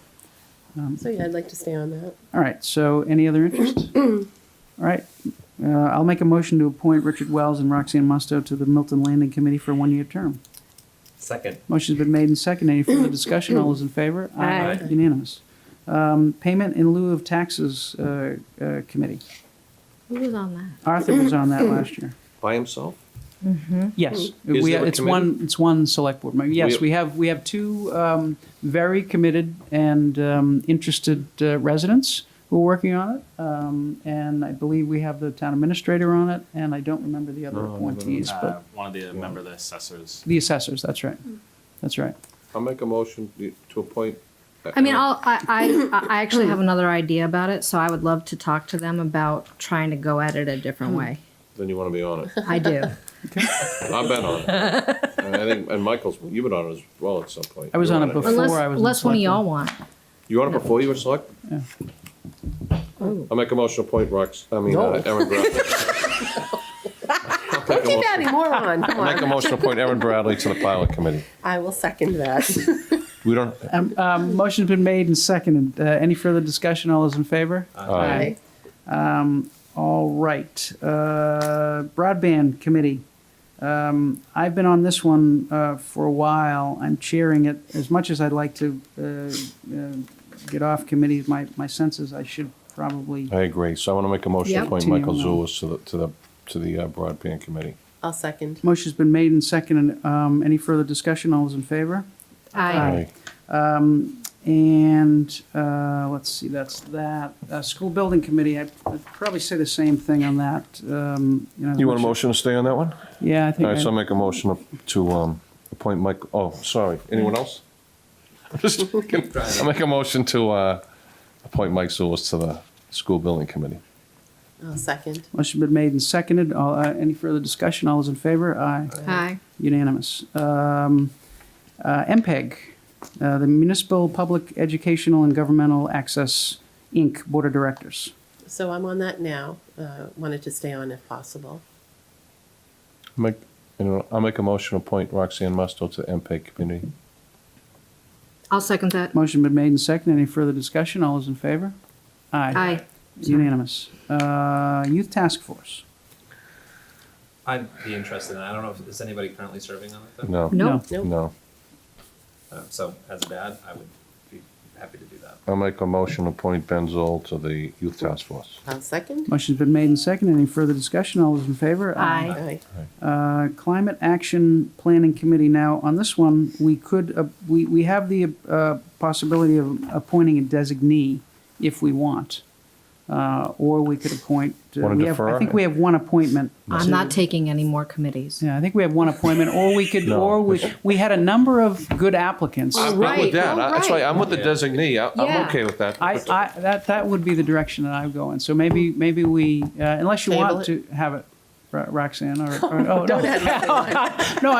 So yeah, I'd like to stay on that. All right, so any other interest? All right, I'll make a motion to appoint Richard Wells and Roxanne Musto to the Milton Landing Committee for a one-year term. Second. Motion's been made and seconded. Any further discussion? All those in favor? Aye. Unanimous. Payment in lieu of taxes Committee. Who was on that? Arthur was on that last year. By himself? Yes, Is we, there a it's committee? one select board member. Yes, we have two very committed and interested residents who are working on it. And I believe we have the town administrator on it, and I don't remember the other appointees, but One of the member of the assessors. the assessors, that's right. That's right. I'll make a motion to appoint. I mean, I actually have another idea about it, so I would love to talk to them about trying to go at it a different way. Then you want to be on it. I do. I've been on it. And I think, and Michael's, you've been on it as well at some point. I was You were on it before. Unless, I was in unless one of select y'all board. want. You on it before you were select? Yeah. I'll make a motion to appoint Erin Bradley. Don't keep adding more on, come I'll make a on. motion to appoint Erin Bradley to the pilot committee. I will second that. We don't, Motion's been made and seconded. Any further discussion? All those in favor? Aye. All right. Broadband Committee. I've been on this one for a while. I'm chairing it. As much as I'd like to get off committee, my sense is I should probably. I agree. So I want to make a motion to Yep. appoint Continue Michael on. Zulus to the broadband committee. I'll second. Motion's been made and seconded. Any further discussion? All those in favor? Aye. And let's see, that's that. School Building Committee, I'd probably say the same thing on that. You want a motion to stay on that one? Yeah, I All think. right, so I'll make a motion to appoint Mike, oh, sorry, anyone else? Just kidding. I'll make a motion to appoint Mike Zulus to the school building committee. I'll second. Motion been made and seconded. Any further discussion? All those in favor? Aye. Aye. Unanimous. MPEG, the Municipal Public Educational and Governmental Access, Inc., Board of Directors. So I'm on that now. Wanted to stay on if possible. I'll make a motion to appoint Roxanne Musto to the MPEG committee. I'll second that. Motion been made and seconded. Any further discussion? All those in favor? Aye. Unanimous. Youth Task Force. I'd be interested in, I don't know if, is anybody currently serving on it though? No. Nope. Nope. No. So as a dad, I would be happy to do that. I'll make a motion to appoint Ben Zoll to the youth task force. I'll second. Motion's been made and seconded. Any further discussion? All those in favor? Aye. Aye. Climate Action Planning Committee. Now, on this one, we could, we have the possibility of appointing a designee if we want. Or we could appoint, Wanna we have, defer? I think we have one appointment. I'm not taking any more committees. Yeah, I think we have one appointment, or we could, No. or we had a number of good applicants. I'm Right, with that. oh, That's why right. I'm with the designee. I'm Yeah. okay with that. That would be the direction that I would go in. So maybe we, unless you Table want it? to have it, Roxanne, oh, Don't no. add nothing on. No,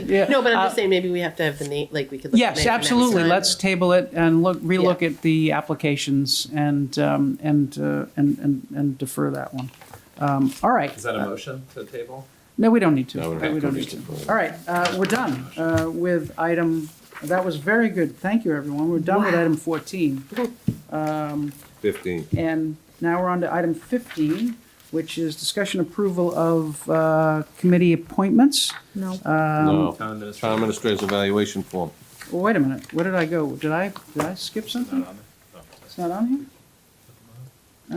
yeah. No, but I'm just saying, maybe we have to have the name, like we could. look at Yes, the name for next absolutely. time. Let's table it and relook at the applications and defer that one. All right. Is that a motion to table? No, we don't need to. No, we don't We have don't to. need to. All right, we're done with item, that was very good. Thank you, everyone. We're done with item 14. 15. And now we're on to item 15, which is discussion approval of committee appointments. No. No. Town administrator. Town administrator's evaluation form. Well, wait a minute, where did I go? Did I skip something? Not on there? It's not on here?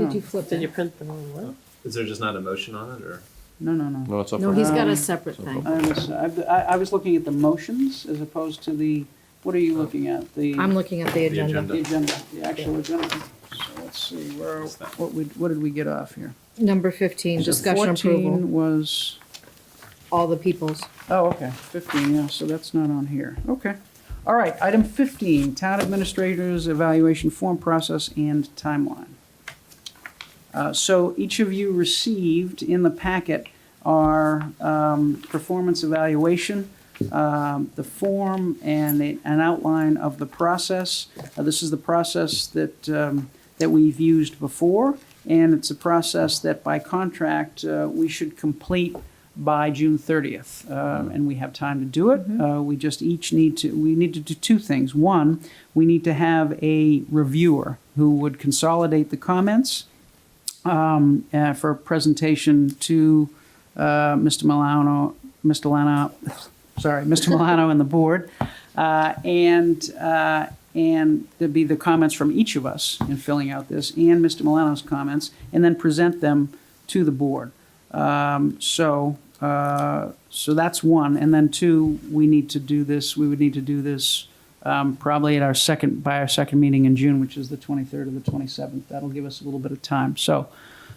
Did you Oh, flip Did you it? print the wrong one? Is there just not a motion on it, or? no. No, it's up No, for. he's got a separate thing. I was looking at the motions as opposed to the, what are you looking at? The I'm looking at the The agenda. the agenda, the actual agenda. So let's see, what did we get off here? Number 15, discussion 14 approval, was, all the peoples. oh, okay, 15, yeah, so that's not on here. Okay. All right, item 15, town administrators evaluation form process and timeline. So each of you received in the packet our performance evaluation, the form, and an outline of the process. This is the process that we've used before, and it's a process that by contract we should complete by June 30th, and we have time to do it. We just each need to do two things. One, we need to have a reviewer who would consolidate the comments for a presentation to Mr. Milano and the board, and there'd be the comments from each of us in filling out this, and Mr. Milano's comments, and then present them to the board. So that's one. And then two, we would need to do this probably at by our second meeting in June, which is the 23rd or the 27th. That'll give us a little bit of time. So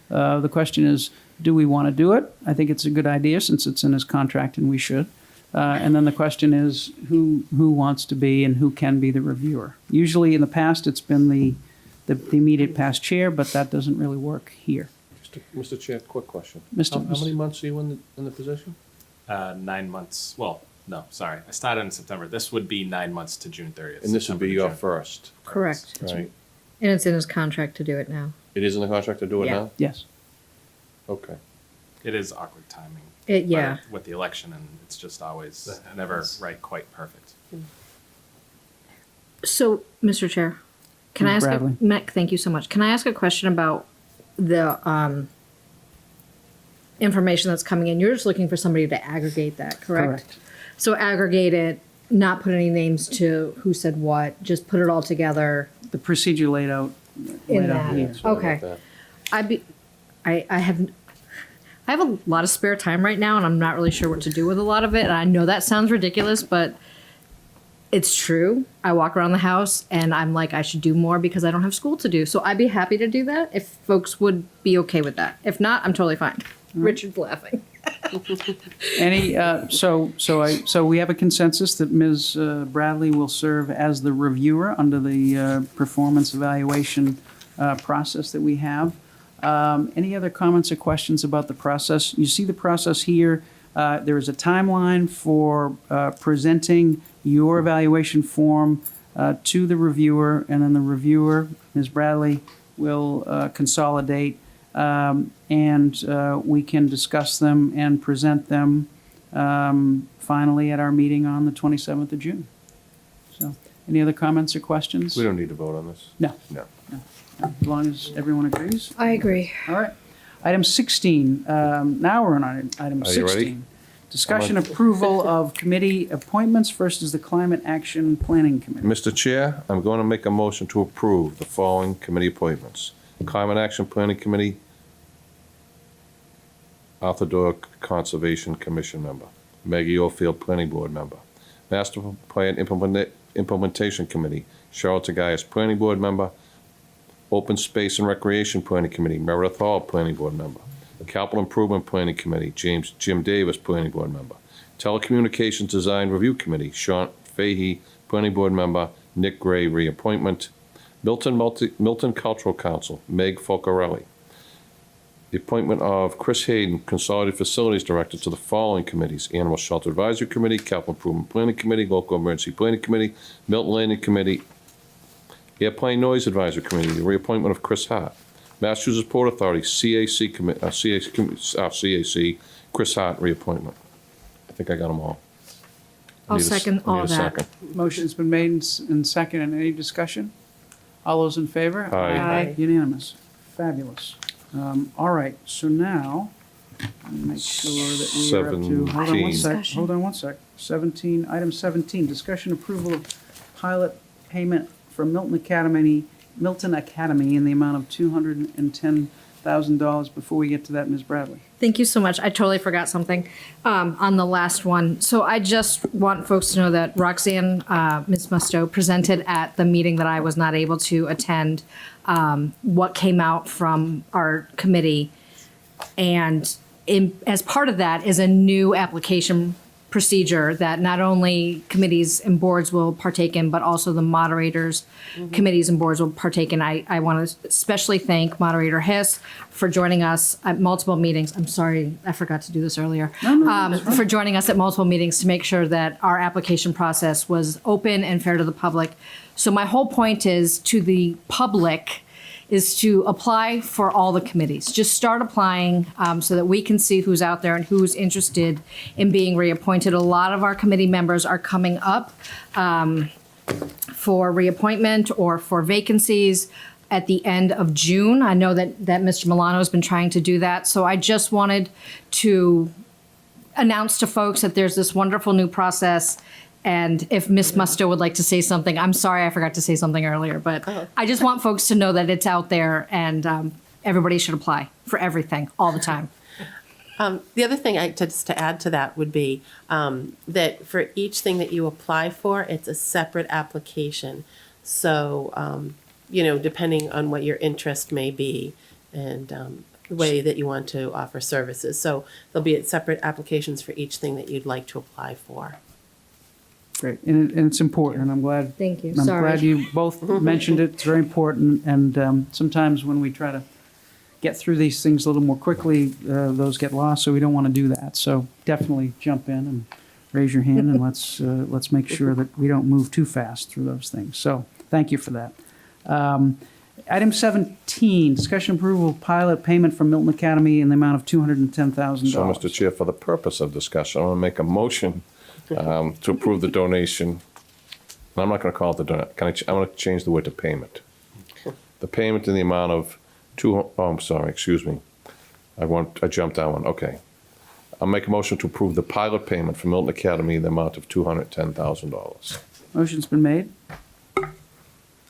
the question is, do we want to do it? I think it's a good idea since it's in his contract and we should. And then the question is, who wants to be and who can be the reviewer? Usually in the past, it's been the immediate past chair, but that doesn't really work here. Mr. Chair, quick question. Mr. How many months are you in the position? 9 months. Well, no, sorry. I started in September. This would be 9 months to June 30th. And this would be September to your June. first, Correct. right? And it's in his contract to do it now. It is in the contract to do it Yeah. now? Yes. Okay. It is awkward timing. Yeah. With the election, and it's just always never quite perfect. So, Mr. Chair, can I Ms. ask? Bradley. Mac, thank you so much. Can I ask a question about the information that's coming in? You're just looking for somebody to aggregate that, correct? Correct. So aggregate it, not put any names to who said what, just put it all together The procedure laid out in here. that. Sorry Okay. about that. I have a lot of spare time right now, and I'm not really sure what to do with a lot of it. And I know that sounds ridiculous, but it's true. I walk around the house and I'm like, I should do more because I don't have school to do. So I'd be happy to do that if folks would be okay with that. If not, I'm totally fine. Richard's laughing. So we have a consensus that Ms. Bradley will serve as the reviewer under the performance evaluation process that we have. Any other comments or questions about the process? You see the process here. There is a timeline for presenting your evaluation form to the reviewer, and then the reviewer, Ms. Bradley, will consolidate, and we can discuss them and present them finally at our meeting on the 27th of June. So, any other comments or questions? We don't need to vote on this? No, No. as long as everyone agrees. I agree. All right. Item 16, now we're on item Are you ready? 16. Discussion approval of committee appointments. First is the Climate Action Planning Committee. Mr. Chair, I'm going to make a motion to approve the following committee appointments. Climate Action Planning Committee, Arthur Doyle Conservation Commission member, Maggie Oldfield Planning Board member, Master Plan Implementation Committee, Cheryl Tagayas Planning Board member, Open Space and Recreation Planning Committee, Meredith Hall Planning Board member, Capital Improvement Planning Committee, Jim Davis Planning Board member, Telecommunications Design Review Committee, Sean Fahey Planning Board member, Nick Gray reappointment, Milton Cultural Council, Meg Folcarelli. The appointment of Chris Hayden, Consolidated Facilities Director, to the following committees: Animal Shelter Advisory Committee, Capital Improvement Planning Committee, Local Emergency Planning Committee, Milton Landing Committee, Airplane Noise Advisory Committee, the reappointment of Chris Hart, Massachusetts Port Authority, CAC, Chris Hart reappointment. I think I got them all. I'll Need a s- second I need all a that. second. Motion's been made and seconded. Any discussion? All those in favor? Aye. Aye. Unanimous. Fabulous. All right, so now, let me make sure that we are up to, hold on one sec, 17. hold on one sec. 17, item 17, discussion approval of pilot payment for Milton Academy in the amount of $210,000. Before we get to that, Ms. Bradley. Thank you so much. I totally forgot something on the last one. So I just want folks to know that Roxanne, Ms. Musto, presented at the meeting that I was not able to attend what came out from our committee. And as part of that is a new application procedure that not only committees and boards will partake in, but also the moderators, committees and boards will partake in. I want to especially thank Moderator Hiss for joining us at multiple meetings. I'm sorry, I forgot to do this earlier. For joining us at multiple meetings to make sure that our application process was open and fair to the public. So my whole point is to the public is to apply for all the committees. Just start applying so that we can see who's out there and who's interested in being reappointed. A lot of our committee members are coming up for reappointment or for vacancies at the end of June. I know that Mr. Milano has been trying to do that. So I just wanted to announce to folks that there's this wonderful new process. And if Ms. Musto would like to say something, I'm sorry I forgot to say something earlier, but I just want folks to know that it's out there and everybody should apply for everything, all the time. The other thing just to add to that would be that for each thing that you apply for, it's a separate application. So, depending on what your interest may be and the way that you want to offer services. So there'll be separate applications for each thing that you'd like to apply for. Great, and it's important, and I'm glad. Thank you. I'm Sorry. glad you both mentioned it. It's very important, and sometimes when we try to get through these things a little more quickly, those get lost. So we don't want to do that. So definitely jump in and raise your hand, and let's make sure that we don't move too fast through those things. So thank you for that. Item 17, discussion approval of pilot payment from Milton Academy in the amount of $210,000. So, Mr. Chair, for the purpose of discussion, I want to make a motion to approve the donation. And I'm not going to call it the donation. I want to change the word to payment. The payment in the amount of I'm sorry, excuse me. I jumped that one. Okay. I'll make a motion to approve the pilot payment from Milton Academy in the amount of $210,000. Motion's been made.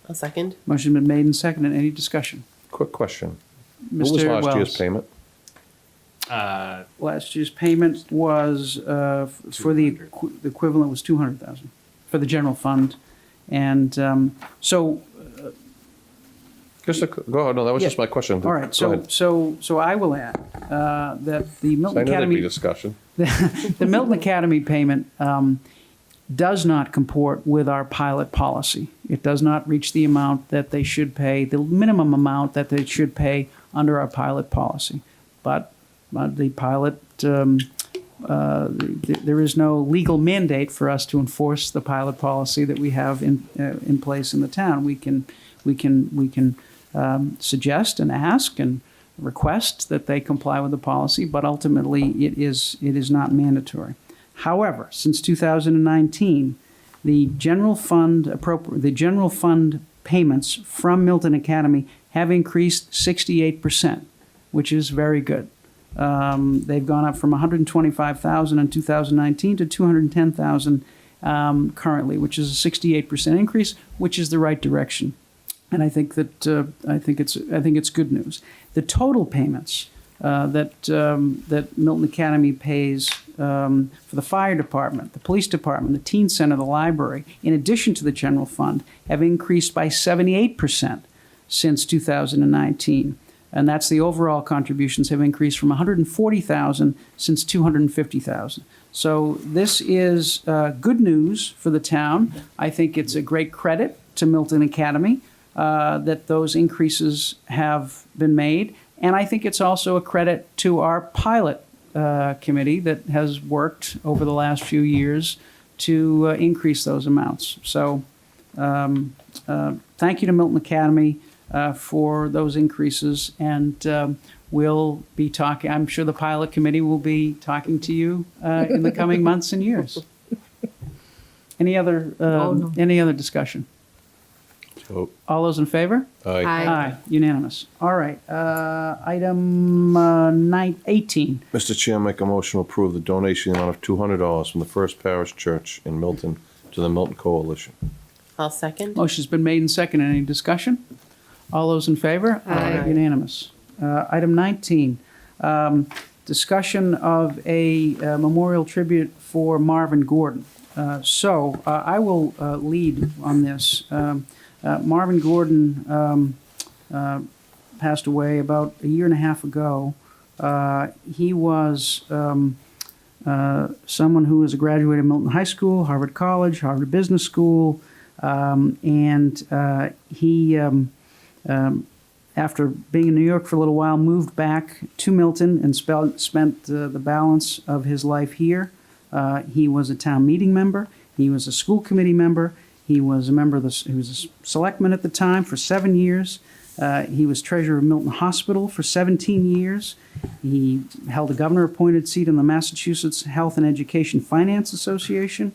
A second. Motion been made and seconded. Any discussion? Quick question. Mr. What was last Wells. year's payment? Last year's payment was, for the equivalent was $200,000 for the general fund. And so, Go ahead. No, that was Yeah. just my question. all right, Go ahead. so I will add that the I Milton know there'd be Academy, discussion. the Milton Academy payment does not comport with our pilot policy. It does not reach the amount that they should pay, the minimum amount that they should pay under our pilot policy. But the pilot, there is no legal mandate for us to enforce the pilot policy that we have in place in the town. We can suggest and ask and request that they comply with the policy, but ultimately it is not mandatory. However, since 2019, the general fund payments from Milton Academy have increased 68%, which is very good. They've gone up from $125,000 in 2019 to $210,000 currently, which is a 68% increase, which is the right direction. And I think that it's good news. The total payments that Milton Academy pays for the fire department, the police department, the teen center, the library, in addition to the general fund, have increased by 78% since 2019. And that's the overall contributions have increased from $140,000 since $250,000. So this is good news for the town. I think it's a great credit to Milton Academy that those increases have been made. And I think it's also a credit to our pilot committee that has worked over the last few years to increase those amounts. So thank you to Milton Academy for those increases. And we'll be talking, I'm sure the pilot committee will be talking to you in the coming months and years. Any other discussion? So, All those in favor? aye. Aye, unanimous. All right, item 18. Mr. Chair, make a motion to approve the donation in the amount of $200 from the First Parish Church in Milton to the Milton Coalition. I'll second. Motion's been made and seconded. Any discussion? All those in favor? Aye. Unanimous. Item 19, discussion of a memorial tribute for Marvin Gordon. So I will lead on this. Marvin Gordon passed away about a year and a half ago. He was someone who was a graduate of Milton High School, Harvard College, Harvard Business School, and he, after being in New York for a little while, moved back to Milton and spent the balance of his life here. He was a town meeting member. He was a school committee member. He was a member of he was a selectman at the time for 7 years. He was treasurer of Milton Hospital for 17 years. He held a governor-appointed seat in the Massachusetts Health and Education Finance Association.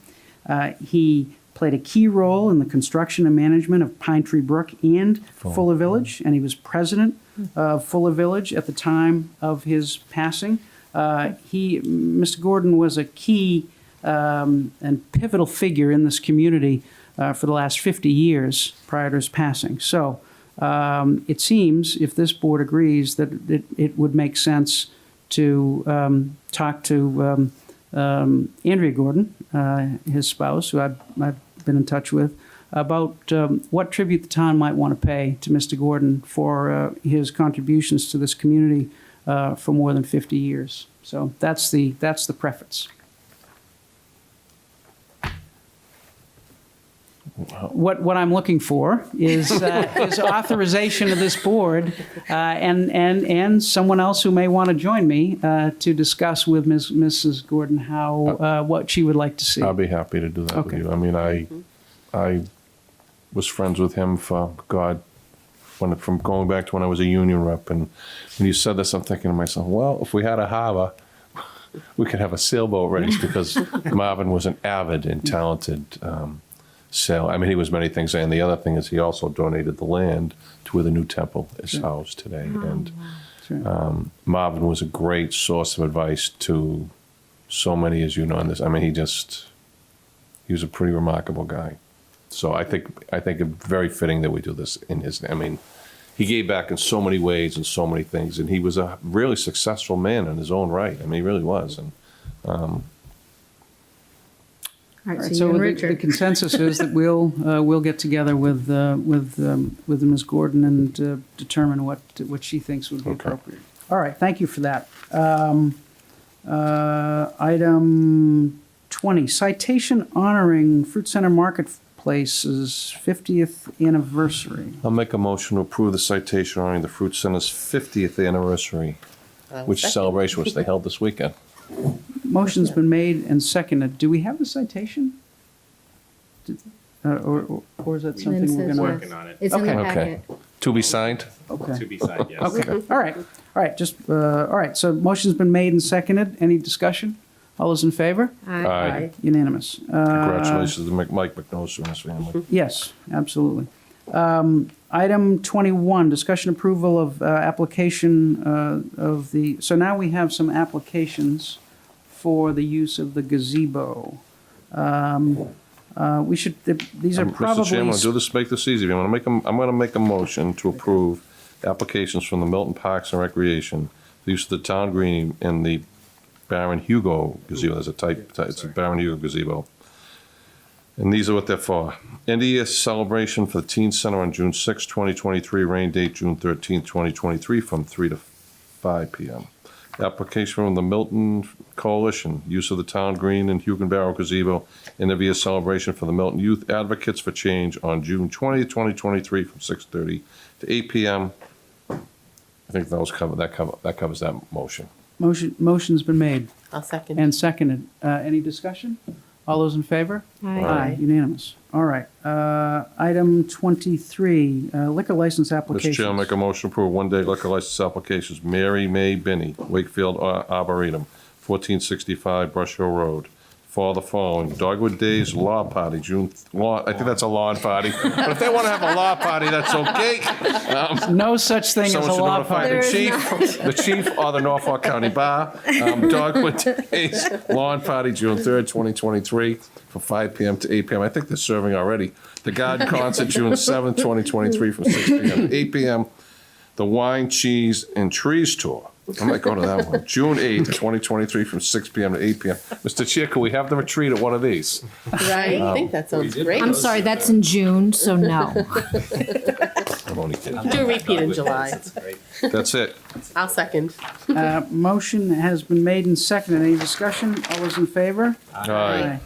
He played a key role in the construction and management of Pine Tree Brook and Fuller Village, and he was president of Fuller Village at the time of his passing. Mr. Gordon was a key and pivotal figure in this community for the last 50 years prior to his passing. So It seems, if this board agrees, that it would make sense to talk to Andrea Gordon, his spouse, who I've been in touch with, about what tribute the town might want to pay to Mr. Gordon for his contributions to this community for more than 50 years. So that's the preference. What I'm looking for is authorization of this board and someone else who may want to join me to discuss with Mrs. Gordon how what she would like to see. I'll be happy to do that with Okay. you. I mean, I was friends with him for, God, from going back to when I was a union rep. And when you said this, I'm thinking to myself, well, if we had a harbor, we could have a sailboat race, because Marvin was an avid and talented sailor. I mean, he was many things. And the other thing is he also donated the land to where the new temple is housed today. And Marvin was a great source of advice to so many, as you know, in this. I mean, he was a pretty remarkable guy. So I think it's very fitting that we do this in his. I mean, he gave back in so many ways and so many things, and he was a really successful man in his own right. I mean, he really was. And All right, All right, so you and the Richard. consensus is that we'll get together with Ms. Gordon and determine what she thinks would be appropriate. All right, thank you for that. Item 20, citation honoring Fruit Center Marketplace's 50th anniversary. I'll make a motion to approve the citation honoring the Fruit Center's 50th anniversary, which celebration which they held this weekend. Motion's been made and seconded. Do we have the citation? Or is that something Lynn we're says going to? Working on it. It's in the Okay. packet. To be signed? Okay. To be signed, yes. Okay, all right, all right, so motion's been made and seconded. Any discussion? All those in favor? Aye. Unanimous. Congratulations to Mike McNose and his family. Yes, absolutely. Item 21, discussion approval of application of the, so now we have some applications for the use of the gazebo. We should, these are probably. Mr. Chairman, I'll do this, make this easy. I'm going to make a motion to approve applications from the Milton Parks and Recreation, the use of the town green and the Baron Hugo gazebo. There's a type, it's a Baron Hugo gazebo. And these are what they're for. NDS celebration for the Teen Center on June 6, 2023, rain date June 13, 2023, from 3 to 5 p.m. Application from the Milton Coalition, use of the town green and Hugo Barrow gazebo, and there'll be a celebration for the Milton Youth Advocates for Change on June 20, 2023, from 6:30 to 8 p.m. I think that covers that motion. Motion's been made I'll second. and seconded. Any discussion? All those in favor? Aye. Unanimous. All right. Item 23, liquor license Mr. applications. Chair, I'll make a motion to approve one-day liquor license applications. Mary May Binney, Wakefield Arboretum, 1465 Brush Hill Road. For the following: Dogwood Days Law Party, I think that's a lawn party. But if they want to have a law party, that's okay. No such thing as a Someone should law notify party. the chief or the Norfolk County Bar. Dogwood Days Lawn Party, June 3rd, 2023, from 5 p.m. to 8 p.m. I think they're serving already. The Garden Concert, June 7th, 2023, from 6 p.m. to 8 p.m. The Wine, Cheese, and Trees Tour. I might go to that one. June 8th, 2023, from 6 p.m. to 8 p.m. Mr. Chair, can we have the retreat at one of these? Right? I think that sounds great. I'm sorry, that's in June, so no. I'm only kidding. Do a repeat in July. That's it. I'll second. Motion has been made and seconded. Any discussion? All those in favor? Aye.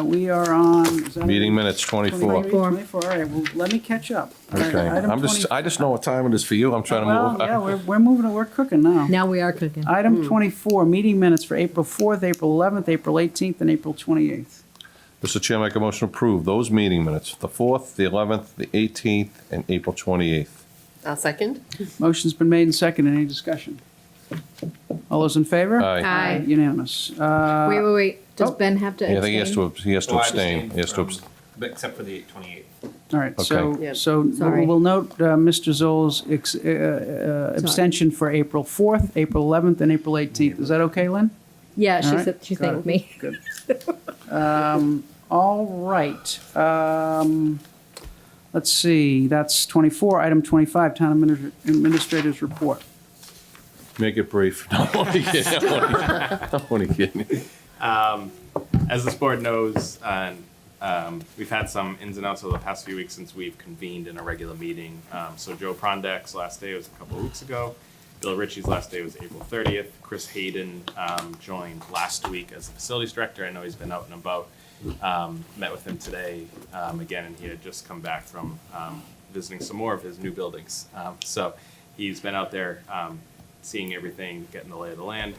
We are on. Is that Meeting it? minutes, 24. 24. All right, well, let me catch up. Okay. Item I just know what time it is for you. I'm trying to Well, move. yeah, we're moving, we're cooking now. Now we are cooking. Item 24, meeting minutes for April 4th, April 11th, April 18th, and April 28th. Mr. Chair, make a motion to approve those meeting minutes, the 4th, the 11th, the 18th, and April 28th. I'll second. Motion's been made and seconded. Any discussion? All those in favor? Aye. Unanimous. Wait. Does oh. Ben have to Yeah, I think abstain? he has to abstain. He has to abstain. Except for the 28th. All right, Okay. so Sorry. we'll note Mr. Zoll's abstention for April 4th, April 11th, and April 18th. Is that okay, Lynn? Yeah, All she right. said she Got thanked it. me. Good. All right. Let's see, that's 24. Item 25, Town Administrator's Report. Make it brief. Don't want to get. Don't want to get. As this board knows, we've had some ins and outs over the past few weeks since we've convened in a regular meeting. So Joe Prondek's last day was a couple of weeks ago. Bill Ritchie's last day was April 30th. Chris Hayden joined last week as the facilities director. I know he's been out and about. Met with him today again, and he had just come back from visiting some more of his new buildings. So he's been out there seeing everything, getting the lay of the land.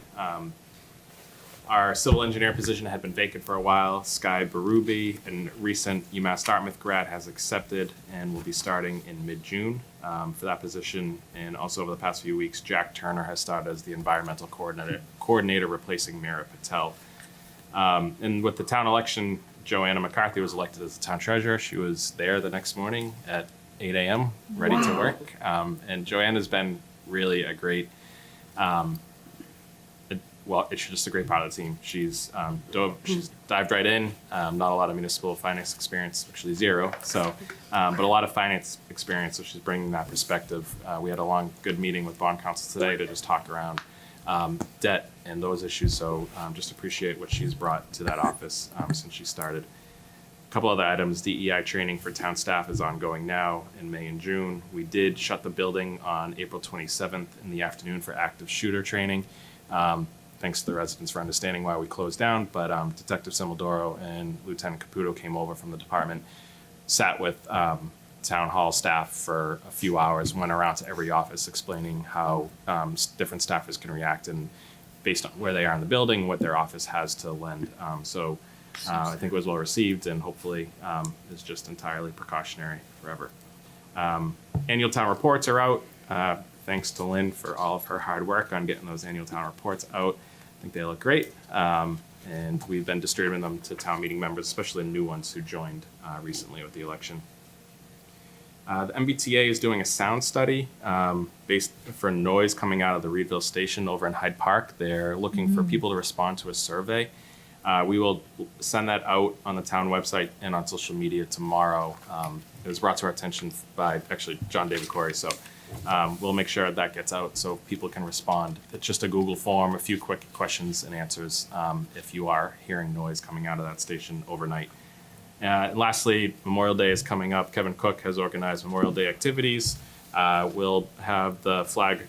Our civil engineer position had been vacant for a while. Sky Berube, a recent UMass Dartmouth grad, has accepted and will be starting in mid-June for that position. And also over the past few weeks, Jack Turner has started as the environmental coordinator replacing Mira Patel. And with the town election, Joanna McCarthy was elected as the town treasurer. She was there the next morning at 8 a.m. ready to work. And Joanna's been really a great it's just a great part of the team. She's dived right in. Not a lot of municipal finance experience, actually zero. So, but a lot of finance experience. So she's bringing that perspective. We had a long, good meeting with bond counsel today to just talk around debt and those issues. So, just appreciate what she's brought to that office since she started. A couple other items. DEI training for town staff is ongoing now in May and June. We did shut the building on April 27th in the afternoon for active shooter training. Thanks to the residents for understanding why we closed down, but Detective Simildoro and Lieutenant Caputo came over from the department, sat with town hall staff for a few hours, went around to every office explaining how different staffers can react and based on where they are in the building, what their office has to lend. So I think it was well received and hopefully is just entirely precautionary forever. Annual town reports are out. Thanks to Lynn for all of her hard work on getting those annual town reports out. I think they look great. And we've been distributing them to town meeting members, especially new ones who joined recently with the election. The MBTA is doing a sound study based for noise coming out of the Reedville station over in Hyde Park. They're looking for people to respond to a survey. We will send that out on the town website and on social media tomorrow. It was brought to our attention by actually John David Corey, so we'll make sure that gets out so people can respond. It's just a Google form, a few quick questions and answers if you are hearing noise coming out of that station overnight. And lastly, Memorial Day is coming up. Kevin Cook has organized Memorial Day activities. We'll have the flag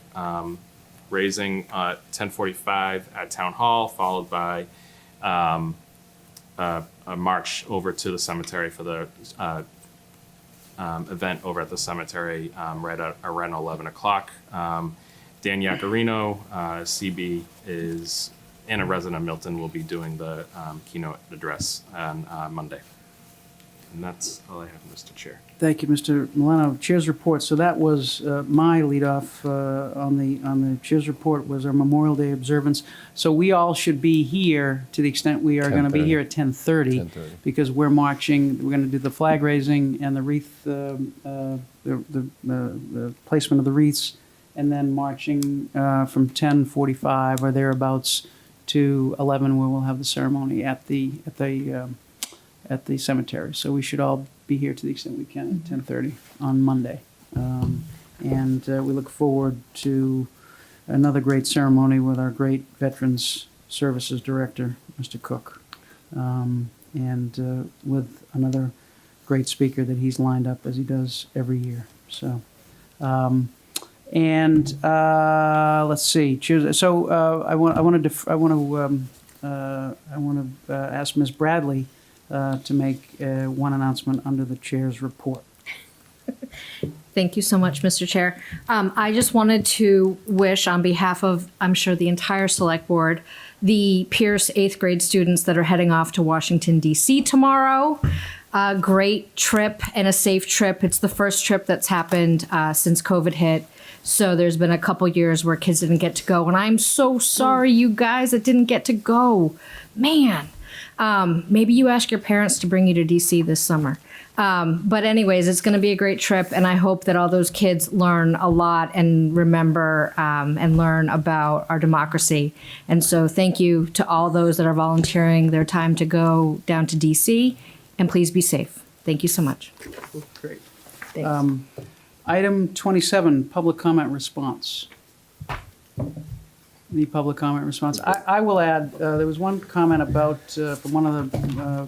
raising at 10:45 at Town Hall, followed by a march over to the cemetery for the event over at the cemetery right at around 11 o'clock. Dan Yacarino, CB, is and a resident of Milton will be doing the keynote address on Monday. And that's all I have, Mr. Chair. Thank you, Mr. Milano. Chair's report. So that was my leadoff on the chair's report was our Memorial Day observance. So we all should be here to the extent we are going to be here at 10:30 because we're marching. We're going to do the flag raising and the wreath, the placement of the wreaths, and then marching from 10:45 or thereabouts to 11, where we'll have the ceremony at the cemetery. So we should all be here to the extent we can at 10:30 on Monday. And we look forward to another great ceremony with our great Veterans Services Director, Mr. Cook, and with another great speaker that he's lined up as he does every year. So, let's see. So I want to ask Ms. Bradley to make one announcement under the chair's report. Thank you so much, Mr. Chair. I just wanted to wish on behalf of, I'm sure, the entire select board, the Pierce 8th grade students that are heading off to Washington, D.C. tomorrow, a great trip and a safe trip. It's the first trip that's happened since COVID hit. So there's been a couple years where kids didn't get to go. And I'm so sorry, you guys, that didn't get to go. Man. Maybe you ask your parents to bring you to DC this summer. But anyways, it's going to be a great trip, and I hope that all those kids learn a lot and remember and learn about our democracy. And so thank you to all those that are volunteering their time to go down to DC, and please be safe. Thank you so much. Great. Thanks. Item 27, public comment response. Any public comment response? I will add, there was one comment about, from one of the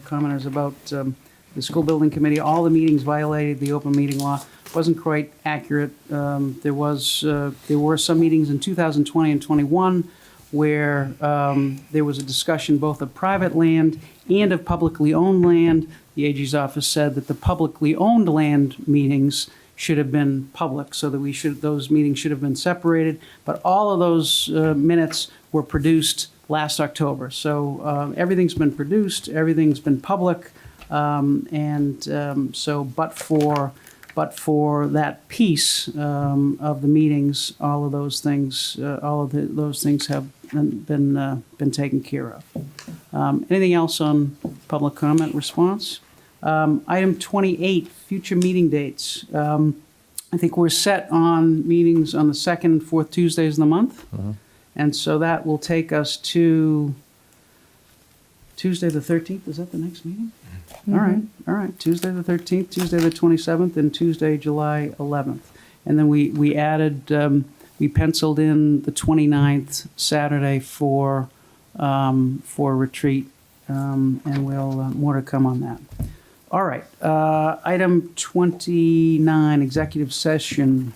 commenters about the school building committee, all the meetings violated the open meeting law. Wasn't quite accurate. There were some meetings in 2020 and 21 where there was a discussion both of private land and of publicly owned land. The AG's office said that the publicly owned land meetings should have been public, so that those meetings should have been separated. But all of those minutes were produced last October. So everything's been produced, everything's been public, so but for that piece of the meetings, all of those things have been taken care of. Anything else on public comment response? Item 28, future meeting dates. I think we're set on meetings on the second and fourth Tuesdays of the month. And so that will take us to Tuesday the 13th. Is that the next meeting? All right. Tuesday the 13th, Tuesday the 27th, and Tuesday, July 11th. And then we added, we penciled in the 29th Saturday for retreat, and we'll more to come on that. All right. Item 29, executive session.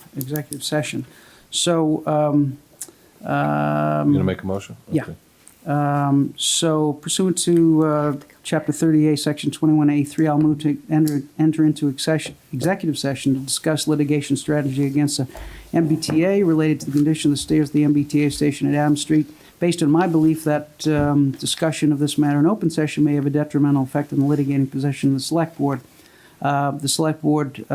So, You gonna make a motion? yeah. Okay. So pursuant to Chapter 38, Section 21A3, I'll move to enter into executive session to discuss litigation strategy against the MBTA related to the condition of the stairs at the MBTA station at Adams Street, based on my belief that discussion of this matter in open session may have a detrimental effect on the litigating position of the Select Board. The Select Board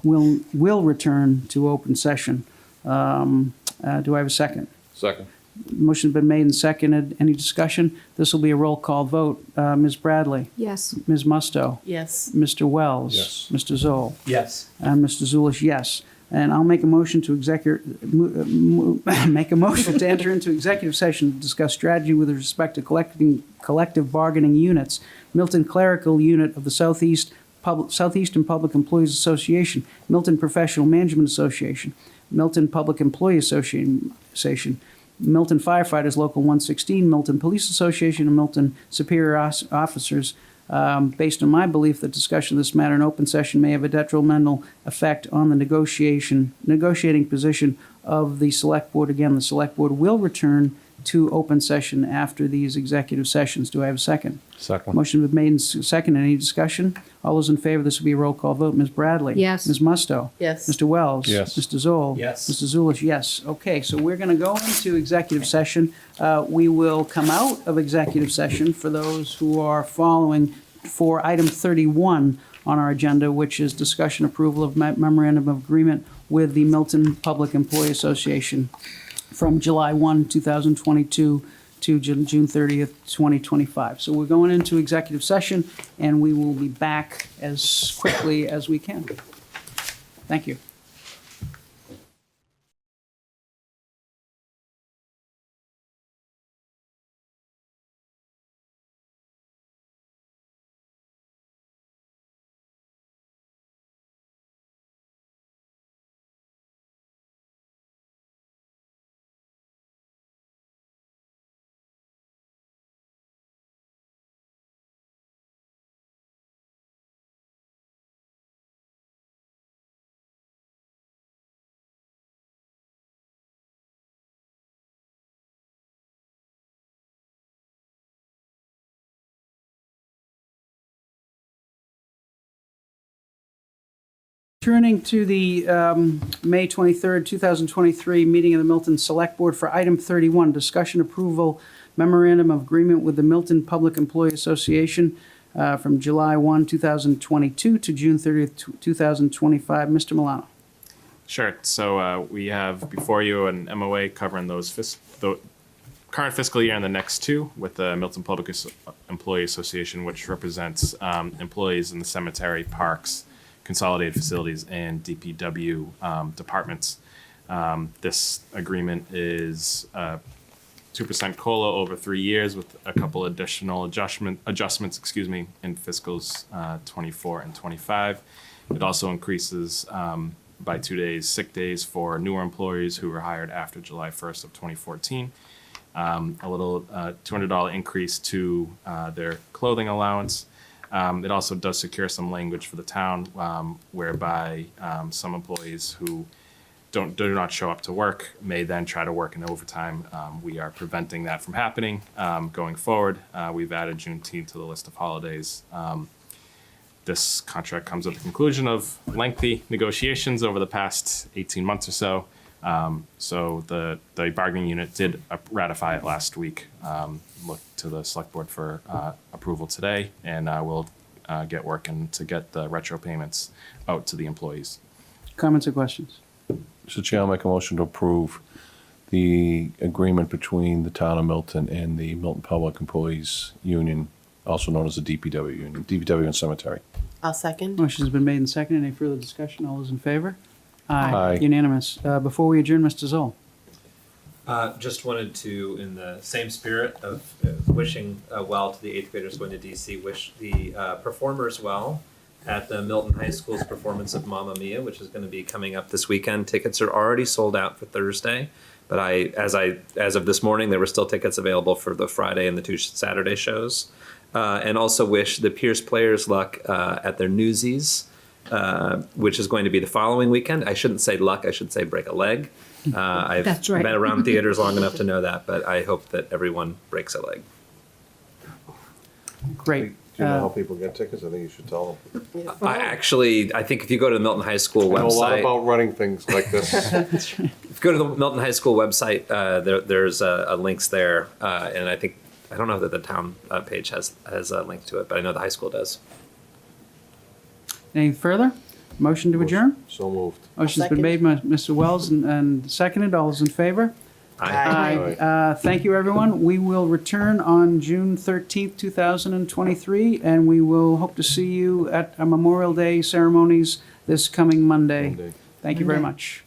will return to open session. Do I have a second? Second. Motion's been made and seconded. Any discussion? This will be a roll call vote. Ms. Bradley? Yes. Ms. Musto? Yes. Mr. Wells? Yes. Mr. Zoll? Yes. And Mr. Zulish, yes. And I'll make a motion to enter into executive session to discuss strategy with respect to collective bargaining units, Milton Clerical Unit of the Southeastern Public Employees Association, Milton Professional Management Association, Milton Public Employee Association, Milton Firefighters Local 116, Milton Police Association, and Milton Superior Officers. Based on my belief that discussion of this matter in open session may have a detrimental effect on the negotiating position of the Select Board. Again, the Select Board will return to open session after these executive sessions. Do I have a second? Second. Motion been made and seconded. Any discussion? All those in favor, this will be a roll call vote. Ms. Bradley? Yes. Ms. Musto? Yes. Mr. Wells? Yes. Mr. Zoll? Yes. Mr. Zulish, yes. Okay, so we're going to go into executive session. We will come out of executive session for those who are following for item 31 on our agenda, which is discussion approval of memorandum of agreement with the Milton Public Employee Association from July 1, 2022 to June 30th, 2025. So we're going into executive session, and we will be back as quickly as we can. Thank you. Turning to the May 23rd, 2023 meeting of the Milton Select Board for item 31, discussion approval memorandum of agreement with the Milton Public Employee Association from July 1, 2022 to June 30th, 2025. Mr. Milano. Sure. So we have before you an MOA covering the current fiscal year and the next two with the Milton Public Employee Association, which represents employees in the cemetery, parks, consolidated facilities, and DPW departments. This agreement is 2% COLA over 3 years with a couple additional adjustments, in fiscals 24 and 25. It also increases by 2 days sick days for newer employees who were hired after July 1st of 2014. A little $200 increase to their clothing allowance. It also does secure some language for the town whereby some employees who do not show up to work may then try to work in overtime. We are preventing that from happening going forward. We've added Juneteenth to the list of holidays. This contract comes at the conclusion of lengthy negotiations over the past 18 months or so. So the bargaining unit did ratify it last week. Look to the select board for approval today, and we'll get working to get the retro payments out to the employees. Comments or questions? Mr. Chair, I'll make a motion to approve the agreement between the town of Milton and the Milton Public Employees Union, also known as the DPW Union, DPW and Cemetery. I'll second. Motion's been made and seconded. Any further discussion? All those in favor? Aye. Unanimous. Before we adjourn, Mr. Zoll. Just wanted to, in the same spirit of wishing well to the 8th graders going to DC, wish the performers well at the Milton High School's performance of Mamma Mia, which is going to be coming up this weekend. Tickets are already sold out for Thursday, but as of this morning, there were still tickets available for the Friday and the 2 Saturday shows. And also wish the Pierce players luck at their Newsies, which is going to be the following weekend. I shouldn't say luck, I should say break a leg. I've That's right. been around theaters long enough to know that, but I hope that everyone breaks a leg. Great. Do you know how people get tickets? I think you should tell them. I think if you go to the Milton High School I know a lot website, about running things like this. if you go to the Milton High School website, there's links there, and I don't know that the town page has a link to it, but I know the high school does. Any further? Motion to adjourn? So moved. Motion's been made by Mr. Wells and seconded. All those in favor? Aye. Thank you, everyone. We will return on June 13th, 2023, and we will hope to see you at our Memorial Day ceremonies this coming Monday. Thank you very much.